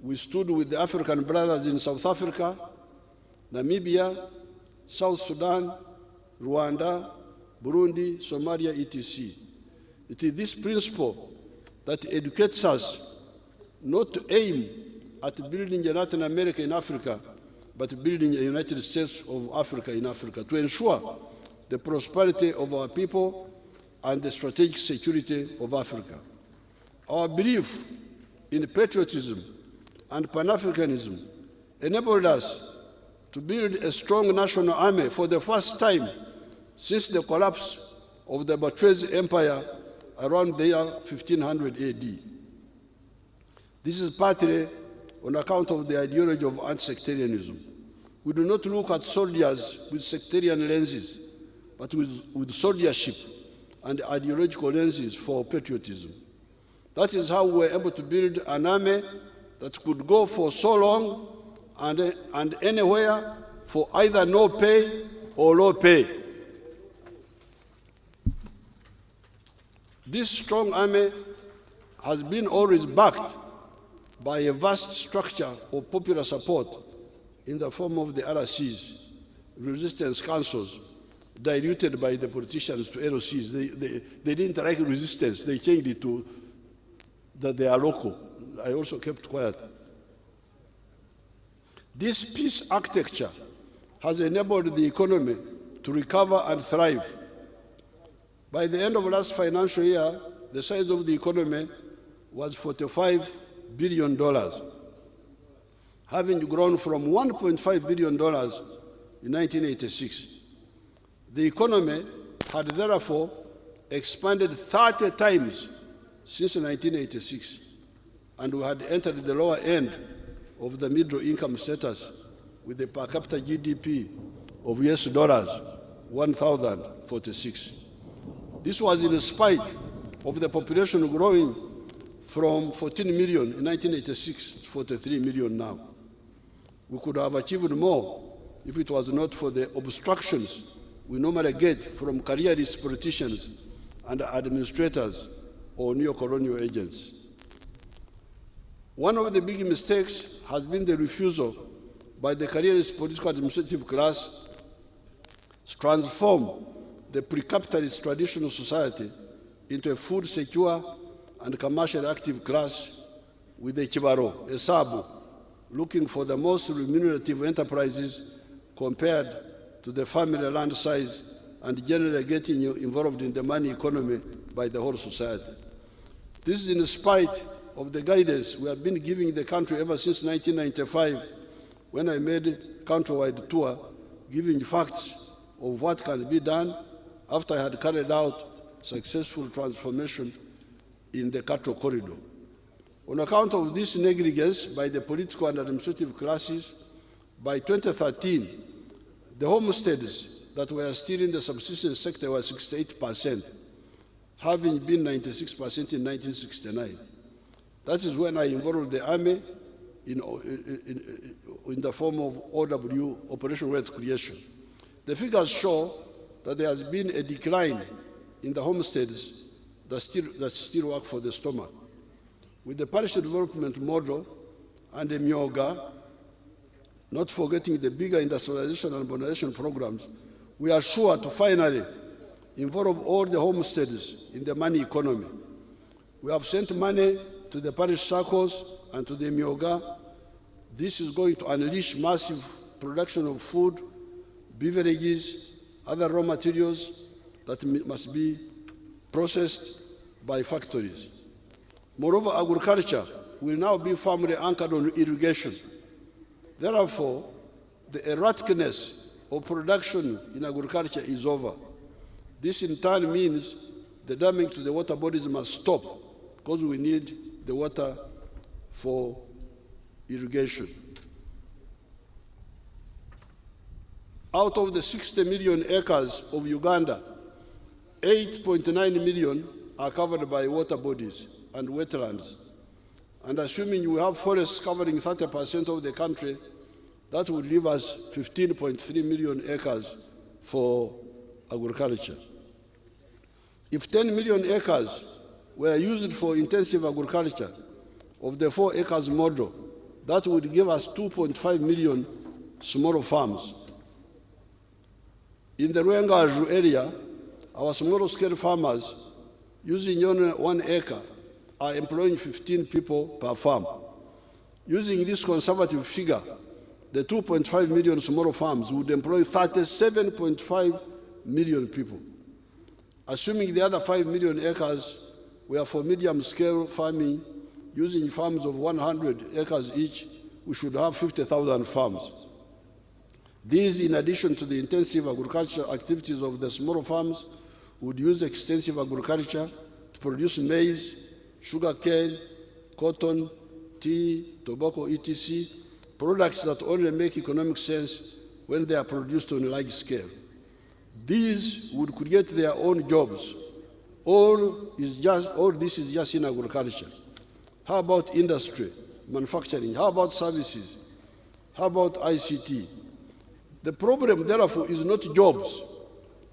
we stood with the African brothers in South Africa, Namibia, South Sudan, Rwanda, Burundi, Somalia, etc. It is this principle that educates us not to aim at building a Latin America in Africa, but building a United States of Africa in Africa to ensure the prosperity of our people and the strategic security of Africa. Our belief in patriotism and Pan-Africanism enabled us to build a strong national army for the first time since the collapse of the Bourgeois Empire around the year 1500 AD. This is partly on account of the ideology of anti-sectarianism. We do not look at soldiers with sectarian lenses, but with soldiership and ideological lenses for patriotism. That is how we were able to build an army that could go for so long and anywhere for either no pay or low pay. This strong army has been always backed by a vast structure of popular support in the form of the RCs, resistance councils, diluted by the politicians to LOCs. They didn't like resistance. They changed it to that they are local. I also kept quiet. This peace architecture has enabled the economy to recover and thrive. By the end of last financial year, the size of the economy was $45 billion, having grown from $1.5 billion in 1986. The economy had therefore expanded 30 times since 1986, and we had entered the lower end of the middle income status with a per capita GDP of US dollars 1,046. This was in spite of the population growing from 14 million in 1986 to 43 million now. We could have achieved more if it was not for the obstructions we normally get from careerist politicians and administrators or neo-colonial agents. One of the big mistakes has been the refusal by the careerist political administrative class to transform the pre-capitalist traditional society into a food secure and commercially active class with a chibaro, a sabu, looking for the most remunerative enterprises compared to the family land size and generally getting involved in the money economy by the whole society. This is in spite of the guidance we have been giving the country ever since 1995, when I made a countrywide tour giving facts of what can be done after I had carried out successful transformation in the cattle corridor. On account of this negligence by the political and administrative classes, by 2013, the homesteads that were still in the subsistence sector were 68%, having been 96% in 1969. That is when I involved the army in the form of OW, Operation Wealth Creation. The figures show that there has been a decline in the homesteads that still work for the stomach. With the parish development model and the myoga, not forgetting the bigger industrialization and modernization programs, we are sure to finally involve all the homesteads in the money economy. We have sent money to the parish circles and to the myoga. This is going to unleash massive production of food, beverages, other raw materials that must be processed by factories. Moreover, agriculture will now be firmly anchored on irrigation. Therefore, the erraticness of production in agriculture is over. This in turn means the damage to the water bodies must stop because we need the water for irrigation. Out of the 60 million acres of Uganda, 8.9 million are covered by water bodies and wetlands. And assuming we have forests covering 30% of the country, that would leave us 15.3 million acres for agriculture. If 10 million acres were used for intensive agriculture of the 4 acres model, that would give us 2.5 million small farms. In the Ruengaju area, our small-scale farmers using only 1 acre are employing 15 people per farm. Using this conservative figure, the 2.5 million small farms would employ 37.5 million people. Assuming the other 5 million acres were for medium-scale farming, using farms of 100 acres each, we should have 50,000 farms. These, in addition to the intensive agricultural activities of the small farms, would use extensive agriculture to produce maize, sugarcane, cotton, tea, tobacco, etc., products that only make economic sense when they are produced on a large scale. These would create their own jobs. All this is just in agriculture. How about industry, manufacturing? How about services? How about ICT? The problem, therefore, is not jobs.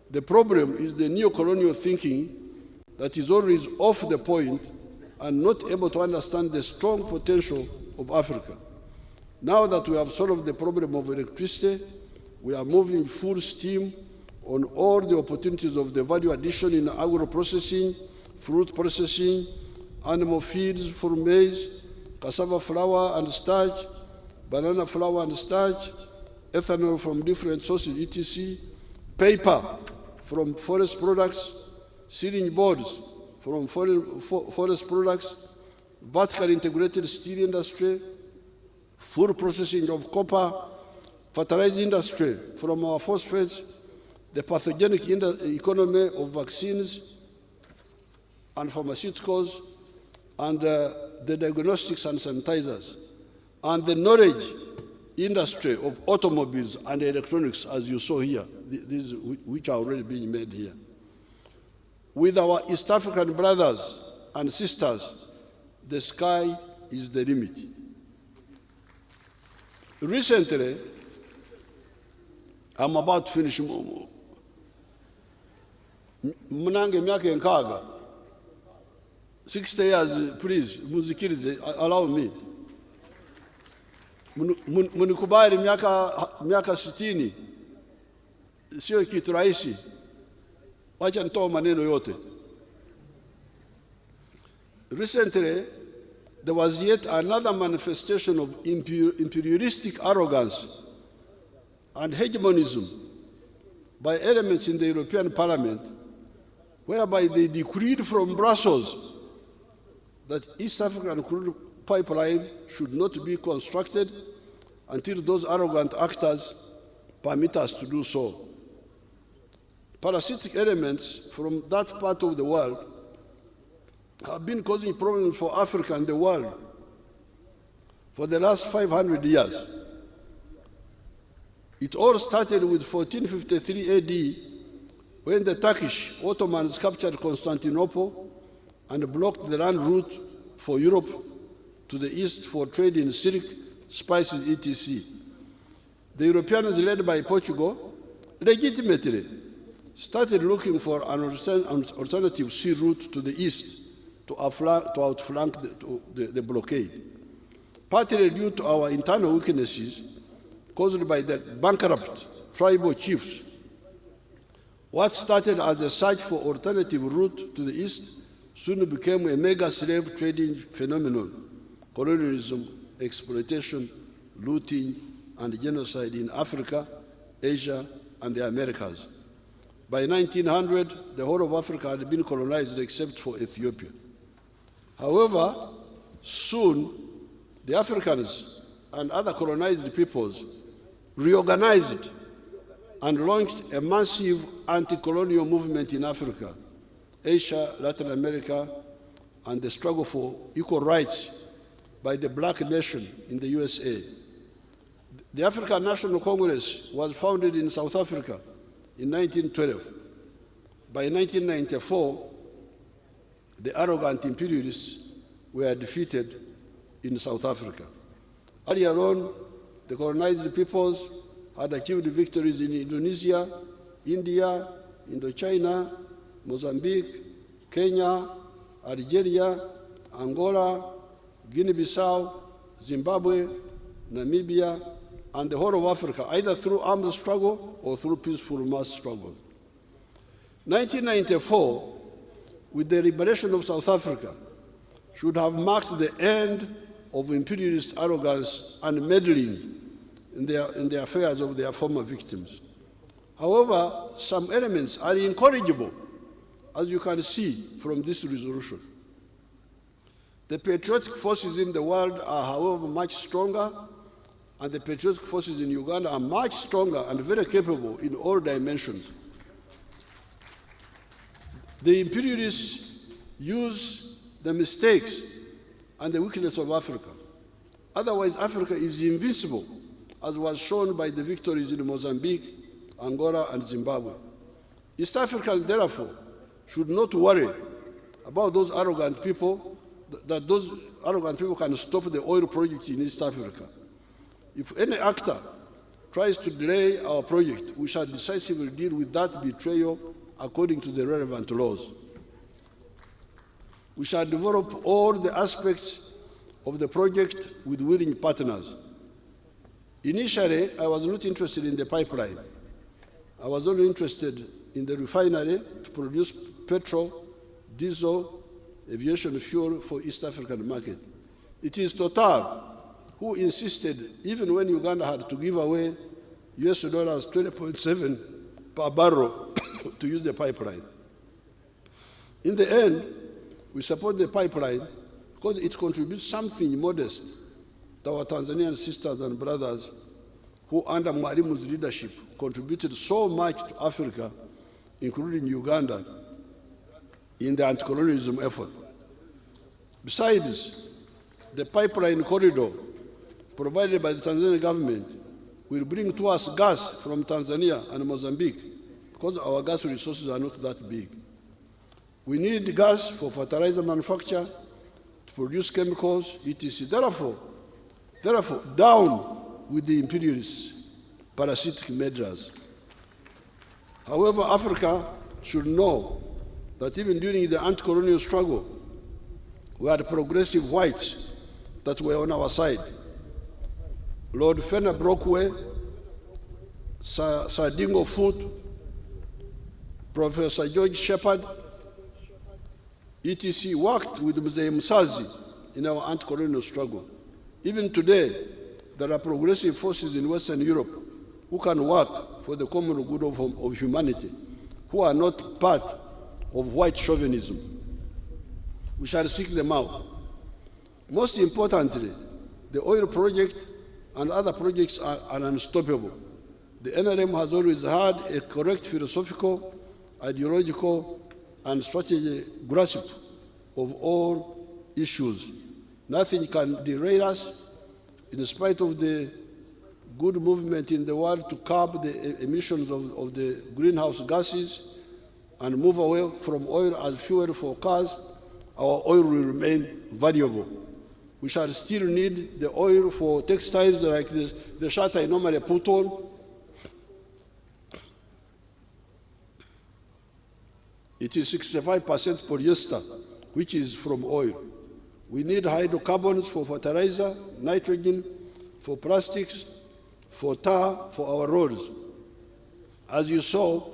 The problem is the neo-colonial thinking that is always off the point and not able to understand the strong potential of Africa. Now that we have solved the problem of electricity, we are moving full steam on all the opportunities of the value addition in agro-processing, fruit processing, animal feeds for maize, cassava flour and starch, banana flour and starch, ethanol from different sources, etc., paper from forest products, sealing boards from forest products, vertically integrated steel industry, food processing of copper, fertilizer industry from our phosphates, the pathogenic economy of vaccines and pharmaceuticals, and the diagnostics and sanitizers, and the knowledge industry of automobiles and electronics, as you saw here, these which are already being made here. With our East African brothers and sisters, the sky is the limit. Recently, I'm about to finish. Mnange miaka nkaga. 60 years, please, muzikirize, allow me. Munikubali miaka 60. Sio kitu rahisi. Wacha nitoe maneno yote. Recently, there was yet another manifestation of imperialistic arrogance and hegemonism by elements in the European Parliament, whereby they decreed from Brussels that East African crude pipeline should not be constructed until those arrogant actors permit us to do so. Parasitic elements from that part of the world have been causing problems for Africa and the world for the last 500 years. It all started with 1453 AD, when the Turkish Ottomans captured Constantinople and blocked the land route for Europe to the east for trade in silk, spices, etc. The Europeans, led by Portugal, legitimately started looking for an alternative sea route to the east to outflank the blockade, partly due to our internal weaknesses caused by the bankrupt tribal chiefs. What started as a search for alternative route to the east soon became a mega slave trading phenomenon: colonialism, exploitation, looting, and genocide in Africa, Asia, and the Americas. By 1900, the whole of Africa had been colonized except for Ethiopia. However, soon the Africans and other colonized peoples reorganized and launched a massive anti-colonial movement in Africa, Asia, Latin America, and the struggle for equal rights by the black nation in the USA. The African National Congress was founded in South Africa in 1912. By 1994, the arrogant imperialists were defeated in South Africa. Earlier on, the colonized peoples had achieved victories in Indonesia, India, Indochina, Mozambique, Kenya, Algeria, Angola, Guinea-Bissau, Zimbabwe, Namibia, and the whole of Africa, either through armed struggle or through peaceful mass struggle. 1994, with the liberation of South Africa, should have marked the end of imperialist arrogance and meddling in the affairs of their former victims. However, some elements are incorrigible, as you can see from this resolution. The patriotic forces in the world are, however, much stronger, and the patriotic forces in Uganda are much stronger and very capable in all dimensions. The imperialists use the mistakes and the weakness of Africa. Otherwise, Africa is invincible, as was shown by the victories in Mozambique, Angola, and Zimbabwe. East Africans, therefore, should not worry about those arrogant people, that those arrogant people can stop the oil project in East Africa. If any actor tries to delay our project, we shall decisively deal with that betrayal according to the relevant laws. We shall develop all the aspects of the project with willing partners. Initially, I was not interested in the pipeline. I was only interested in the refinery to produce petrol, diesel, aviation fuel for East African market. It is Total who insisted, even when Uganda had to give away US dollars 20.7 per barrel to use the pipeline. In the end, we support the pipeline because it contributes something modest to our Tanzanian sisters and brothers who, under Mwalimu's leadership, contributed so much to Africa, including Uganda, in the anti-colonialism effort. Besides, the pipeline corridor provided by the Tanzanian government will bring to us gas from Tanzania and Mozambique because our gas resources are not that big. We need gas for fertilizer manufacture, to produce chemicals, etc. Therefore, down with the imperialist parasitic measures. However, Africa should know that even during the anti-colonial struggle, we had progressive whites that were on our side. Lord Fena Brockway, Sir Dingo Foot, Professor George Shepard, etc. worked with Mzee Musazi in our anti-colonial struggle. Even today, there are progressive forces in Western Europe who can work for the common good of humanity, who are not part of white chauvinism. We shall seek them out. Most importantly, the oil project and other projects are unstoppable. The NRM has always had a correct philosophical, ideological, and strategic grasp of all issues. Nothing can derail us, in spite of the good movement in the world to curb the emissions of the greenhouse gases and move away from oil as fuel for cars. Our oil will remain valuable. We shall still need the oil for textiles like the shirt I normally put on. It is 65% polyester, which is from oil. We need hydrocarbons for fertilizer, nitrogen for plastics, for tar for our roads. As you saw,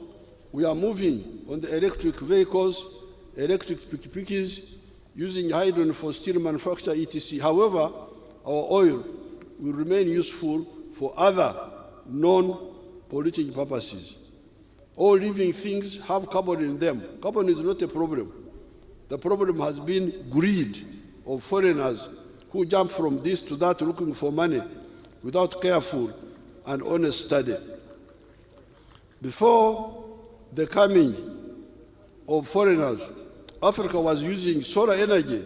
we are moving on the electric vehicles, electric pickups, using hydrogen for steel manufacture, etc. However, our oil will remain useful for other non-polluting purposes. All living things have carbon in them. Carbon is not a problem. The problem has been greed of foreigners who jump from this to that looking for money without careful and honest study. Before the coming of foreigners, Africa was using solar energy,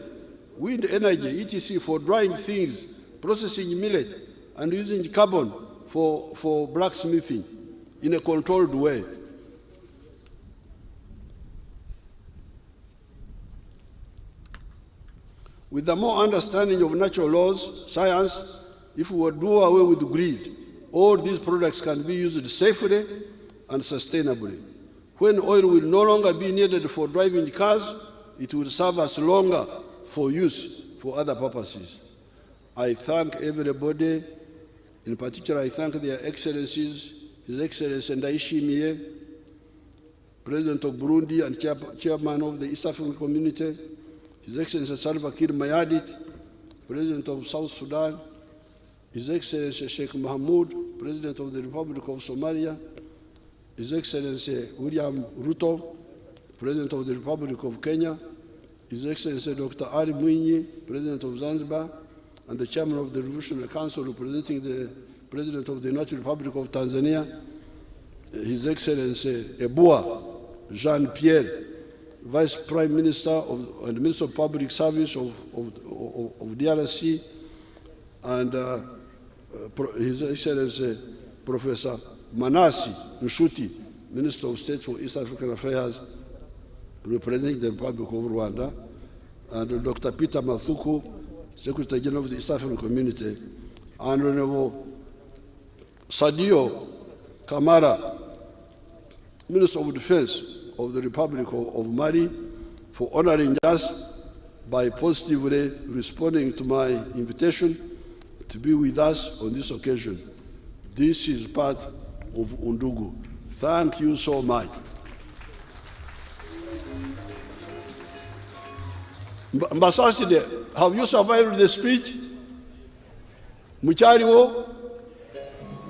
wind energy, etc. for drying things, processing millet, and using carbon for blacksmithing in a controlled way. With the more understanding of natural laws, science, if we would do away with greed, all these products can be used safely and sustainably. When oil will no longer be needed for driving cars, it will serve us longer for use for other purposes. I thank everybody. In particular, I thank their excellencies, His Excellency Ndayishimiye, President of Burundi and Chairman of the East African Community, His Excellency Salva Kiir Mayardit, President of South Sudan, His Excellency Sheikh Mohamud, President of the Republic of Somalia, His Excellency William Ruto, President of the Republic of Kenya, His Excellency Dr. Ali Mwinyi, President of Zanzibar, and the Chairman of the Revolutionary Council representing the President of the United Republic of Tanzania, His Excellency Ebua Jean-Pierre, Vice Prime Minister and Minister of Public Service of DRC, and His Excellency Professor Manasi Nshuti, Minister of State for East African Affairs, representing the Republic of Rwanda, and Dr. Peter Mathuku, Secretary General of the East African Community, and Honorable Sadio Kamara, Minister of Defense of the Republic of Mali, for honoring us by positively responding to my invitation to be with us on this occasion. This is part of Undugu. Thank you so much. Mbasaside, have you survived the speech? Muchariwo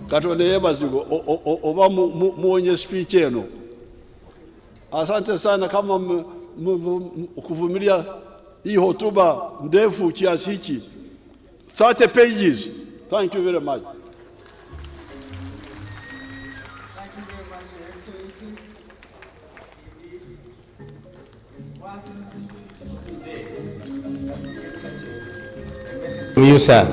katonda yebazigo oba muonye speech eno. Asante sana kama kuvumilia hii hotuba ndefu kiasi hiki. 30 pages. Thank you very much.
You, sir.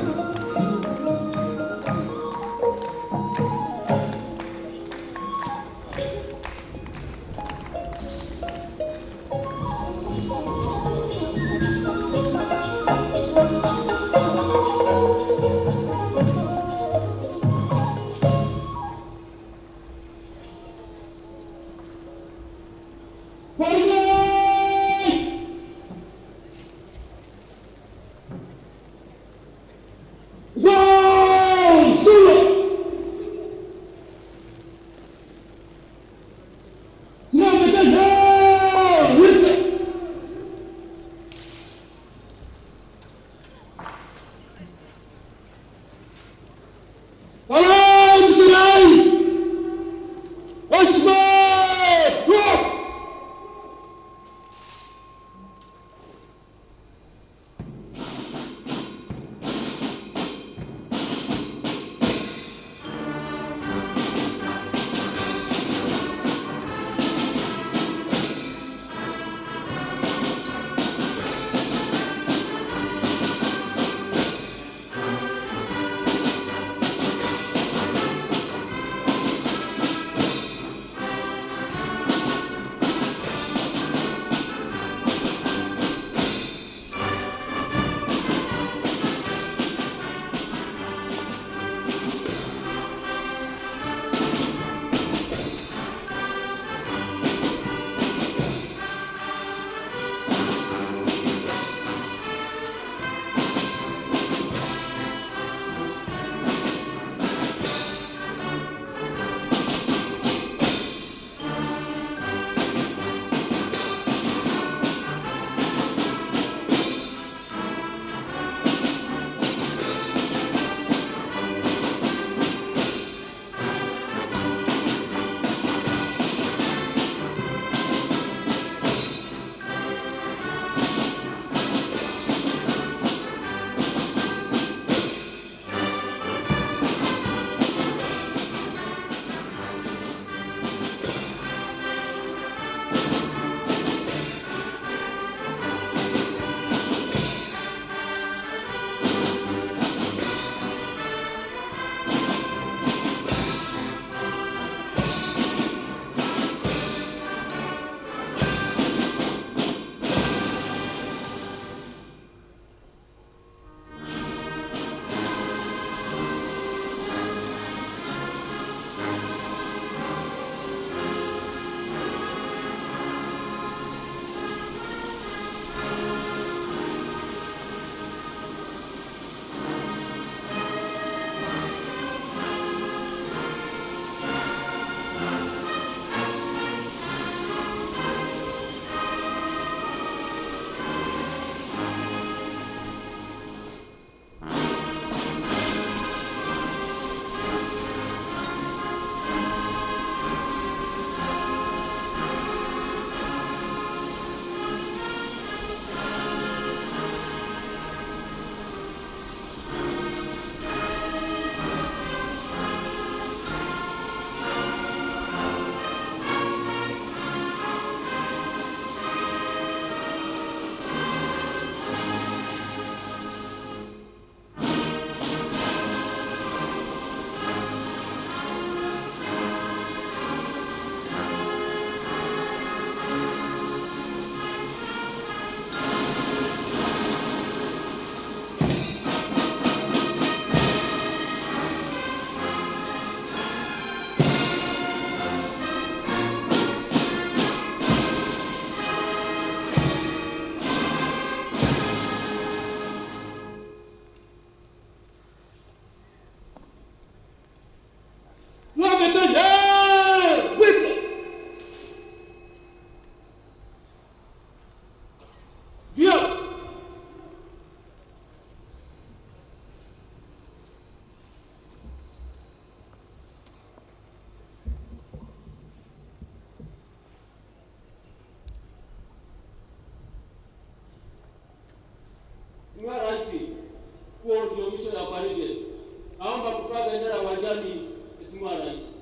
Mheshimiwa Rais.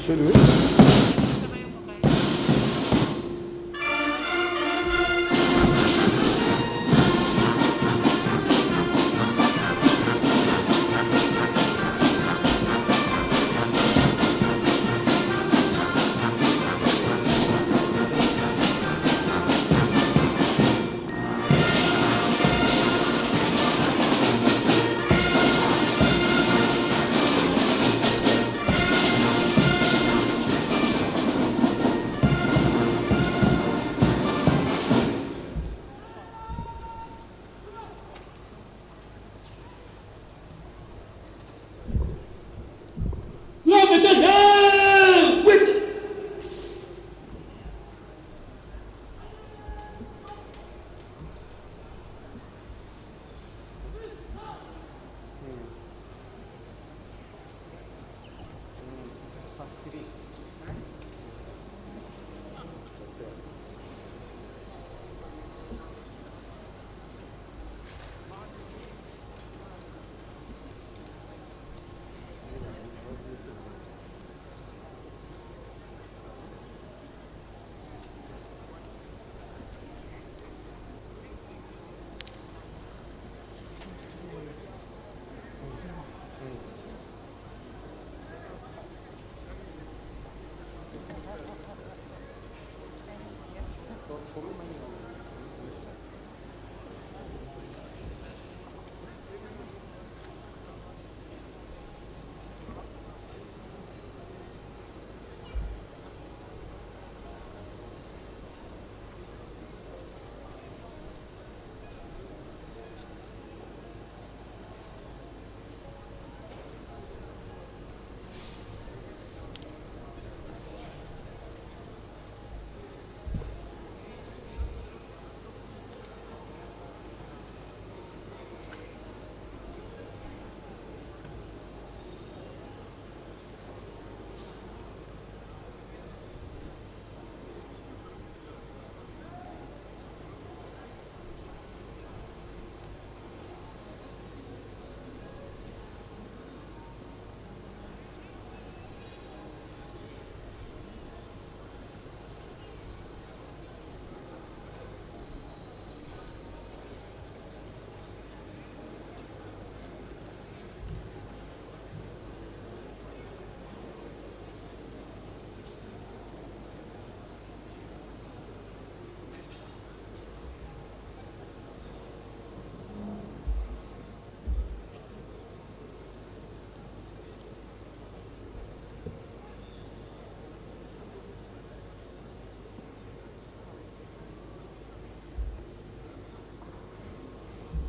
Should we?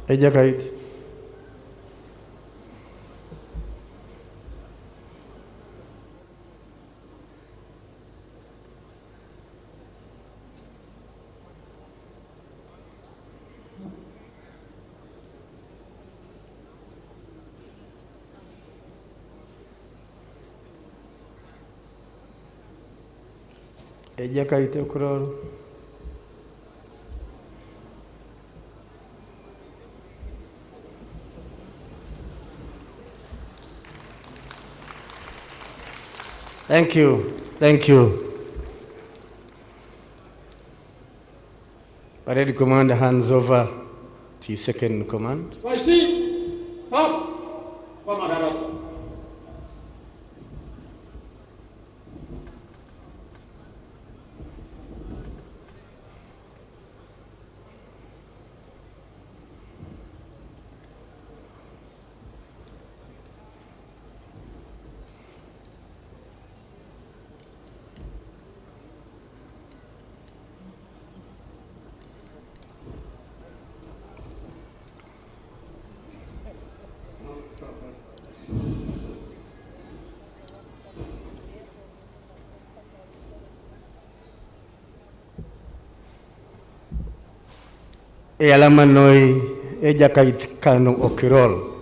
Ejakait. Ejakait okuroro. Thank you. Thank you. Parade Commander hands over to his second in command.
Stop. Kwa madaraka.
e alamanoi e jakait kano okirol.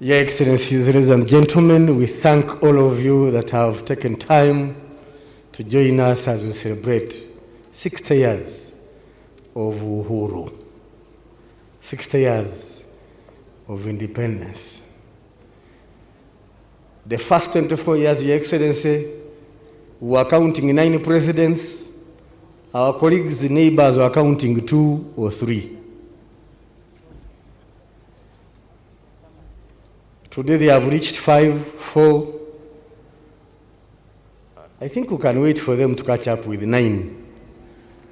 Your Excellencies, ladies and gentlemen, we thank all of you that have taken time to join us as we celebrate 60 years of Uhuru, 60 years of independence. The first 24 years, Your Excellency, we were counting 9 presidents. Our colleagues, neighbors were counting 2 or 3. Today they have reached 5, 4. I think we can wait for them to catch up with 9.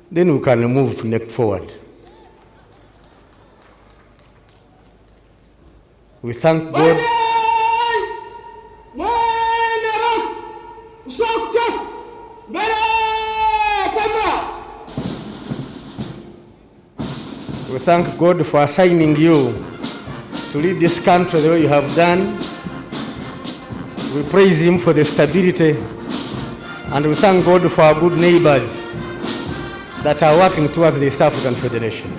Then we can move next forward. We thank God. We thank God for assigning you to lead this country the way you have done. We praise Him for the stability, and we thank God for our good neighbors that are working towards the East African Federation.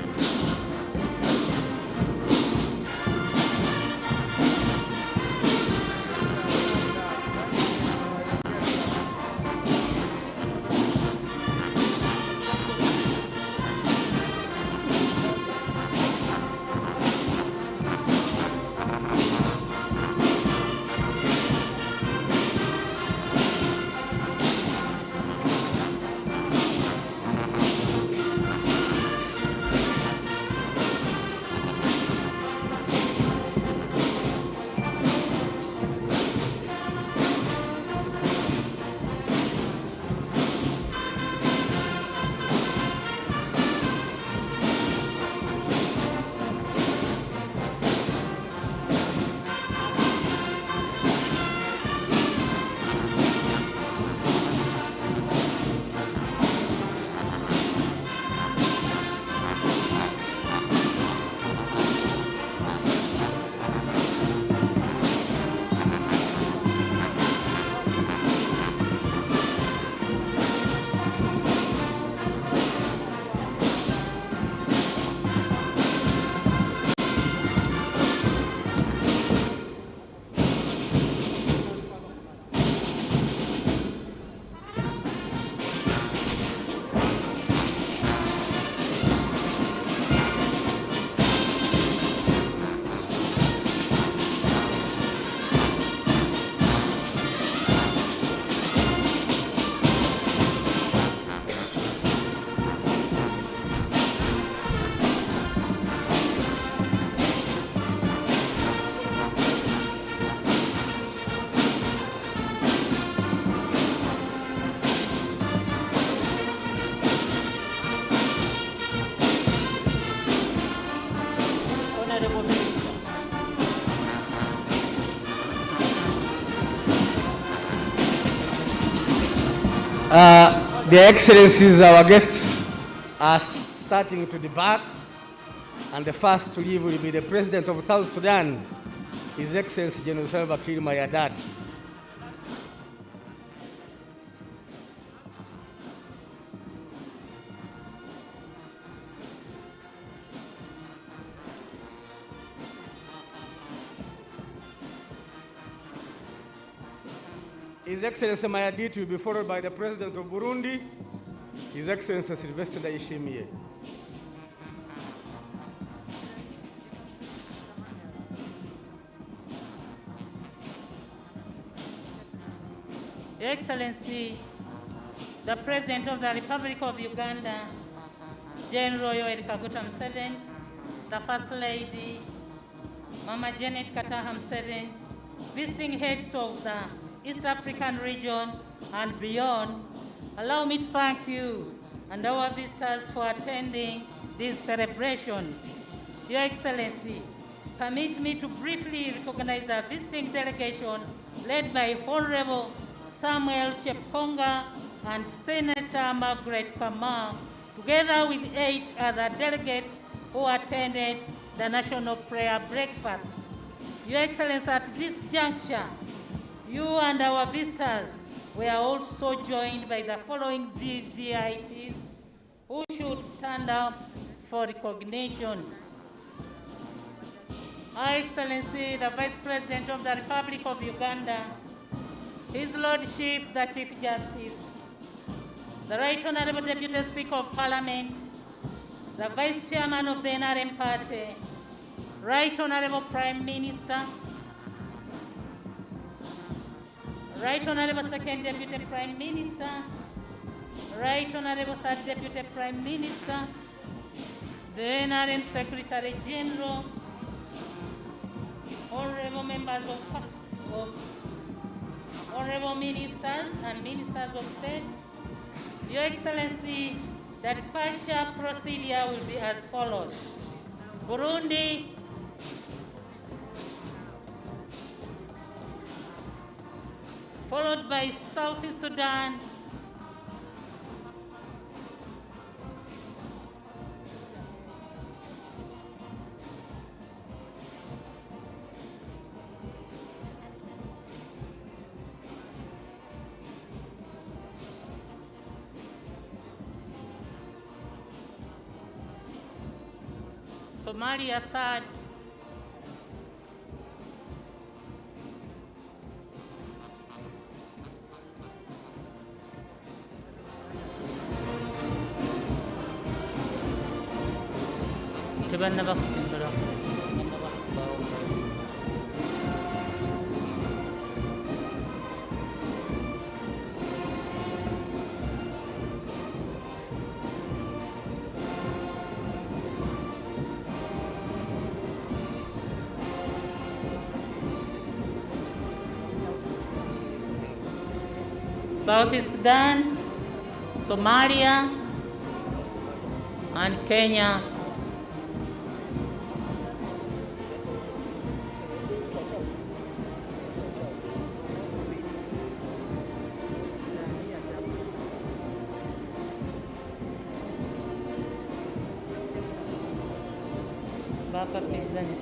The Excellencies, our guests, are starting to depart, and the first to leave will be the President of South Sudan, His Excellency General Salva Kiir Mayardad. His Excellency Mayardit will be followed by the President of Burundi, His Excellency Sylvestre Ndayishimiye.
Your Excellency, the President of the Republic of Uganda, General Yoweri Kaguta Museveni, the First Lady, Mama Janet Kataha Museveni, visiting heads of the East African region and beyond, allow me to thank you and our visitors for attending these celebrations. Your Excellency, permit me to briefly recognize a visiting delegation led by Honorable Samuel Chepkonga and Senator Margaret Kamau, together with 8 other delegates who attended the National Prayer Breakfast. Your Excellency, at this juncture, you and our visitors were also joined by the following VIPs who should stand up for recognition. Her Excellency, the Vice President of the Republic of Uganda, His Lordship, the Chief Justice, the Right Honorable Deputy Speaker of Parliament, the Vice Chairman of the NRM Party, Right Honorable Prime Minister, Right Honorable Second Deputy Prime Minister, Right Honorable Third Deputy Prime Minister, the NRM Secretary General, honorable members of honorable ministers and ministers of state. Your Excellency, the departure procedure will be as follows. Burundi, followed by South Sudan, Somalia third, tebanaba kusimbula South Sudan, Somalia, and Kenya. Baba present.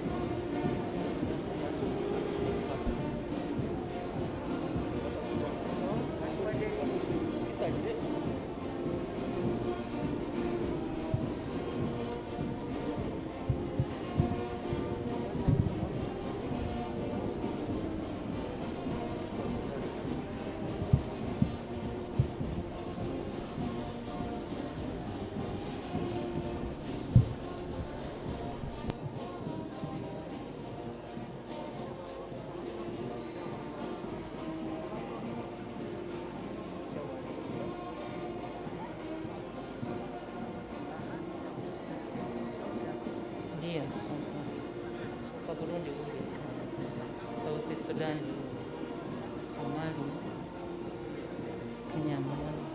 South Sudan, Somalia, Kenya, Malawi.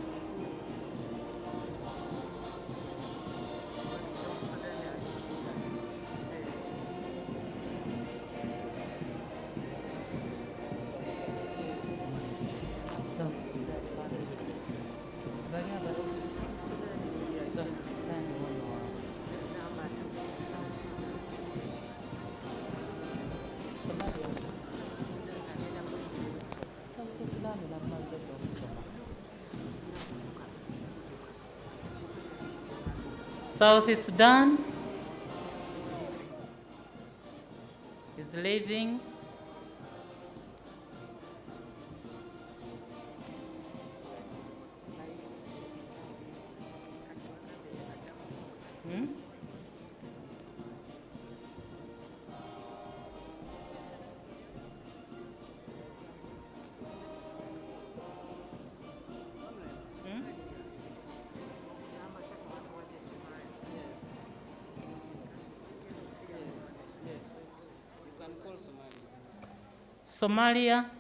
South Sudan is leaving. Somalia,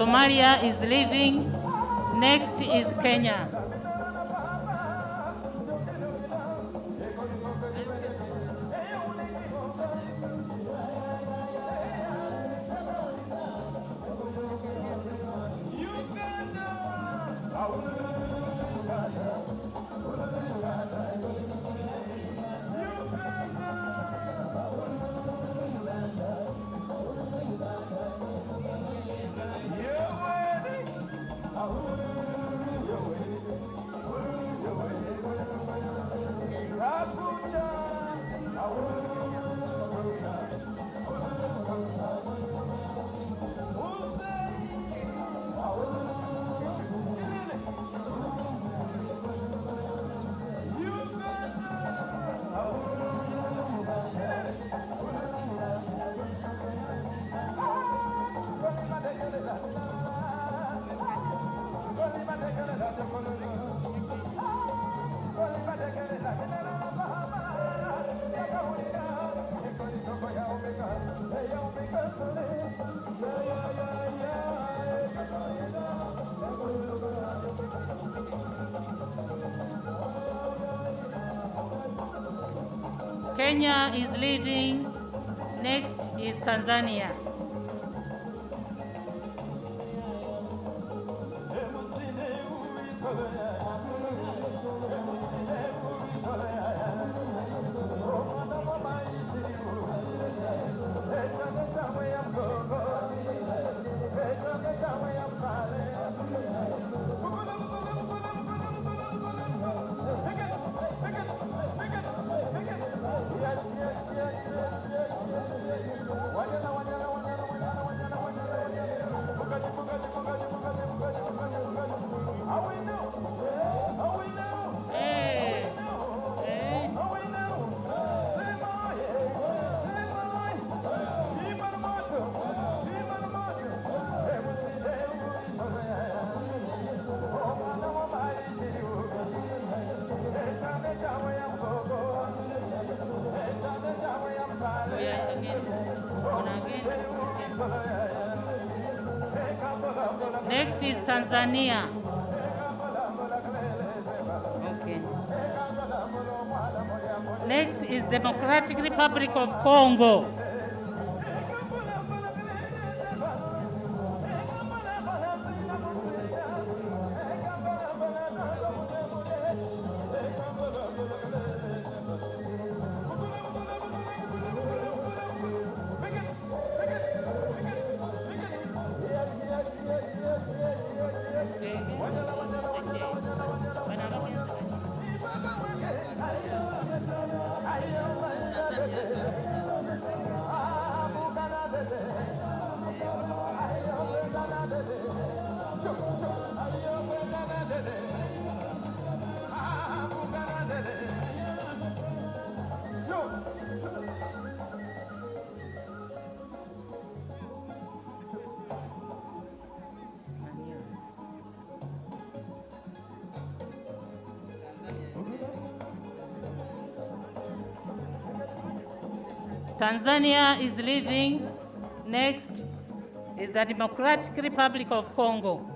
Somalia is leaving. Next is Kenya. Kenya is leaving. Next is Tanzania. Next is Tanzania. Okay. Next is Democratic Republic of Congo. Tanzania is leaving. Next is the Democratic Republic of Congo.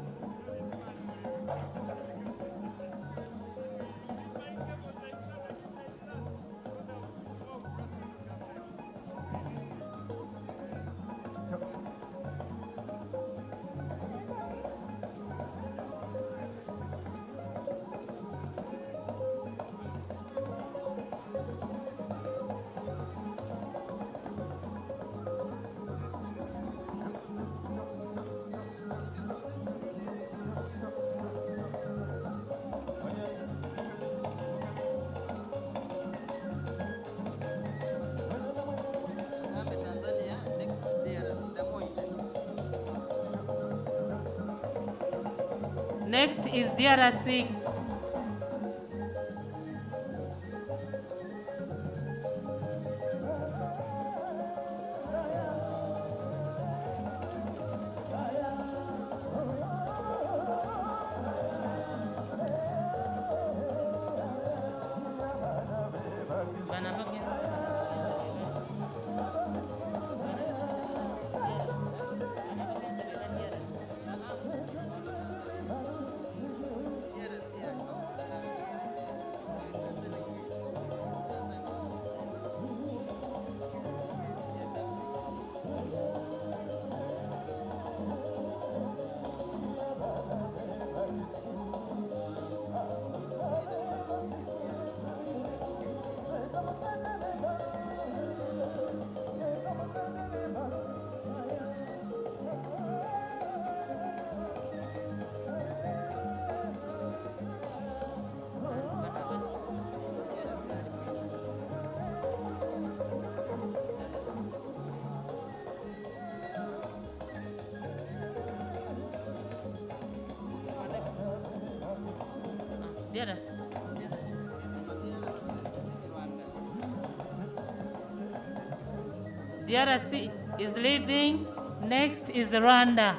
Next is DRC. DRC is leaving. Next is Rwanda.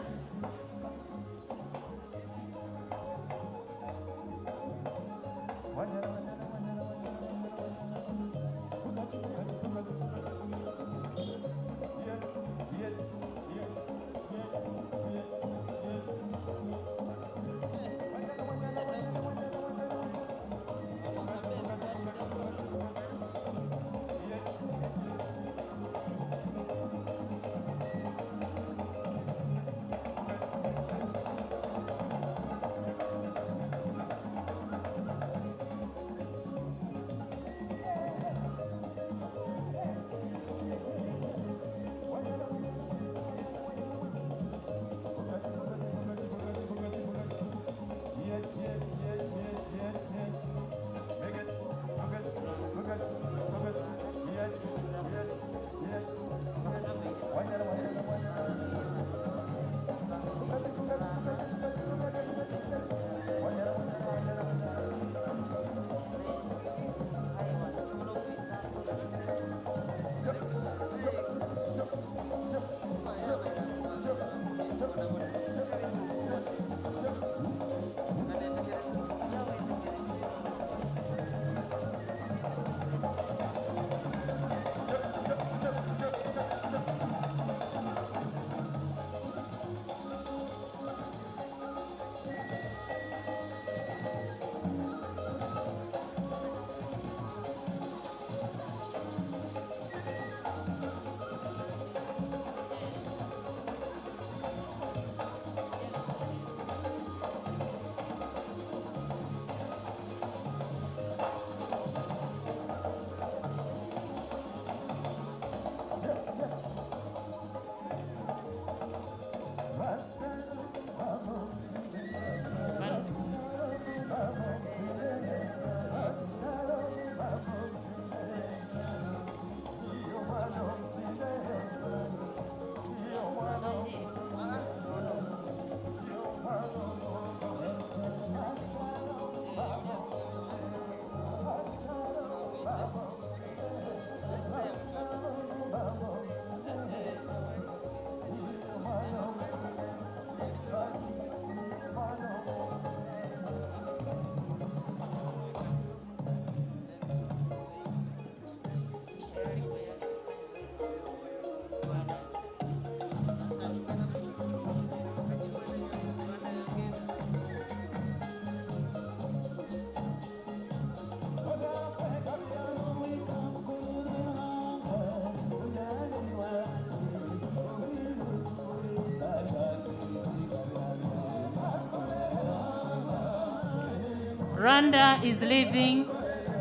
Rwanda is leaving.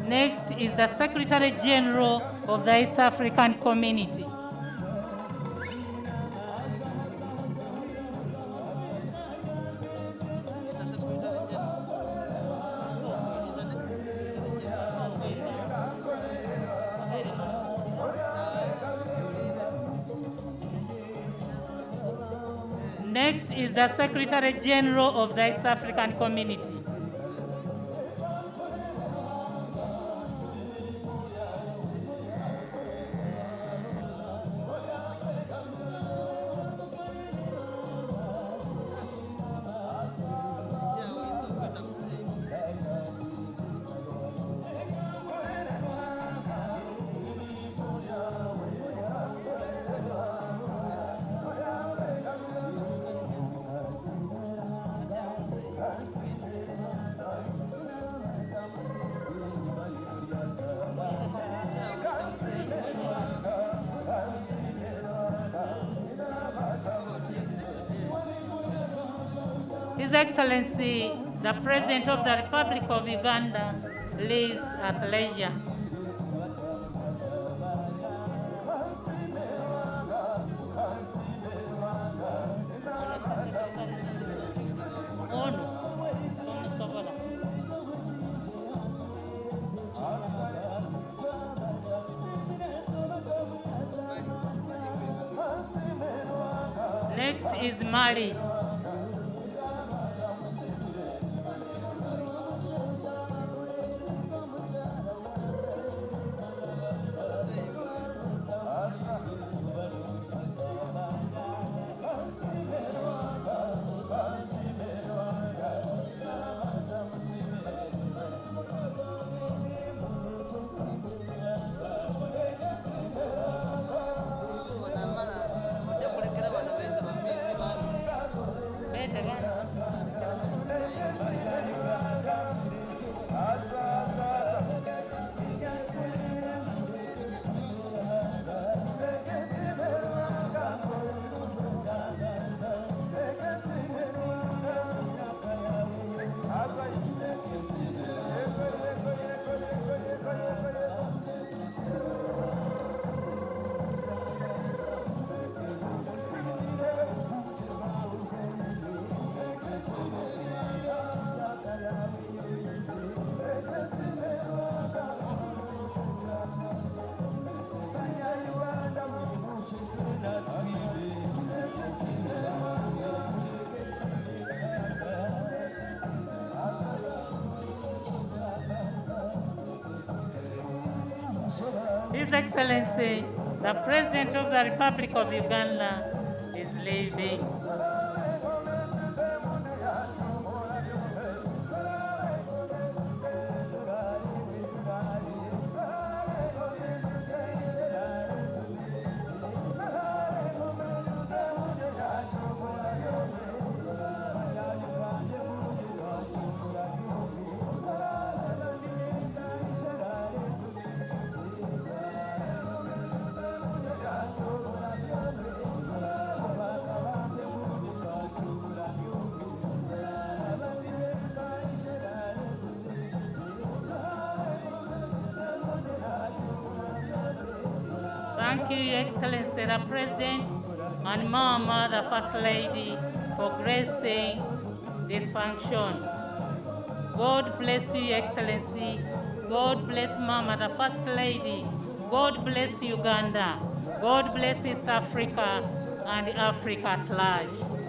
Next is the Secretary General of the East African Community. Next is the Secretary General of the East African Community. His Excellency, the President of the Republic of Uganda, lives at leisure. Next is Mali. His Excellency, the President of the Republic of Uganda is leaving. Thank you, Your Excellency, the President, and Mama, the First Lady, for gracing this function. God bless you, Your Excellency. God bless Mama, the First Lady. God bless Uganda. God bless East Africa and Africa at large.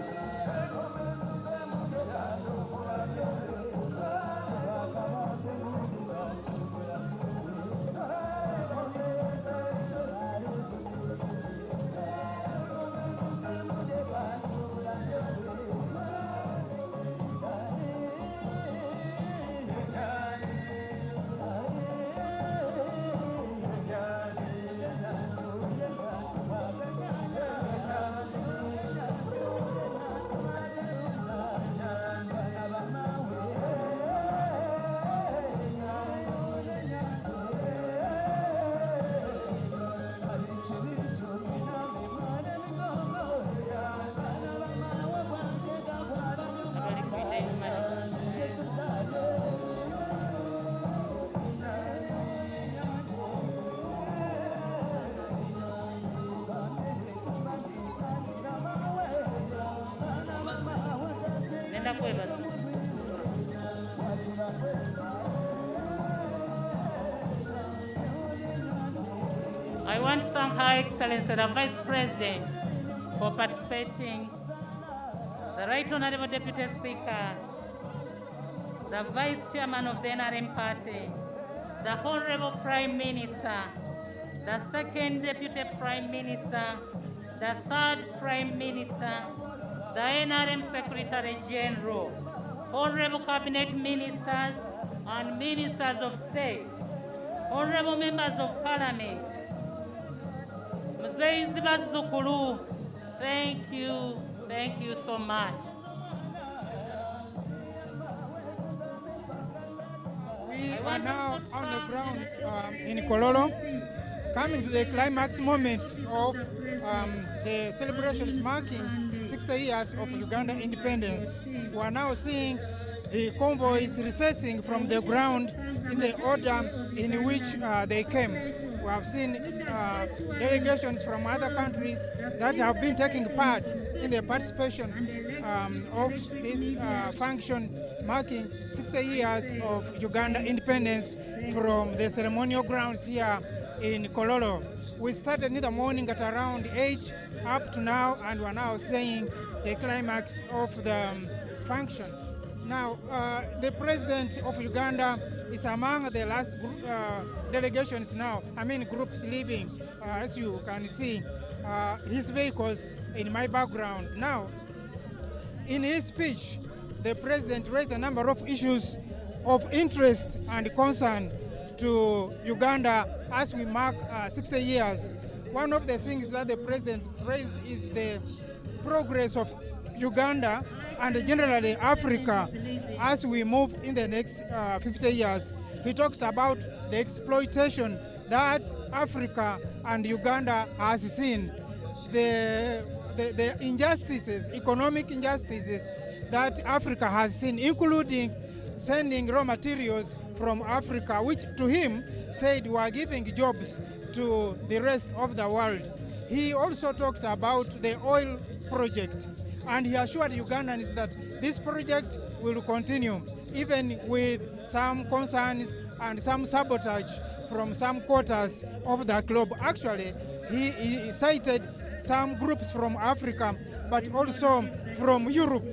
I want to thank Her Excellency, the Vice President, for participating, the Right Honorable Deputy Speaker, the Vice Chairman of the NRM Party, the Honorable Prime Minister, the Second Deputy Prime Minister, the Third Prime Minister, the NRM Secretary General, Honorable Cabinet Ministers and Ministers of State, Honorable Members of Parliament, Mzee Zibazukulu, thank you so much.
We are now on the ground in Kololo, coming to the climax moments of the celebrations marking 60 years of Uganda independence. We are now seeing the convoys recessing from the ground in the order in which they came. We have seen delegations from other countries that have been taking part in the participation of this function marking 60 years of Uganda independence from the ceremonial grounds here in Kololo. We started in the morning at around 8 up to now, and we're now seeing the climax of the function. Now, the President of Uganda is among the last delegations now, groups leaving, as you can see, his vehicles in my background. Now, in his speech, the President raised a number of issues of interest and concern to Uganda as we mark 60 years. One of the things that the President raised is the progress of Uganda and generally Africa as we move in the next 50 years. He talked about the exploitation that Africa and Uganda has seen, the injustices, economic injustices that Africa has seen, including sending raw materials from Africa, which to him said were giving jobs to the rest of the world. He also talked about the oil project, and he assured Ugandans that this project will continue, even with some concerns and some sabotage from some quarters of the globe. Actually, he cited some groups from Africa, but also from Europe.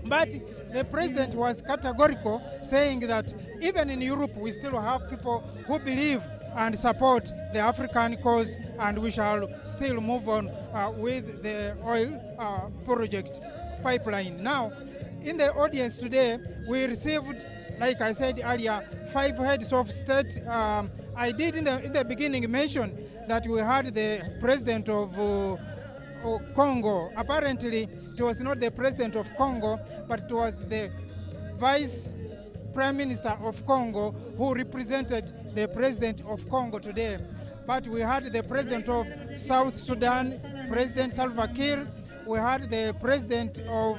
But the President was categorical, saying that even in Europe we still have people who believe and support the African cause, and we shall still move on with the oil project pipeline. Now, in the audience today, we received, like I said earlier, 5 heads of state. I did in the beginning mention that we had the president of Congo. Apparently, it was not the president of Congo, but it was the vice prime minister of Congo who represented the president of Congo today. But we had the president of South Sudan, President Salva Kiir. We had the president of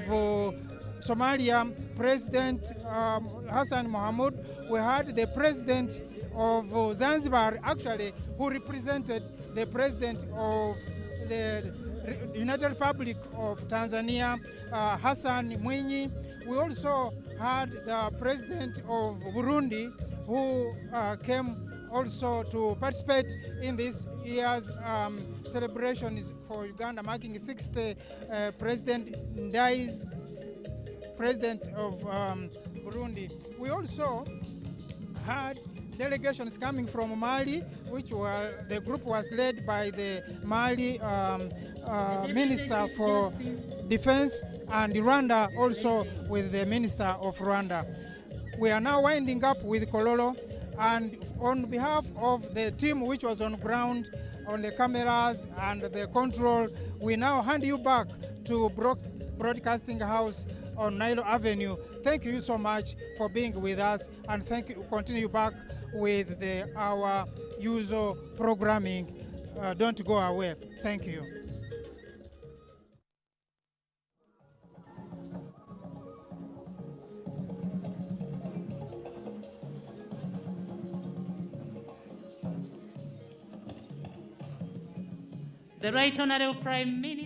Somalia, President Hassan Mohamud. We had the president of Zanzibar, actually, who represented the president of the United Republic of Tanzania, Hassan Mwinyi. We also had the president of Burundi, who came also to participate in this year's celebrations for Uganda, marking 60 President Ndai's president of Burundi. We also had delegations coming from Mali, which were, the group was led by the Mali Minister for Defense, and Rwanda also with the Minister of Rwanda. We are now winding up with Kololo, and on behalf of the team which was on ground, on the cameras and the control, we now hand you back to Broadcasting House on Nilo Avenue. Thank you so much for being with us, and thank you. Continue back with our usual programming. Don't go away. Thank you.
The Right Honorable Prime Minister.